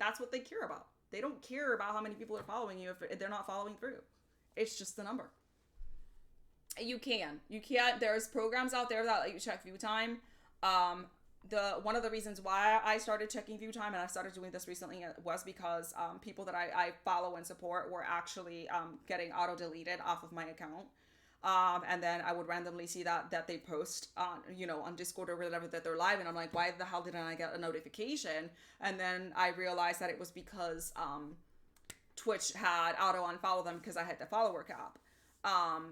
That's what they care about. They don't care about how many people are following you if they're not following through. It's just the number. You can't. There's programs out there that let you check view time. One of the reasons why I started checking view time, and I started doing this recently, was because people that I follow and support were actually getting auto deleted off of my account. And then I would randomly see that they post on Discord or whatever that they're live, and I'm like, why the hell didn't I get a notification? And then I realized that it was because Twitch had auto unfollow them because I had the follower cap.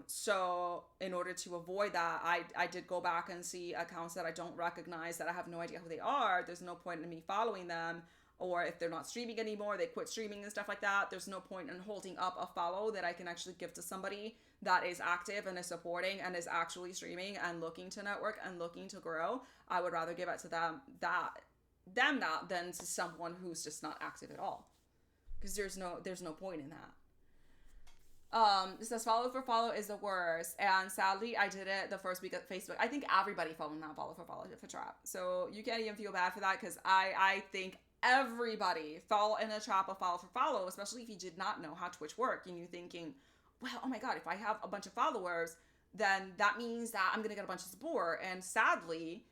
So in order to avoid that, I did go back and see accounts that I don't recognize, that I have no idea who they are. There's no point in me following them. Or if they're not streaming anymore, they quit streaming and stuff like that, there's no point in holding up a follow that I can actually give to somebody that is active and is supporting and is actually streaming and looking to network and looking to grow. I would rather give it to them that than to someone who's just not active at all. Because there's no point in that. It says follow for follow is the worst, and sadly I did it the first week of Facebook. I think everybody fell in that follow for follow for trap, so you can't even feel bad for that, because I think everybody fell in a trap of follow for follow, especially if you did not know how Twitch worked and you're thinking, well, oh my god, if I have a bunch of followers, then that means that I'm gonna get a bunch of support. And sadly,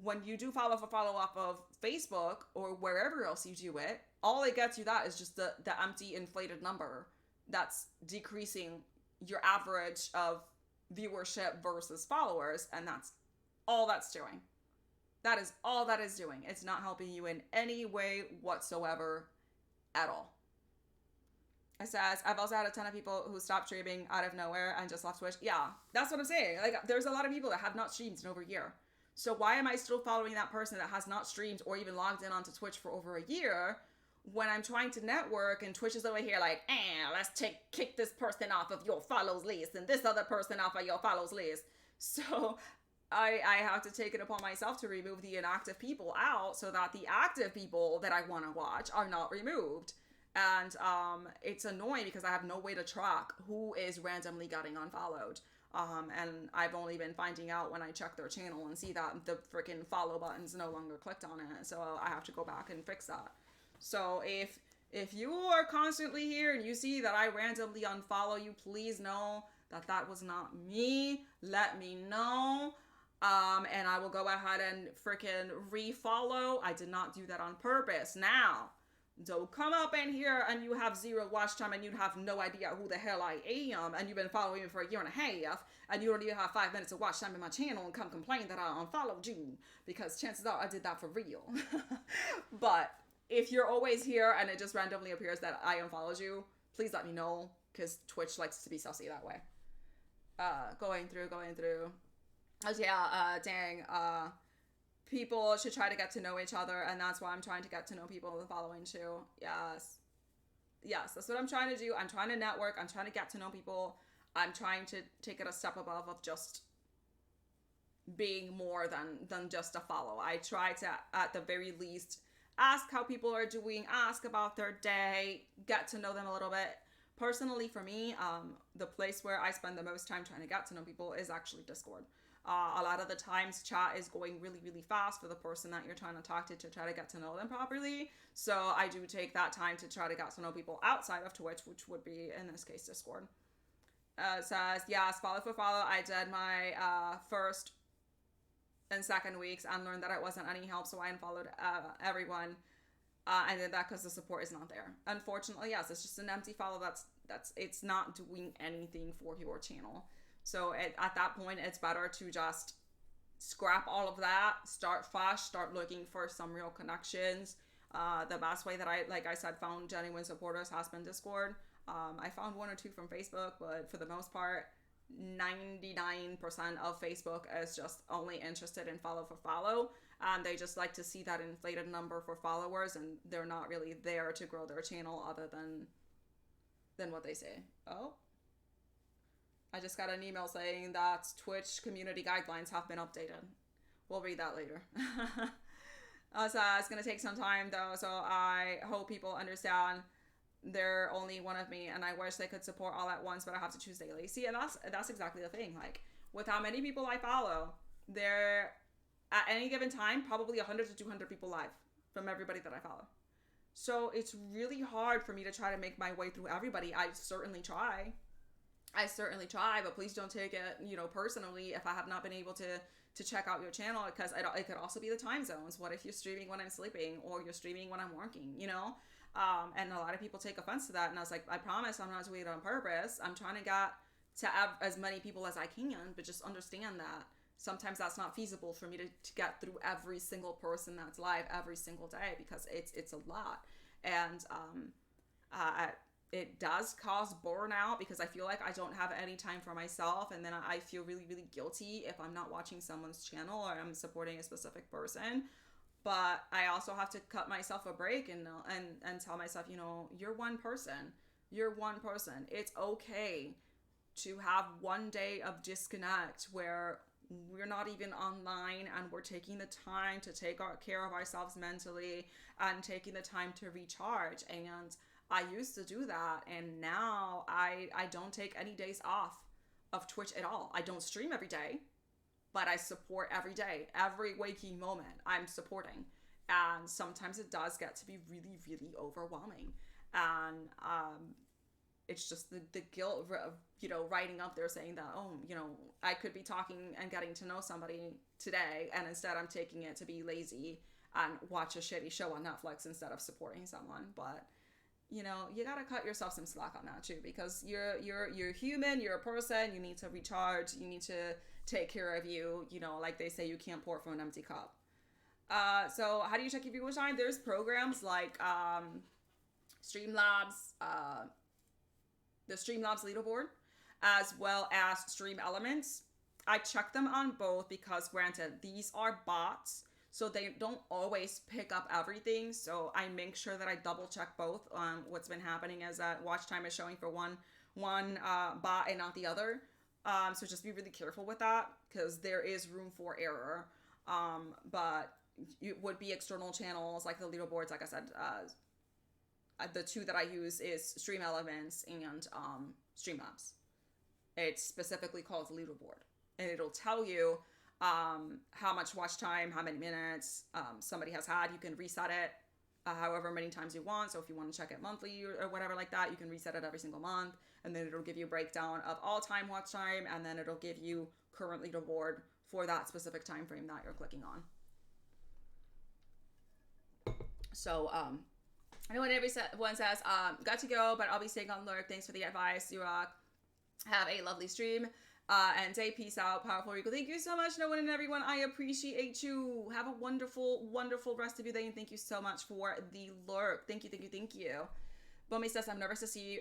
when you do follow for follow off of Facebook or wherever else you do it, all it gets you that is just the empty inflated number that's decreasing your average of viewership versus followers, and that's all that's doing. That is all that is doing. It's not helping you in any way whatsoever at all. It says, I've also had a ton of people who stopped streaming out of nowhere and just left Twitch. Yeah, that's what I'm saying. Like, there's a lot of people that have not streamed in over a year. So why am I still following that person that has not streamed or even logged in onto Twitch for over a year when I'm trying to network and Twitch is over here like, let's kick this person off of your follows list and this other person off of your follows list. So I have to take it upon myself to remove the inactive people out so that the active people that I want to watch are not removed. And it's annoying because I have no way to track who is randomly getting unfollowed. And I've only been finding out when I check their channel and see that the freaking follow button's no longer clicked on it. So I have to go back and fix that. So if you are constantly here and you see that I randomly unfollow you, please know that that was not me. Let me know. And I will go ahead and freaking refollow. I did not do that on purpose. Now, don't come up in here and you have 0 watch time and you have no idea who the hell I am and you've been following me for a year and a half and you don't even have 5 minutes of watch time in my channel and come complain that I unfollowed you, because chances are I did that for real. But if you're always here and it just randomly appears that I unfollowed you, please let me know, because Twitch likes to be sussy that way. Going through. Oh yeah, dang. People should try to get to know each other, and that's why I'm trying to get to know people in the following too. Yes, that's what I'm trying to do. I'm trying to network. I'm trying to get to know people. I'm trying to take it a step above of just being more than just a follow. I try to, at the very least, ask how people are doing, ask about their day, get to know them a little bit. Personally, for me, the place where I spend the most time trying to get to know people is actually Discord. A lot of the times chat is going really, really fast for the person that you're trying to talk to try to get to know them properly. So I do take that time to try to get to know people outside of Twitch, which would be, in this case, Discord. Says, yes, follow for follow. I did my first and second weeks and learned that it wasn't any help, so I unfollowed everyone. I did that because the support is not there. Unfortunately, yes, it's just an empty follow. That's it's not doing anything for your channel. So at that point, it's better to just scrap all of that, start fresh, start looking for some real connections. The best way that I, like I said, found genuine supporters has been Discord. I found 1 or 2 from Facebook, but for the most part, 99% of Facebook is just only interested in follow for follow. And they just like to see that inflated number for followers, and they're not really there to grow their channel other than what they say. Oh. I just got an email saying that Twitch community guidelines have been updated. We'll read that later. So it's going to take some time though, so I hope people understand they're only one of me, and I wish they could support all at once, but I have to choose daily. See, and that's exactly the thing. Like, with how many people I follow, there at any given time, probably 100 to 200 people live from everybody that I follow. So it's really hard for me to try to make my way through everybody. I certainly try, but please don't take it, personally if I have not been able to check out your channel, because it could also be the time zones. What if you're streaming when I'm sleeping, or you're streaming when I'm working, and a lot of people take offense to that, and I was like, I promise I'm not doing it on purpose. I'm trying to get to as many people as I can, but just understand that sometimes that's not feasible for me to get through every single person that's live every single day, because it's a lot. And it does cause burnout, because I feel like I don't have any time for myself, and then I feel really, really guilty if I'm not watching someone's channel or I'm supporting a specific person. But I also have to cut myself a break and tell myself, you're one person. It's okay to have one day of disconnect where we're not even online, and we're taking the time to take care of ourselves mentally and taking the time to recharge. And I used to do that, and now I don't take any days off of Twitch at all. I don't stream every day, but I support every day. Every waking moment I'm supporting. And sometimes it does get to be really, really overwhelming. And it's just the guilt of, writing up there saying that, I could be talking and getting to know somebody today, and instead I'm taking it to be lazy and watch a shitty show on Netflix instead of supporting someone. But you gotta cut yourself some slack on that too, because you're human, you're a person, you need to recharge, you need to take care of you, like they say, you can't pour from an empty cup. So how do you check your viewership time? There's programs like Streamlabs, the Streamlabs leaderboard as well as Stream Elements. I check them on both because, granted, these are bots, so they don't always pick up everything. So I make sure that I double check both. What's been happening is that watch time is showing for one bot and not the other. So just be really careful with that because there is room for error. But it would be external channels like the leaderboards. Like I said, the two that I use is Stream Elements and Streamlabs. It's specifically called leaderboard, and it'll tell you how much watch time, how many minutes somebody has had. You can reset it however many times you want. So if you want to check it monthly or whatever like that, you can reset it every single month, and then it'll give you a breakdown of all time watch time, and then it'll give you current leaderboard for that specific time frame that you're clicking on. So I know what everyone says, got to go, but I'll be staying on lurk. Thanks for the advice. You have a lovely stream and day. Peace out. Powerful Rico. Thank you so much, no one and everyone. I appreciate you. Have a wonderful, wonderful rest of your day, and thank you so much for the lurk. Thank you, thank you, thank you. Bomi says, I'm nervous to see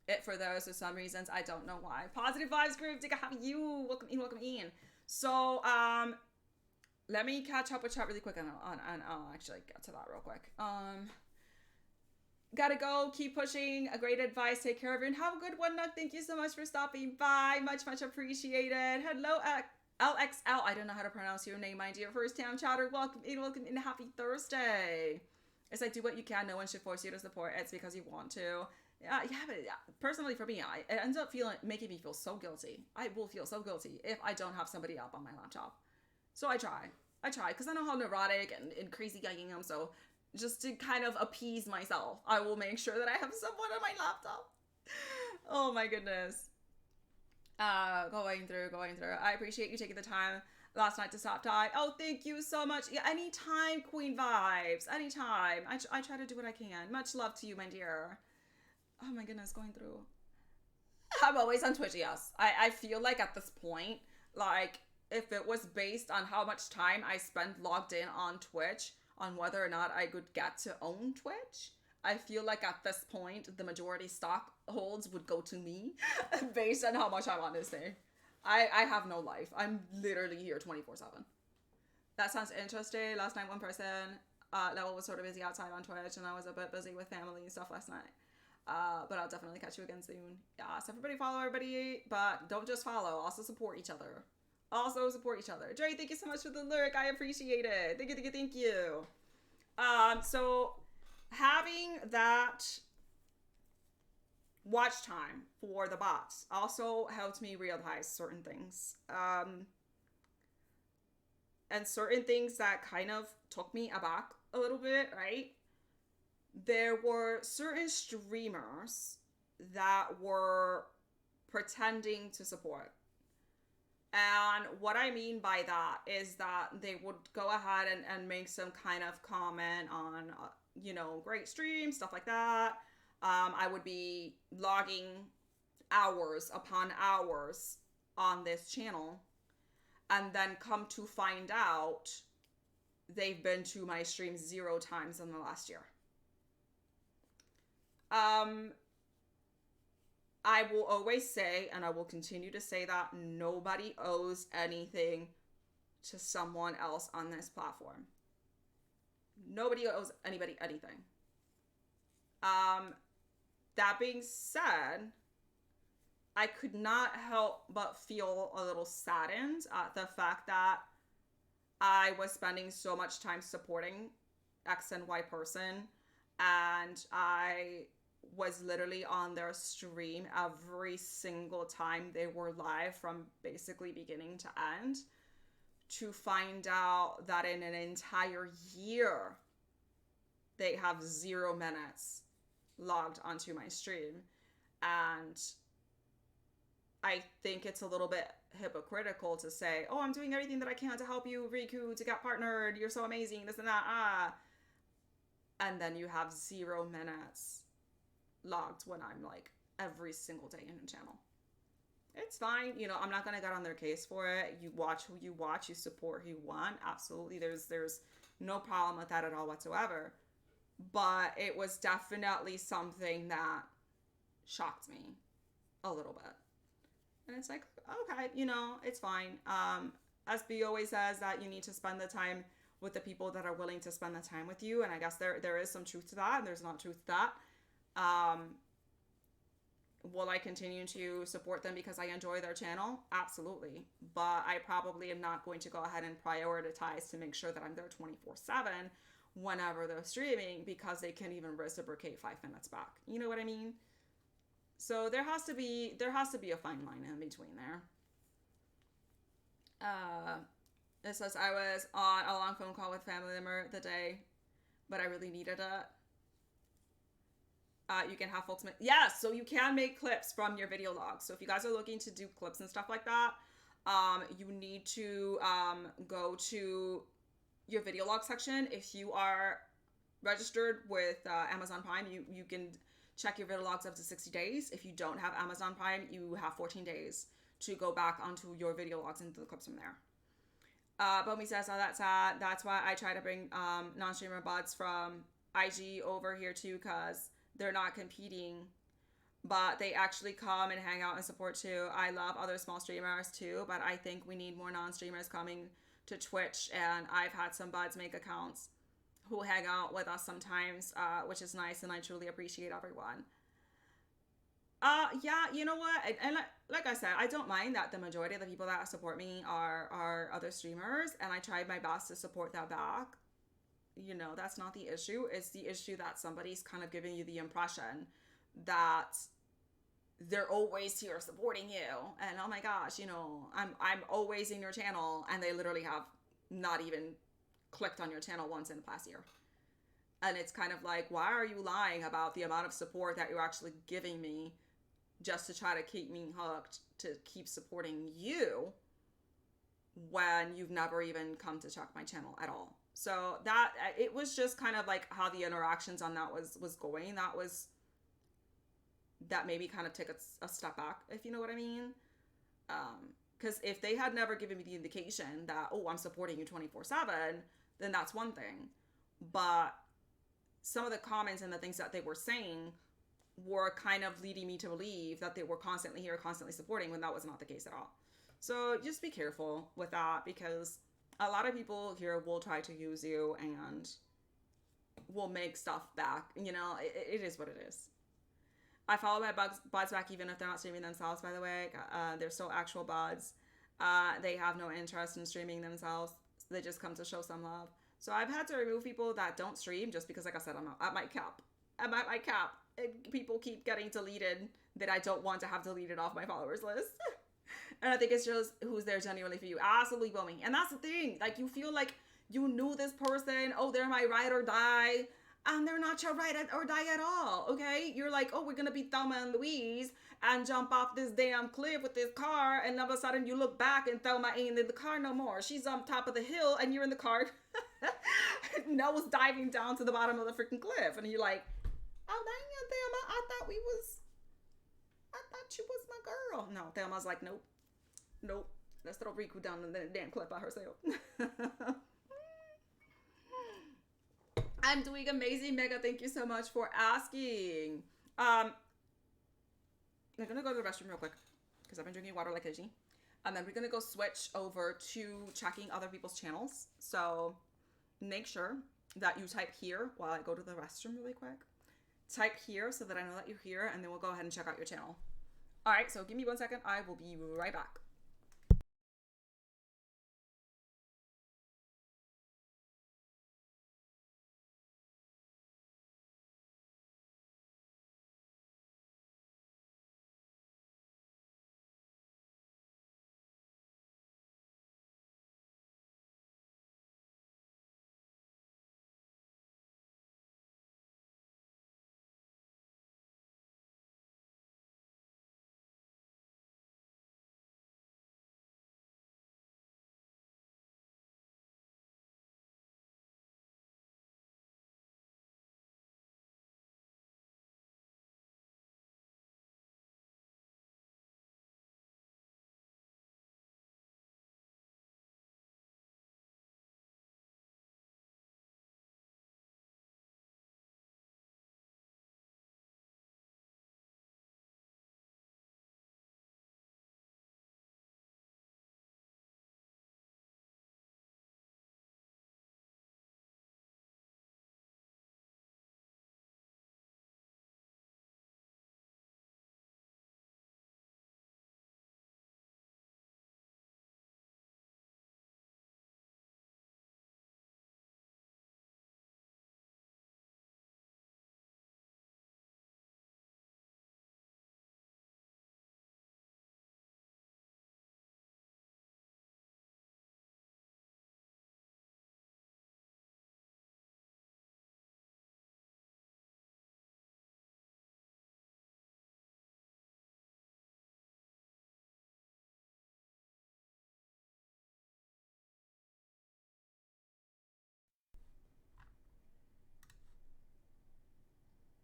it for those for some reasons. I don't know why. Positive vibes group. Dig, have you. Welcome in, welcome in. So, let me catch up with chat really quick, and I'll actually get to that real quick. Gotta go. Keep pushing. A great advice. Take care of everyone. Have a good one, Nook. Thank you so much for stopping by. Much, much appreciated. Hello, LXL. I don't know how to pronounce your name, my dear. First time chatter. Welcome in. Welcome in. Happy Thursday. It's like, do what you can. No one should force you to support. It's because you want to. Yeah, but personally for me, it ends up making me feel so guilty. I will feel so guilty if I don't have somebody up on my laptop. So I try because I know how neurotic and crazy I am. So just to kind of appease myself, I will make sure that I have someone on my laptop. Oh my goodness. Going through. I appreciate you taking the time last night to stop by. Oh, thank you so much. Yeah, anytime, Queen Vibes. Anytime. I try to do what I can. Much love to you, my dear. Oh my goodness, going through. I'm always on Twitch, yes. I feel like at this point, like, if it was based on how much time I spent logged in on Twitch, on whether or not I could get to own Twitch, I feel like at this point, the majority stock holds would go to me based on how much I'm on this thing. I have no life. I'm literally here 24/7. That sounds interesting. Last night, one person, Level was sort of busy outside on Twitch, and I was a bit busy with family and stuff last night. But I'll definitely catch you again soon. Yeah, so everybody follow everybody, but don't just follow. Also support each other. Dre, thank you so much for the lyric. I appreciate it. Thank you. So having that watch time for the bots also helped me realize certain things. And certain things that kind of took me aback a little bit, right? There were certain streamers that were pretending to support. And what I mean by that is that they would go ahead and make some kind of comment on, great stream, stuff like that. I would be logging hours upon hours on this channel, and then come to find out they've been to my stream 0 times in the last year. I will always say, and I will continue to say, that nobody owes anything to someone else on this platform. Nobody owes anybody anything. That being said, I could not help but feel a little saddened at the fact that I was spending so much time supporting X and Y person, and I was literally on their stream every single time they were live from basically beginning to end, to find out that in an entire year they have 0 minutes logged onto my stream. And I think it's a little bit hypocritical to say, oh, I'm doing everything that I can to help you, Riku, to get partnered, you're so amazing, this and that, and then you have 0 minutes logged when I'm like every single day in the channel. It's fine, I'm not gonna get on their case for it. You watch who you watch, you support who you want. Absolutely, there's no problem with that at all whatsoever. But it was definitely something that shocked me a little bit. And it's like, okay, it's fine. SB always says that you need to spend the time with the people that are willing to spend the time with you. And I guess there is some truth to that, and there's not truth to that. Will I continue to support them because I enjoy their channel? Absolutely. But I probably am not going to go ahead and prioritize to make sure that I'm there 24/7 whenever they're streaming because they can't even reciprocate 5 minutes back. You know what I mean? So there has to be a fine line in between there. It says I was on a long phone call with family member the day, but I really needed it. You can have folks make, yes, so you can make clips from your video logs. So if you guys are looking to do clips and stuff like that, you need to go to your video log section. If you are registered with Amazon Prime, you can check your video logs up to 60 days. If you don't have Amazon Prime, you have 14 days to go back onto your video logs and do the clips from there. Bomi says, oh, that's sad. That's why I try to bring non-streamer bots from IG over here too, because they're not competing, but they actually come and hang out and support too. I love other small streamers too, but I think we need more non-streamers coming to Twitch, and I've had some buds make accounts who hang out with us sometimes, which is nice, and I truly appreciate everyone. Yeah, you know what? And like I said, I don't mind that the majority of the people that support me are other streamers, and I tried my best to support that back. That's not the issue. It's the issue that somebody's kind of giving you the impression that they're always here supporting you. And oh my gosh, I'm always in your channel, and they literally have not even clicked on your channel once in the past year. And it's kind of like, why are you lying about the amount of support that you're actually giving me just to try to keep me hooked to keep supporting you when you've never even come to check my channel at all? So that, it was just kind of like how the interactions on that was going. That maybe kind of took a step back, if you know what I mean. Because if they had never given me the indication that, oh, I'm supporting you 24/7, then that's one thing. But some of the comments and the things that they were saying were kind of leading me to believe that they were constantly here, constantly supporting, when that was not the case at all. So just be careful with that, because a lot of people here will try to use you and will make stuff back. It is what it is. I follow my buds back even if they're not streaming themselves, by the way. They're still actual buds. They have no interest in streaming themselves. They just come to show some love. So I've had to remove people that don't stream just because, like I said, I'm at my cap. I'm at my cap. People keep getting deleted that I don't want to have deleted off my followers list. And I think it's just who's there genuinely for you. Absolutely, Bomi. And that's the thing. Like, you feel like you knew this person. Oh, they're my ride or die. And they're not your ride or die at all, okay? You're like, oh, we're going to be Thelma and Louise and jump off this damn cliff with this car. And all of a sudden you look back and Thelma ain't in the car no more. She's on top of the hill and you're in the car. Nose diving down to the bottom of the freaking cliff. And you're like, oh, dang it, Thelma. I thought she was my girl. No, Thelma's like, nope. Let's throw Riku down the damn cliff by herself. I'm doing amazing, Mega. Thank you so much for asking. I'm gonna go to the restroom real quick because I've been drinking water like crazy. And then we're gonna go switch over to checking other people's channels. So make sure that you type here while I go to the restroom really quick. Type here so that I know that you're here, and then we'll go ahead and check out your channel. All right, so give me 1 second. I will be right back.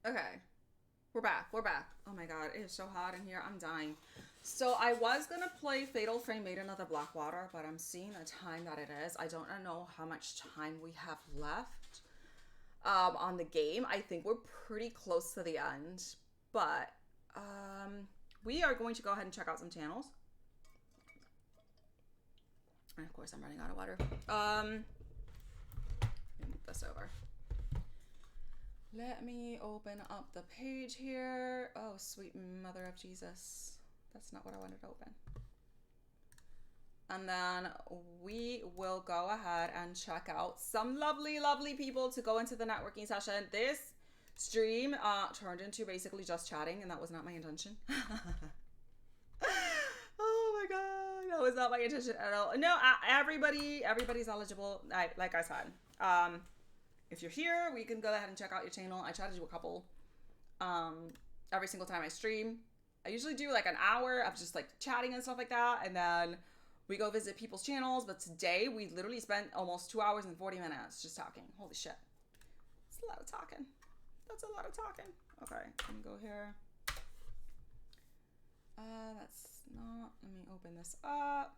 Okay. We're back. We're back. Oh my god, it is so hot in here. I'm dying. So I was gonna play Fatal Frame Maiden of the Blackwater, but I'm seeing the time that it is. I don't know how much time we have left on the game. I think we're pretty close to the end, but we are going to go ahead and check out some channels. And of course, I'm running out of water. Let me move this over. Let me open up the page here. Oh, sweet mother of Jesus. That's not what I wanted to open. And then we will go ahead and check out some lovely, lovely people to go into the networking session. This stream turned into basically just chatting, and that was not my intention. Oh my god, that was not my intention at all. No, everybody's eligible. Like I said, if you're here, we can go ahead and check out your channel. I try to do a couple every single time I stream. I usually do like an hour of just like chatting and stuff like that, and then we go visit people's channels. But today we literally spent almost 2 hours and 40 minutes just talking. Holy shit. That's a lot of talking. That's a lot of talking. Okay, let me go here. That's not, let me open this up.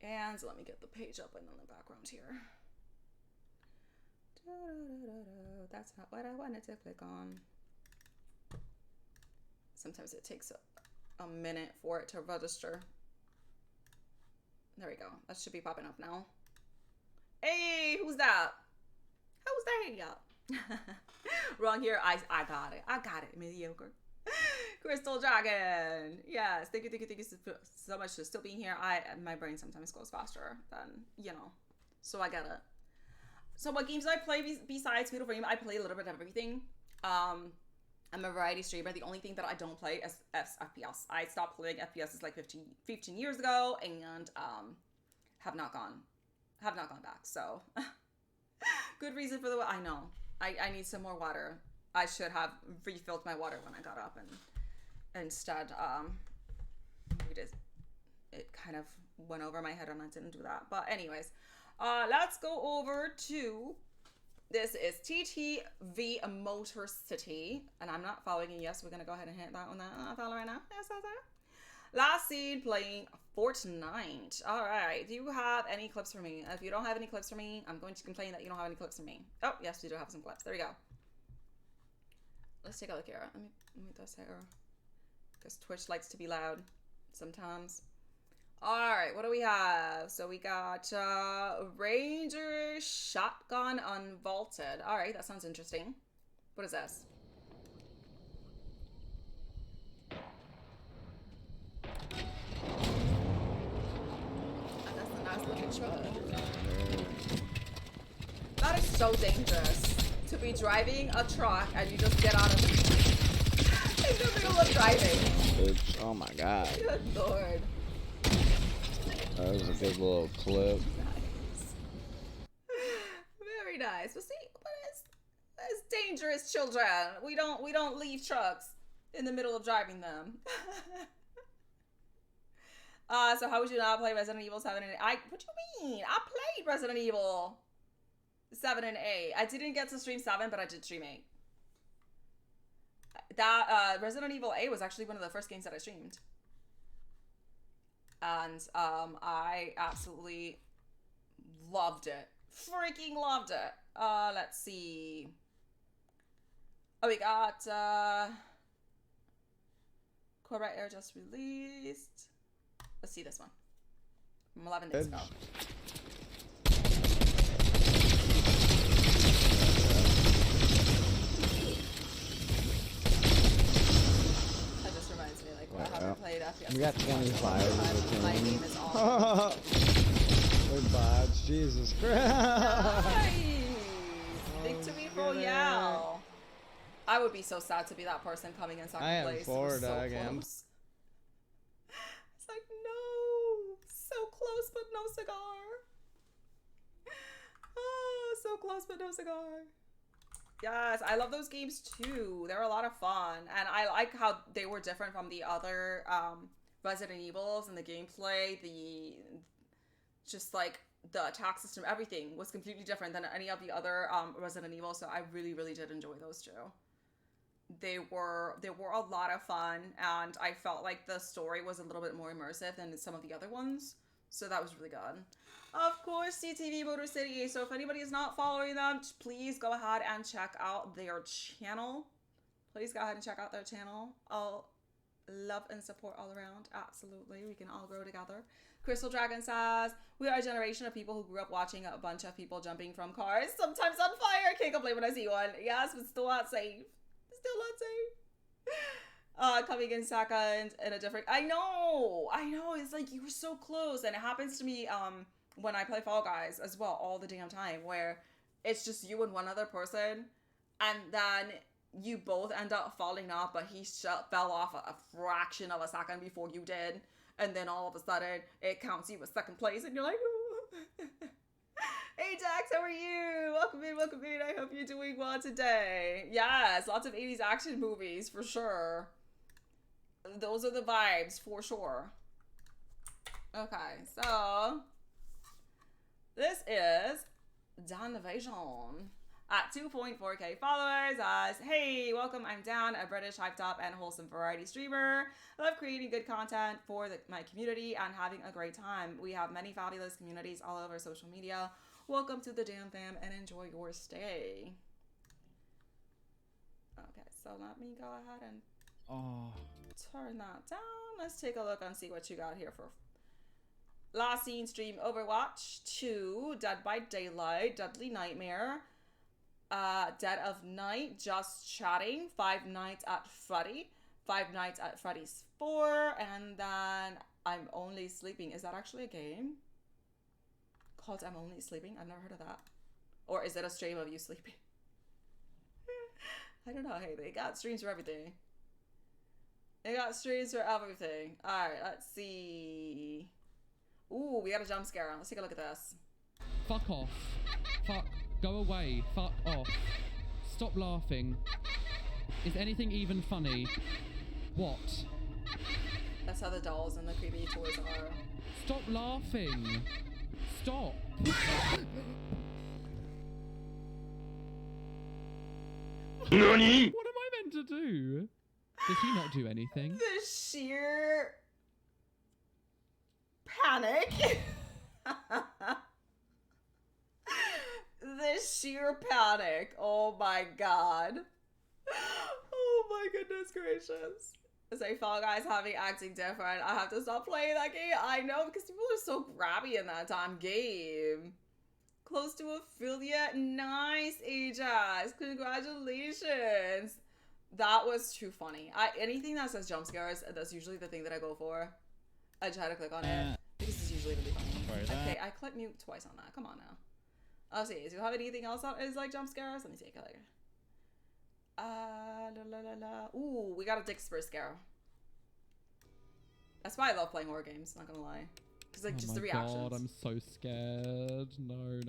And let me get the page up in the background here. That's not what I wanted to click on. Sometimes it takes a minute for it to register. There we go. That should be popping up now. Hey, who's that? Who's that? Wrong here. I got it. I got it. Mediocre. Crystal Dragon. Yes. Thank you so much for still being here. My brain sometimes goes faster than, you know. So I get it. So what games do I play besides Fatal Frame? I play a little bit of everything. I'm a variety streamer. The only thing that I don't play is FPS. I stopped playing FPS like 15 years ago, and have not gone back. So good reason for the, I know. I need some more water. I should have refilled my water when I got up, and instead it kind of went over my head and I didn't do that. But anyways, let's go over to, this is TTV Motor City, and I'm not following you. Yes, we're gonna go ahead and hit that one. Follow right now. Yes, that's it. Last scene playing Fortnite. All right. Do you have any clips for me? If you don't have any clips for me, I'm going to complain that you don't have any clips for me. Oh, yes, we do have some clips. There we go. Let's take a look here. Let me move this here, because Twitch likes to be loud sometimes. All right, what do we have? So we got Ranger Shotgun Unvaulted. All right, that sounds interesting. What is this? That's a nice looking truck. That is so dangerous, to be driving a truck and you just get out of in the middle of driving. Oops, oh my god. Good lord. That was a good little clip. Nice. Very nice. But see, but it's dangerous, children. We don't leave trucks in the middle of driving them. So how would you not play Resident Evil 7 and 8? What do you mean? I played Resident Evil 7 and 8. I didn't get to stream 7, but I did stream 8. That Resident Evil 8 was actually one of the first games that I streamed. And I absolutely loved it. Freaking loved it. Let's see. Oh, we got Corvette Air just released. Let's see this one. From 11 days ago. That just reminds me, like, I haven't played FPS. We got 25. My name is all. Good bots, Jesus Christ. Nice! Victory Royale. I would be so sad to be that person coming in second place. I am It was Florida so again. close. It's like, no! So close, but no cigar. Oh, so close, but no cigar. Yes, I love those games too. They're a lot of fun. And I like how they were different from the other Resident Evils and the gameplay. Just like the attack system, everything was completely different than any of the other Resident Evil. So I really, really did enjoy those two. They were a lot of fun, and I felt like the story was a little bit more immersive than some of the other ones. So that was really good. Of course, CTV Motor City. So if anybody is not following them, please go ahead and check out their channel. Please go ahead and check out their channel. All love and support all around. Absolutely. We can all grow together. Crystal Dragon says, we are a generation of people who grew up watching a bunch of people jumping from cars, sometimes on fire. Can't complain when I see one. Yes, but still not safe. Still not safe. Coming in second in a different... I know. It's like you were so close. And it happens to me when I play Fall Guys as well all the damn time, where it's just you and one other person, and then you both end up falling off, but he fell off a fraction of a second before you did, and then all of a sudden it counts you as second place, and you're like, ooh. Hey Jax, how are you? Welcome in. I hope you're doing well today. Yes, lots of 80s action movies for sure. Those are the vibes for sure. Okay, so this is Dan Invasion at 2.4k followers as, hey, welcome, I'm Dan, a British hyped up and wholesome variety streamer. I love creating good content for my community and having a great time. We have many fabulous communities all over social media. Welcome to the Dan Fam and enjoy your stay. Okay, so let me go ahead and turn that down. Let's take a look and see what you got here for last seen stream. Overwatch 2, Dead by Daylight, Deadly Nightmare, Dead of Night, Just Chatting, Five Nights at Freddy, Five Nights at Freddy's 4, and then I'm Only Sleeping. Is that actually a game called I'm Only Sleeping? I've never heard of that. Or is it a stream of you sleeping? I don't know. Hey, they got streams for everything. Alright, let's see. Ooh, we got a jump scare. Let's take a look at this. Fuck off. Fuck. Go away. Fuck off. Stop laughing. Is anything even funny? What? That's how the dolls and the creepy toys are. Stop laughing. Stop. NANI?! What am I meant to do? Did he not do anything? The sheer panic. The sheer panic. Oh my god. Oh my goodness gracious. Say Fall Guys having acting different. I have to stop playing that game. I know, because people are so grabby in that damn game. Close to affiliate. Nice, Ajax. Congratulations. That was too funny. Anything that says jump scares, that's usually the thing that I go for. I try to click on it because it's usually really funny. Okay, I click mute twice on that. Come on now. Let's see. Do you have anything else that is like jump scares? Let me take a look. Ooh, we got a dick spur scare. That's why I love playing horror games. Not gonna lie, because like just the reactions. Oh my god, I'm so scared. No.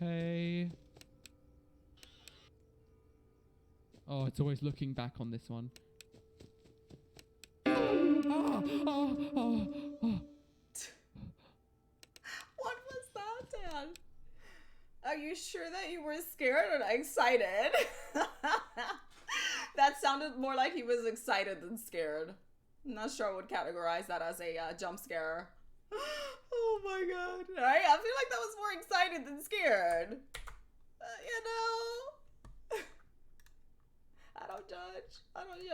Okay. Oh, it's always looking back on this one. What was that, Dan? Are you sure that you were scared or excited? That sounded more like he was excited than scared. I'm not sure I would categorize that as a jump scare. Oh my god. Right? I feel like that was more excited than scared. You know? I don't judge.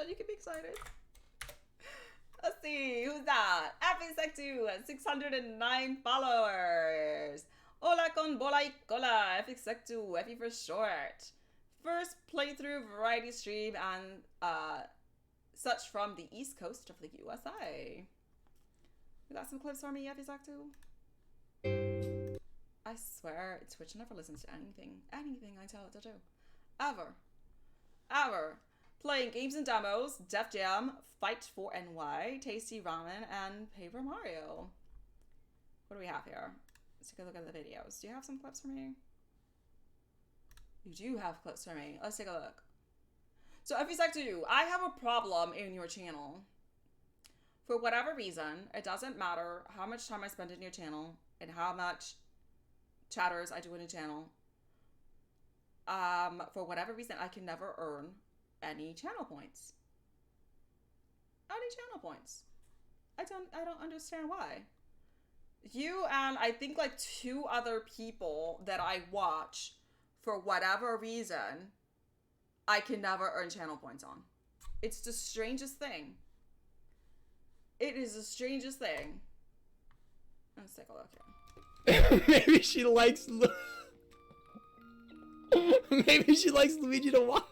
You can be excited. Let's see. Who's that? FXX2 at 609 followers. Hola con bola y cola. FXX2. Effie for short. First playthrough variety stream and such from the east coast of the USA. You got some clips for me, FXX2? I swear, Twitch never listens to anything I tell it to do. Ever. Playing games and demos, Def Jam, Fight for NY, Tasty Ramen, and Paper Mario. What do we have here? Let's take a look at the videos. Do you have some clips for me? You do have clips for me. Let's take a look. So if he's like to you, I have a problem in your channel. For whatever reason, it doesn't matter how much time I spend in your channel and how much chatters I do in your channel. For whatever reason, I can never earn any channel points. Any channel points. I don't understand why. You and I think like 2 other people that I watch, for whatever reason, I can never earn channel points on. It's the strangest thing. It is the strangest thing. Let's take a look here. Maybe she likes. Maybe she likes Luigi to watch.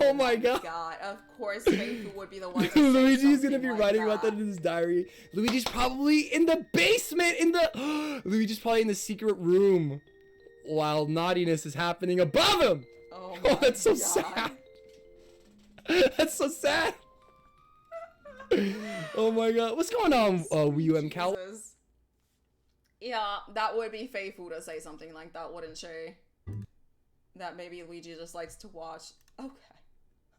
Oh my god. God, of course Faith would be the one to say Luigi's gonna something be like writing about that in his diary. Luigi's probably in the basement in the Luigi's probably in the secret room while naughtiness is happening above him. Oh, Oh, that's so God. sad. That's so sad. Oh my god. What's going on, Wii U M Cal? Jesus. Yeah, that would be faithful to say something like that, wouldn't she? That maybe Luigi just likes to watch. Okay.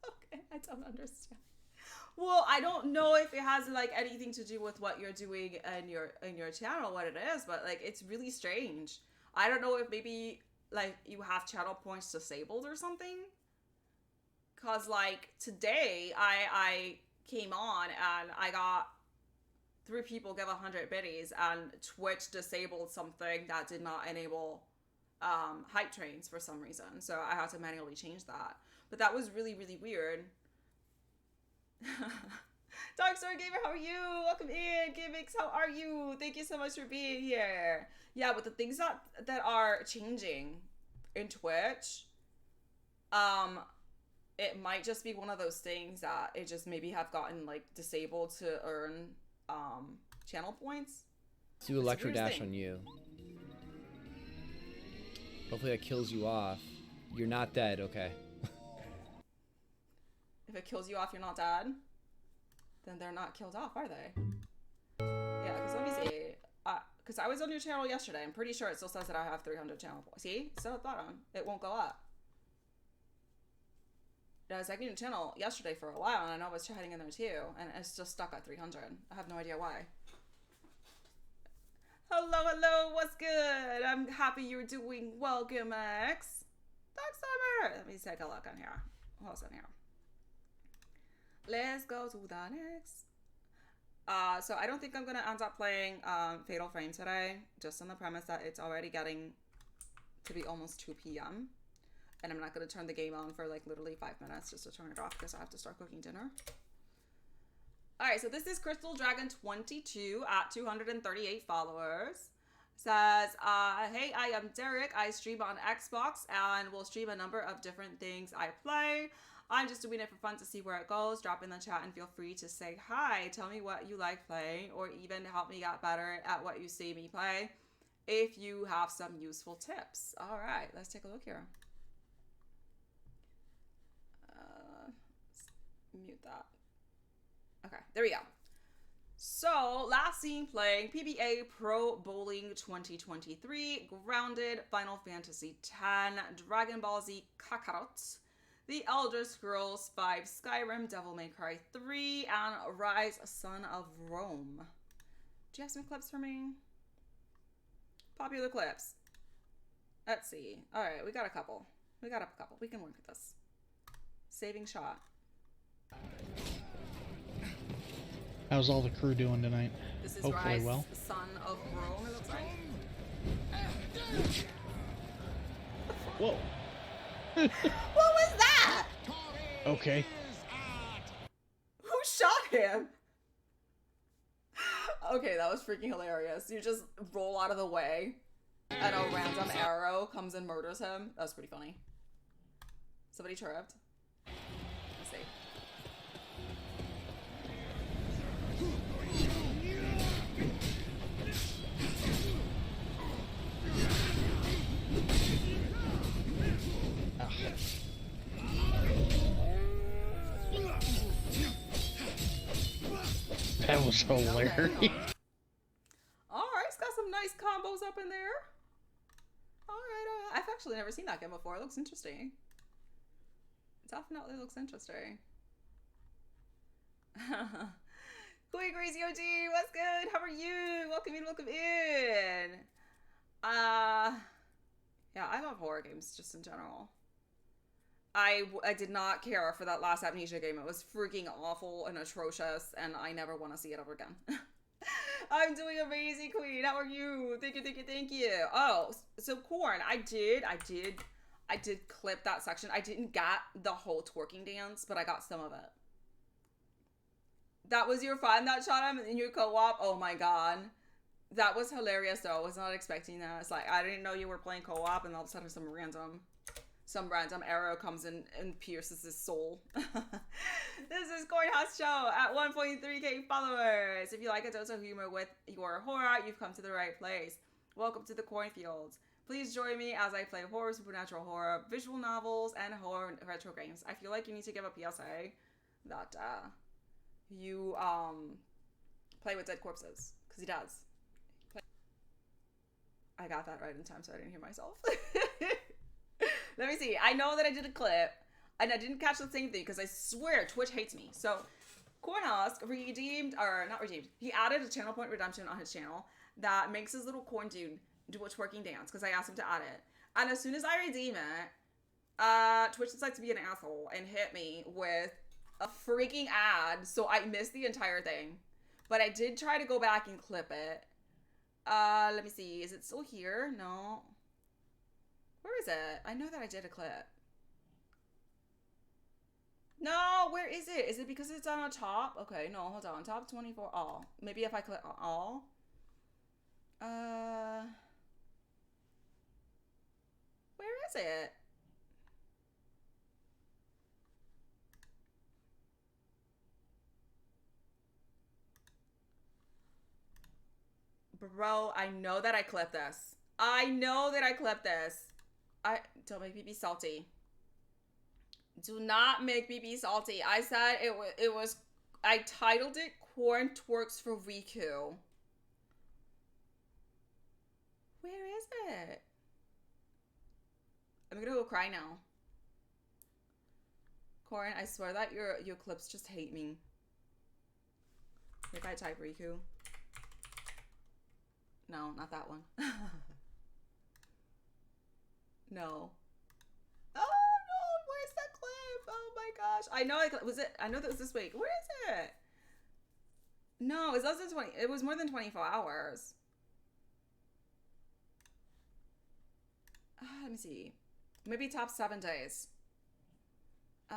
Okay, I don't understand. Well, I don't know if it has like anything to do with what you're doing in your channel, what it is, but like it's really strange. I don't know if maybe like you have channel points disabled or something. Cause like today I came on and I got 3 people give 100 biddies and Twitch disabled something that did not enable hype trains for some reason. So I had to manually change that. But that was really, really weird. Dark Star Gamer, how are you? Welcome in. Gimmicks, how are you? Thank you so much for being here. Yeah, with the things that are changing in Twitch, it might just be one of those things that it just maybe have gotten like disabled to earn channel points. Do Electro Dash on you. Hopefully that kills you off. You're not dead, okay. If it kills you off, you're not dead. Then they're not killed off, are they? Yeah, because let me see. Because I was on your channel yesterday. I'm pretty sure it still says that I have 300 channel points. See? Still at the bottom. It won't go up. I was like in your channel yesterday for a while, and I know I was chatting in there too, and it's just stuck at 300. I have no idea why. Hello, hello, what's good? I'm happy you're doing well, Gimmicks. Dark Summer! Let me take a look on here. What's in here? Let's go to the next. So I don't think I'm gonna end up playing Fatal Frame today, just on the premise that it's already getting to be almost 2 p.m. And I'm not gonna turn the game on for like literally 5 minutes just to turn it off because I have to start cooking dinner. Alright, so this is Crystal Dragon 22 at 238 followers. Says, hey, I am Derek. I stream on Xbox and will stream a number of different things I play. I'm just doing it for fun to see where it goes. Drop in the chat and feel free to say hi. Tell me what you like playing or even help me get better at what you see me play if you have some useful tips. Alright, let's take a look here. Mute that. Okay, there we go. So, last seen playing PBA Pro Bowling 2023, Grounded, Final Fantasy X, Dragon Ball Z Kakarot, The Elder Scrolls V, Skyrim, Devil May Cry 3, and Rise, Son of Rome. Do you have some clips for me? Popular clips. Let's see. Alright, we got a couple. We can work with this. Saving shot. How's all the crew doing tonight? This is Hopefully Rise, well. Son of Rome, it looks like. Whoa. What was that? Okay. Who shot him? Okay, that was freaking hilarious. You just roll out of the way and a random arrow comes and murders him. That was pretty funny. Somebody tripped. Let's see. That was hilarious. Alright, it's got some nice combos up in there. Alright, I've actually never seen that game before. It looks interesting. Definitely looks interesting. Queen Greasy OG, what's good? How are you? Welcome in, welcome in. Yeah, I love horror games just in general. I did not care for that last Amnesia game. It was freaking awful and atrocious, and I never want to see it ever again. I'm doing amazing, Queen. How are you? Thank you, thank you, thank you. Oh, so Corn, I did clip that section. I didn't get the whole twerking dance, but I got some of it. That was your fun that shot him in your co-op? Oh my god. That was hilarious though. I was not expecting that. It's like I didn't know you were playing co-op and all of a sudden some random arrow comes in and pierces his soul. This is Courthouse Show at 1.3k followers. If you like a dose of humor with your horror, you've come to the right place. Welcome to the cornfields. Please join me as I play horror, supernatural horror, visual novels, and horror retro games. I feel like you need to give a PSA that you play with dead corpses, because he does. I got that right in time so I didn't hear myself. Let me see. I know that I did a clip and I didn't catch the same thing because I swear Twitch hates me. So Cornhusk redeemed, or not redeemed, he added a channel point redemption on his channel that makes his little corn dude do a twerking dance because I asked him to add it. And as soon as I redeem it, Twitch decides to be an asshole and hit me with a freaking ad. So I missed the entire thing. But I did try to go back and clip it. Let me see. Is it still here? No. Where is it? I know that I did a clip. No, where is it? Is it because it's on the top? Okay, no, hold on. Top 24 all. Maybe if I click on all. Where is it? Bro, I know that I clipped this. I know that I clipped this. Don't make me be salty. Do not make me be salty. I said it was I titled it Corn Twerks for Riku. Where is it? I'm gonna go cry now. Corn, I swear that your clips just hate me. If I type Riku. No, not that one. No. Oh no, where's that clip? Oh my gosh. I know I know that was this week. Where is it? No, it's less than 20. It was more than 24 hours. Let me see. Maybe top 7 days. Hey,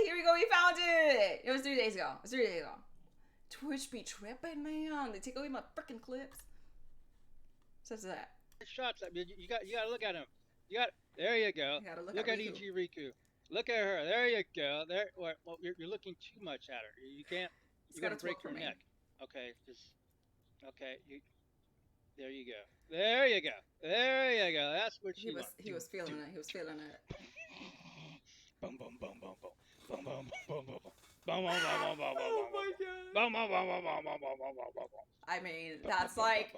here we go. We found it. It was 3 days ago. Twitch be tripping, man. They take away my freaking clips. Says that. Shots. I mean, you got to look at him. There you go. You gotta Look at Riku. E.G. Riku. Look at her. There you go. There. Well, you're looking too much at her. You can't. You're gonna break your neck. Okay. Okay. There you go. There you go. There you go. That's what she wants. He was feeling it. He was feeling it. Boom, boom, boom, boom, boom. Boom, boom, boom, boom, boom. Boom, boom, boom, boom, boom, Oh boom, my boom. god. Boom, boom, boom, boom, boom, boom, boom, boom, boom, boom. I mean, that's like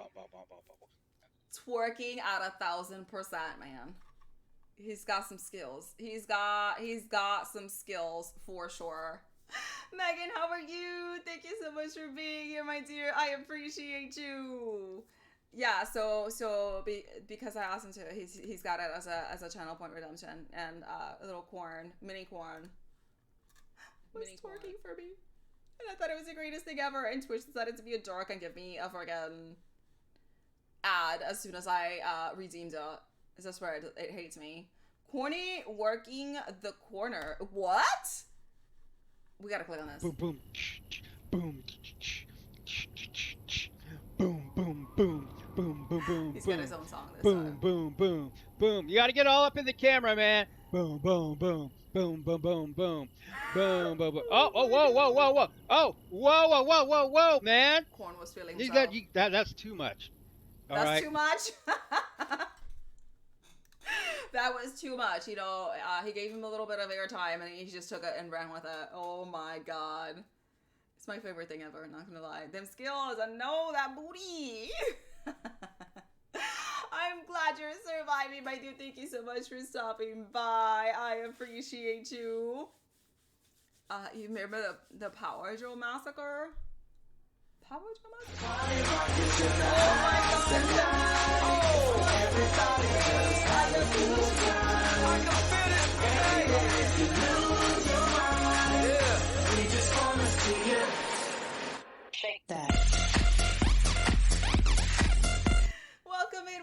twerking at 1,000%, man. He's got some skills. He's got some skills for sure. Megan, how are you? Thank you so much for being here, my dear. I appreciate you. Yeah, so because I asked him to, he's got it as a channel point redemption, and a little mini corn was twerking for me, and I thought it was the greatest thing ever. And Twitch decided to be a dork and give me a friggin' ad as soon as I redeemed it. I swear it hates me. Corny working the corner. What? We gotta click on this. Boom, boom, boom, boom, boom, boom, boom, boom, boom. He's got his own song. Boom, boom, boom, Boom. You got to get all up in the camera, man. boom, boom, boom, boom, boom, boom, boom, boom, boom, boom. Oh, whoa, whoa, whoa, whoa. Oh, whoa, man. Corn was feeling himself. That's too much. All That's right. too much. That was too much. You know, he gave him a little bit of airtime and he just took it and ran with it. Oh my god. It's my favorite thing ever, not gonna lie. Them skills, I know that booty. I'm glad you're surviving, my dear. Thank you so much for stopping by. I appreciate you. You remember the Power Drill Massacre? Power Drill Massacre? Oh my God. Shake that.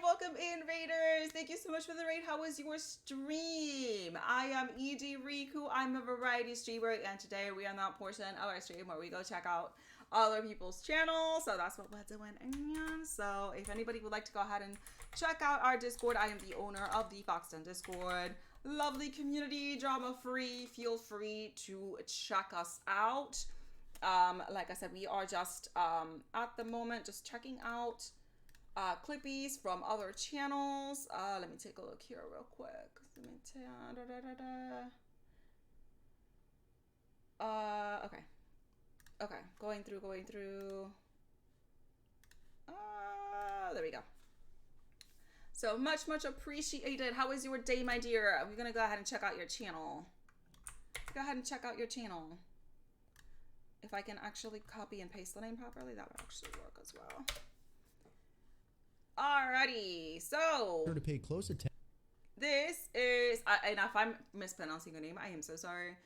Welcome in, Raiders. Thank you so much for the raid. How was your stream? I am ED Riku. I'm a variety streamer, and today we are on that portion of our stream where we go check out other people's channels. So that's what we're doing. And so if anybody would like to go ahead and check out our Discord, I am the owner of the Foxton Discord. Lovely community, drama free. Feel free to check us out. Like I said, we are just at the moment just checking out clippies from other channels. Let me take a look here real quick. Let me okay, going through. There we go. So much appreciated. How was your day, my dear? We're gonna go ahead and check out your channel. Go ahead and check out your channel. If I can actually copy and paste the name properly, that would actually work as well. Alrighty, so to pay close attention. this is, and if I'm mispronouncing your name, I am so sorry.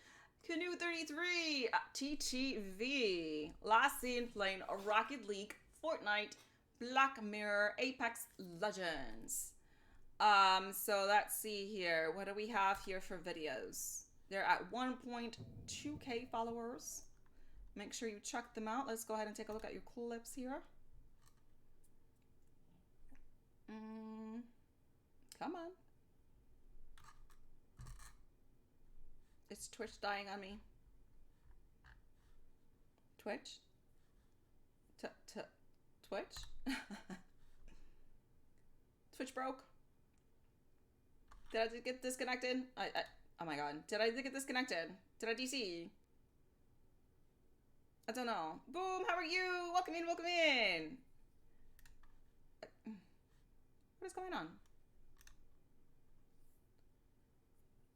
Canoe33 TTV. Last seen playing Rocket League, Fortnite, Black Mirror, Apex Legends. So let's see here. What do we have here for videos? They're at 1.2k followers. Make sure you check them out. Let's go ahead and take a look at your clips here. Come on. It's Twitch dying on me. Twitch? Twitch? Twitch broke. Did I get disconnected? Oh my god. Did I get disconnected? Did I DC? I don't know. Boom, how are you? Welcome in, welcome in. What is going on?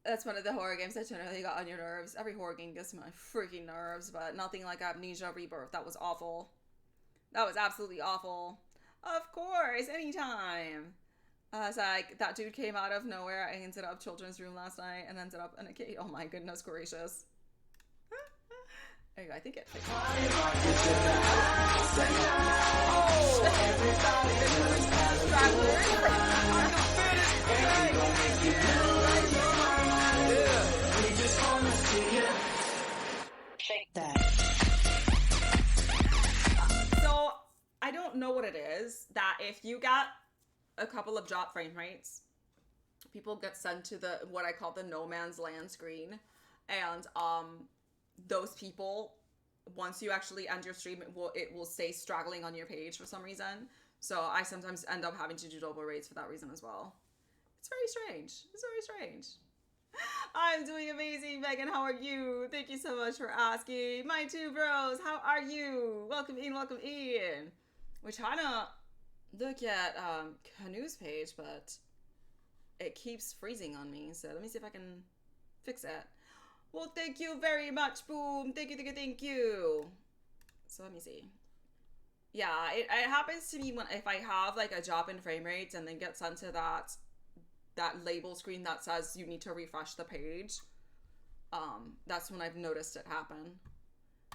That's one of the horror games that generally got on your nerves. Every horror game gets my freaking nerves, but nothing like Amnesia Rebirth. That was awful. That was absolutely awful. Of course, anytime. It's like that dude came out of nowhere. I ended up children's room last night and ended up in a cage. Oh my goodness gracious. There you go, I think it fixed Shake that. So, I don't know what it is that if you got a couple of drop frame rates, people get sent to the what I call the no man's land screen, and those people, once you actually end your stream, it will stay straggling on your page for some reason. So I sometimes end up having to do double rates for that reason as well. It's very strange. It's very strange. I'm doing amazing, Megan. How are you? Thank you so much for asking. My two bros, how are you? Welcome in, welcome in. We're trying to look at Canoe's page, but it keeps freezing on me. So let me see if I can fix it. Well, thank you very much, Boom. Thank you. So let me see. Yeah, it happens to me if I have like a drop in frame rates and then get sent to that label screen that says you need to refresh the page. That's when I've noticed it happen.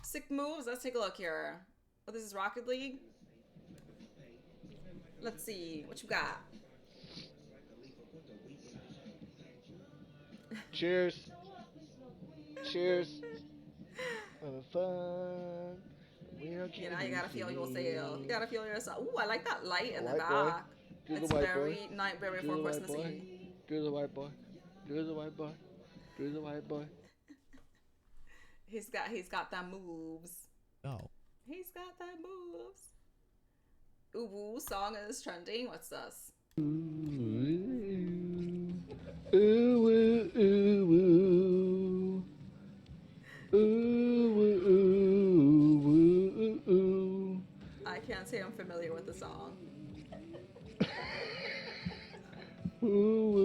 Sick moves. Let's take a look here. Oh, this is Rocket League. Let's see what you got. Cheers. Cheers. Having fun. We don't You know, you gotta feel yourself. You gotta feel yourself. Ooh, I like that light in the White boy. back. Do the It's white very boy. Nightmare Do Before the white Christmas boy. Eve. Do the white boy. Do the white boy. Do the white boy. He's got that moves. Oh. He's got that moves. Ooh, woo song is trending. What's this? Ooh, ooh, ooh, ooh. Ooh, ooh, ooh, ooh, ooh. I can't say I'm familiar with the song. Ooh,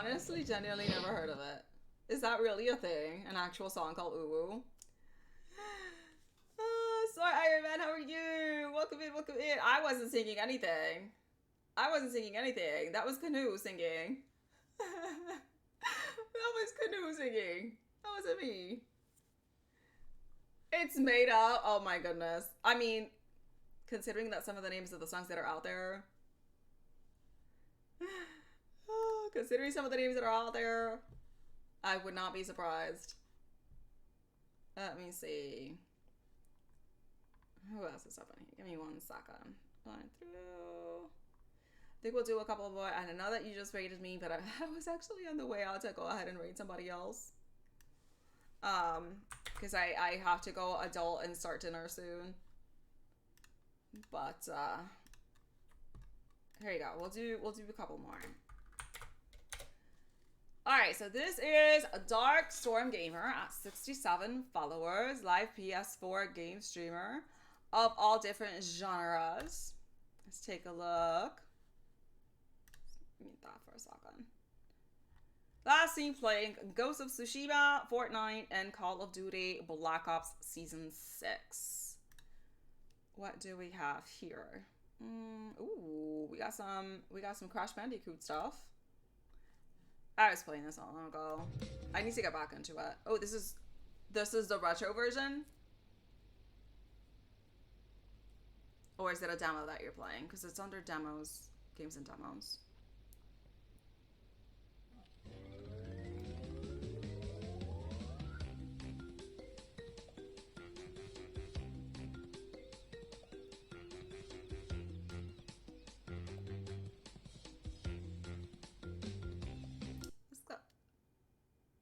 honestly genuinely never heard of it. Is that really a thing? An actual song called Uwu? Sorry, Iron Man, how are you? Welcome in, welcome in. I wasn't singing anything. I wasn't singing anything. That was Canoe singing. That was Canoe singing. That wasn't me. It's made up. Oh my goodness. I mean, considering that some of the names of the songs that are out there. Considering some of the names that are out there, I would not be surprised. Let me see. Who else is up in here? Give me 1 second. Going through. I think we'll do a couple more. And I know that you just rated me, but I was actually on the way out to go ahead and rate somebody else. Because I have to go adult and start dinner soon. But here you go. We'll do a couple more. Alright, so this is a Dark Storm Gamer at 67 followers, live PS4 game streamer of all different genres. Let's take a look. Mute that for a second. Last seen playing Ghost of Tsushima, Fortnite, and Call of Duty Black Ops Season 6. What do we have here? Ooh, we got some Crash Bandicoot stuff. I was playing this not long ago. I need to get back into it. Oh, this is the retro version? Or is it a demo that you're playing? Because it's under demos, games and demos.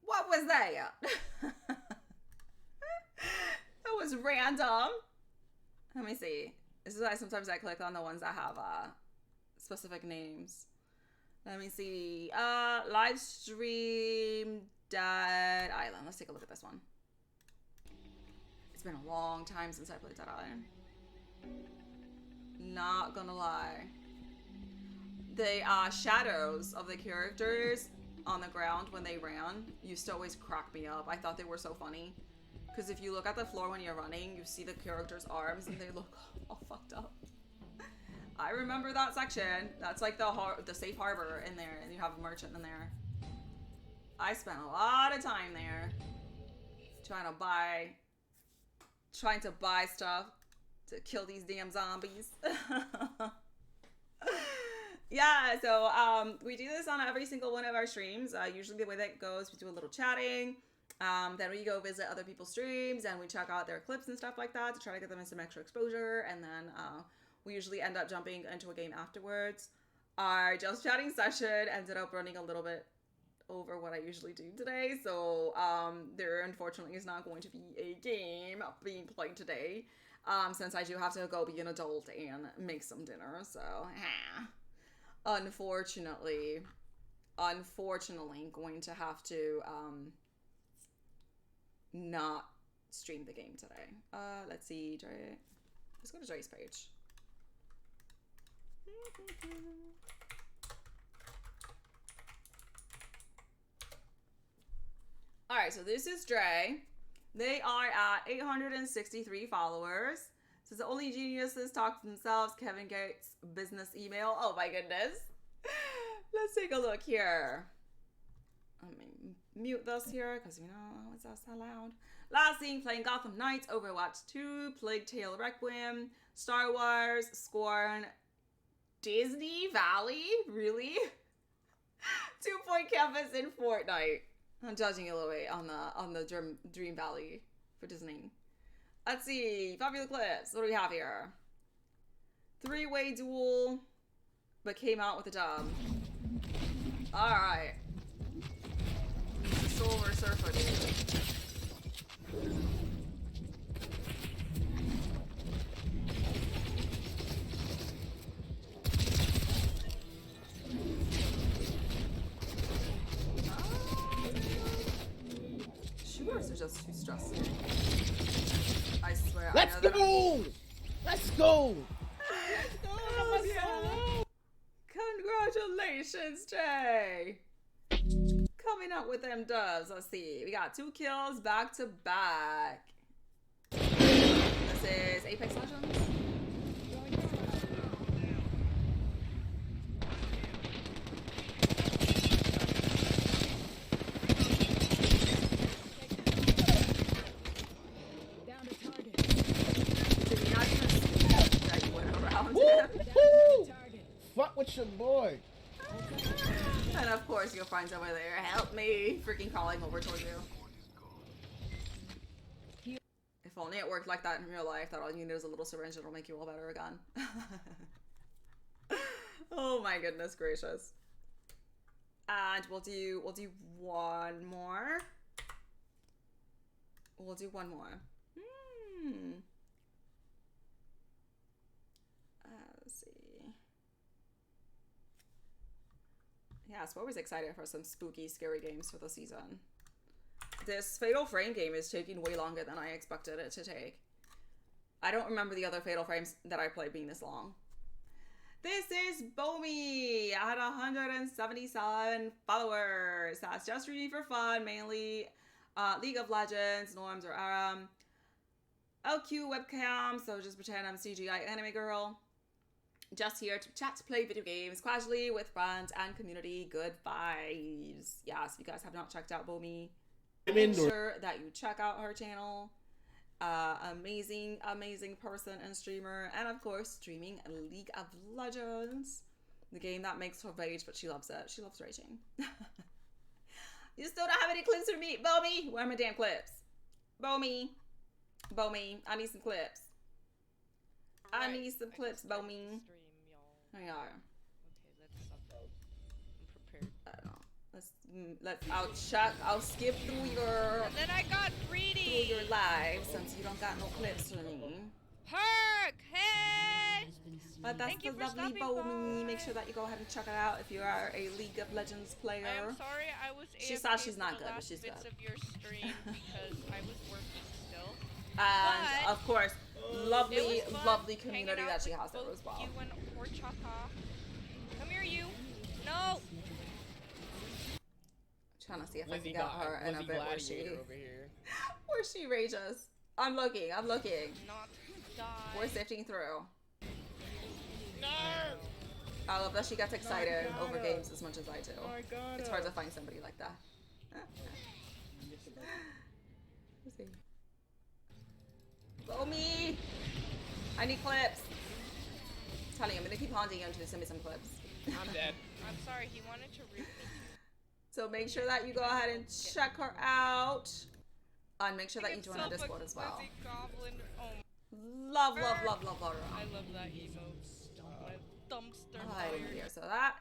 What was that? That was random. Let me see. This is why sometimes I click on the ones that have specific names. Let me see. Live stream Dead Island. Let's take a look at this one. It's been a long time since I played Dead Island. Not gonna lie. The shadows of the characters on the ground when they ran used to always crack me up. I thought they were so funny. Because if you look at the floor when you're running, you see the character's arms and they look all fucked up. I remember that section. That's like the safe harbor in there, and you have a merchant in there. I spent a lot of time there trying to buy stuff to kill these damn zombies. Yeah, so we do this on every single one of our streams. Usually the way that goes, we do a little chatting. Then we go visit other people's streams and we check out their clips and stuff like that to try to get them in some extra exposure. And then we usually end up jumping into a game afterwards. Our just chatting session ended up running a little bit over what I usually do today. So there unfortunately is not going to be a game being played today since I do have to go be an adult and make some dinner. So unfortunately going to have to not stream the game today. Let's see, Dre. Let's go to Dre's page. Alright, so this is Dre. They are at 863 followers. Says the only geniuses talk to themselves. Kevin Gates business email. Oh my goodness. Let's take a look here. Let me mute this here because you know it's so loud. Last seen playing Gotham Knights, Overwatch 2, Plague Tale Requiem, Star Wars, Scorn, Disney Valley, really? 2 Point Campus in Fortnite. I'm judging a little bit on the Dream Valley for Disney. Let's see, popular clips. What do we have here? 3-way duel, but came out with a dub. All right. Silver Surfer dude. Shooters are just too stressful. I swear. Let's go! Let's go! Congratulations, Jay! coming up with them dubs. Let's see. We got 2 kills back to back. This is Apex Legends. Did you not even see that you went around him? Fuck with your boy. And of course your friends over there, help me, freaking crawling over towards you. If only it worked like that in real life, that all you need is a little syringe, it'll make you all better again. Oh my goodness gracious. And we'll do one more. We'll do one more. Let's see. Yeah, so we're always excited for some spooky, scary games for the season. This Fatal Frame game is taking way longer than I expected it to take. I don't remember the other Fatal Frames that I played being this long. This is Bomi at 177 followers. That's just streaming for fun, mainly League of Legends, Norms or Aram. LQ webcam, so just pretend I'm CGI anime girl. Just here to chat, play video games casually with friends and community. Good vibes. Yeah, so if you guys have not checked out Bomi, make sure that you check out her channel. Amazing person and streamer, and of course streaming League of Legends, the game that makes her rage, but she loves it. She loves raging. You still don't have any clips for me, Bomi? Where are my damn clips? Bomi, I need some clips. I need some clips, Bomi. There you are. I don't know. I'll skip through your. And then I got greedy. Through your live since you don't got no clips for me. Herc, hey! But that's the lovely Bomi. Make sure that you go ahead and check it out if you are a League of Legends player. I am sorry I was She AFK saw she's not for the good, but last she's bits good. of your stream because I was working still. And But of course, it lovely was fun community hanging that out she with has there both as well. You and Horchata. Come here, you. No. Trying to see if I Lizzie can get her in a bit where she rages. I'm looking. Not die. We're sifting through. No! I love that she gets excited Oh, over games as much as I do. Oh, I got It's it. hard to find somebody like that. Let's see. Bomi! I need clips. I'm telling you, I'm gonna keep haunting you until you send me some clips. I'm dead. I'm sorry, he wanted to root me. So make sure that you go ahead and check her out. And make sure that you join our Discord as well. Goblin. Oh, Love her. I love that emote. My dumpster Alright, fire. dear. So that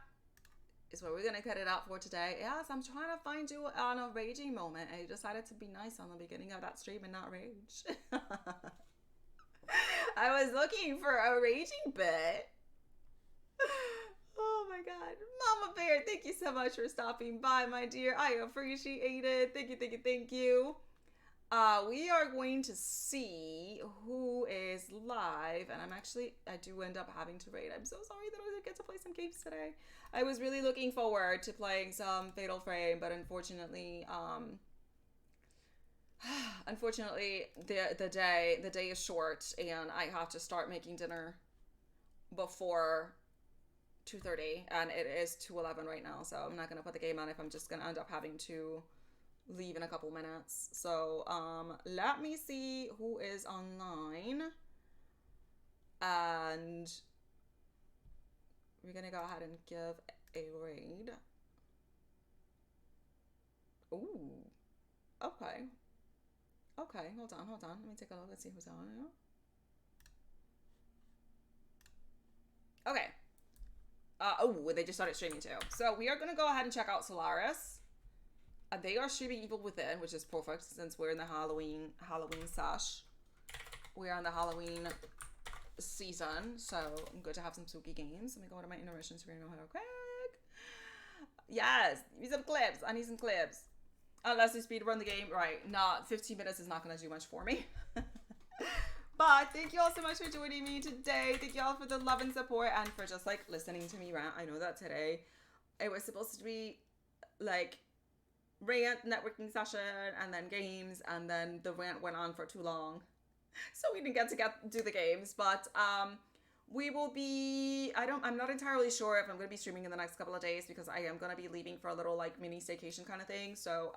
is where we're gonna cut it out for today. Yes, I'm trying to find you on a raging moment, and you decided to be nice on the beginning of that stream and not rage. I was looking for a raging bit. Oh my god. Mama Bear, thank you so much for stopping by, my dear. I appreciate it. Thank you. We are going to see who is live, and I do end up having to raid. I'm so sorry that I didn't get to play some games today. I was really looking forward to playing some Fatal Frame, but unfortunately, the day is short, and I have to start making dinner before 2:30, and it is 2:11 right now, so I'm not gonna put the game on if I'm just gonna end up having to leave in a couple minutes. So let me see who is online, and we're gonna go ahead and give a raid. Ooh, okay, hold on, let me take a look and see who's on here. Okay. Oh, they just started streaming too. So we are gonna go ahead and check out Solaris. They are streaming Evil Within, which is perfect since we're in the Halloween sesh. We're on the Halloween season, so I'm good to have some spooky games. Let me go to my intermission screen real quick. Yes, give me some clips. I need some clips. Unless we speed run the game, right? Not 15 minutes is not gonna do much for me. But thank you all so much for joining me today. Thank you all for the love and support and for just like listening to me rant. I know that today it was supposed to be like rant networking session and then games, and then the rant went on for too long. So we didn't get to do the games, but we will be, I'm not entirely sure if I'm going to be streaming in the next couple of days because I am going to be leaving for a little like mini staycation kind of thing. So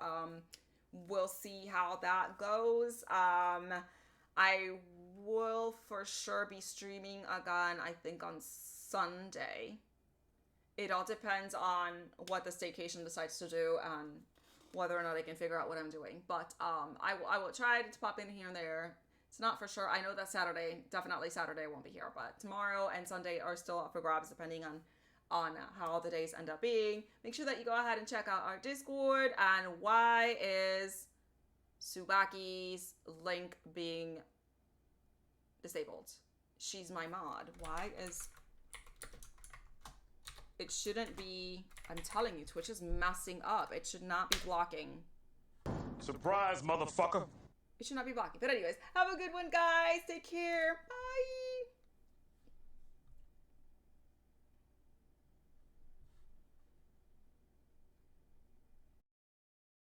we'll see how that goes. I will for sure be streaming again, I think on Sunday. It all depends on what the staycation decides to do and whether or not I can figure out what I'm doing. But I will try to pop in here and there. It's not for sure. I know that definitely Saturday I won't be here, but tomorrow and Sunday are still up for grabs depending on how the days end up being. Make sure that you go ahead and check out our Discord. And why is Subaki's link being disabled? She's my mod. Why is... It shouldn't be... I'm telling you, Twitch is messing up. It should not be blocking. Surprise, motherfucker. It should not be blocking. But anyways, have a good one, guys. Take care. Bye.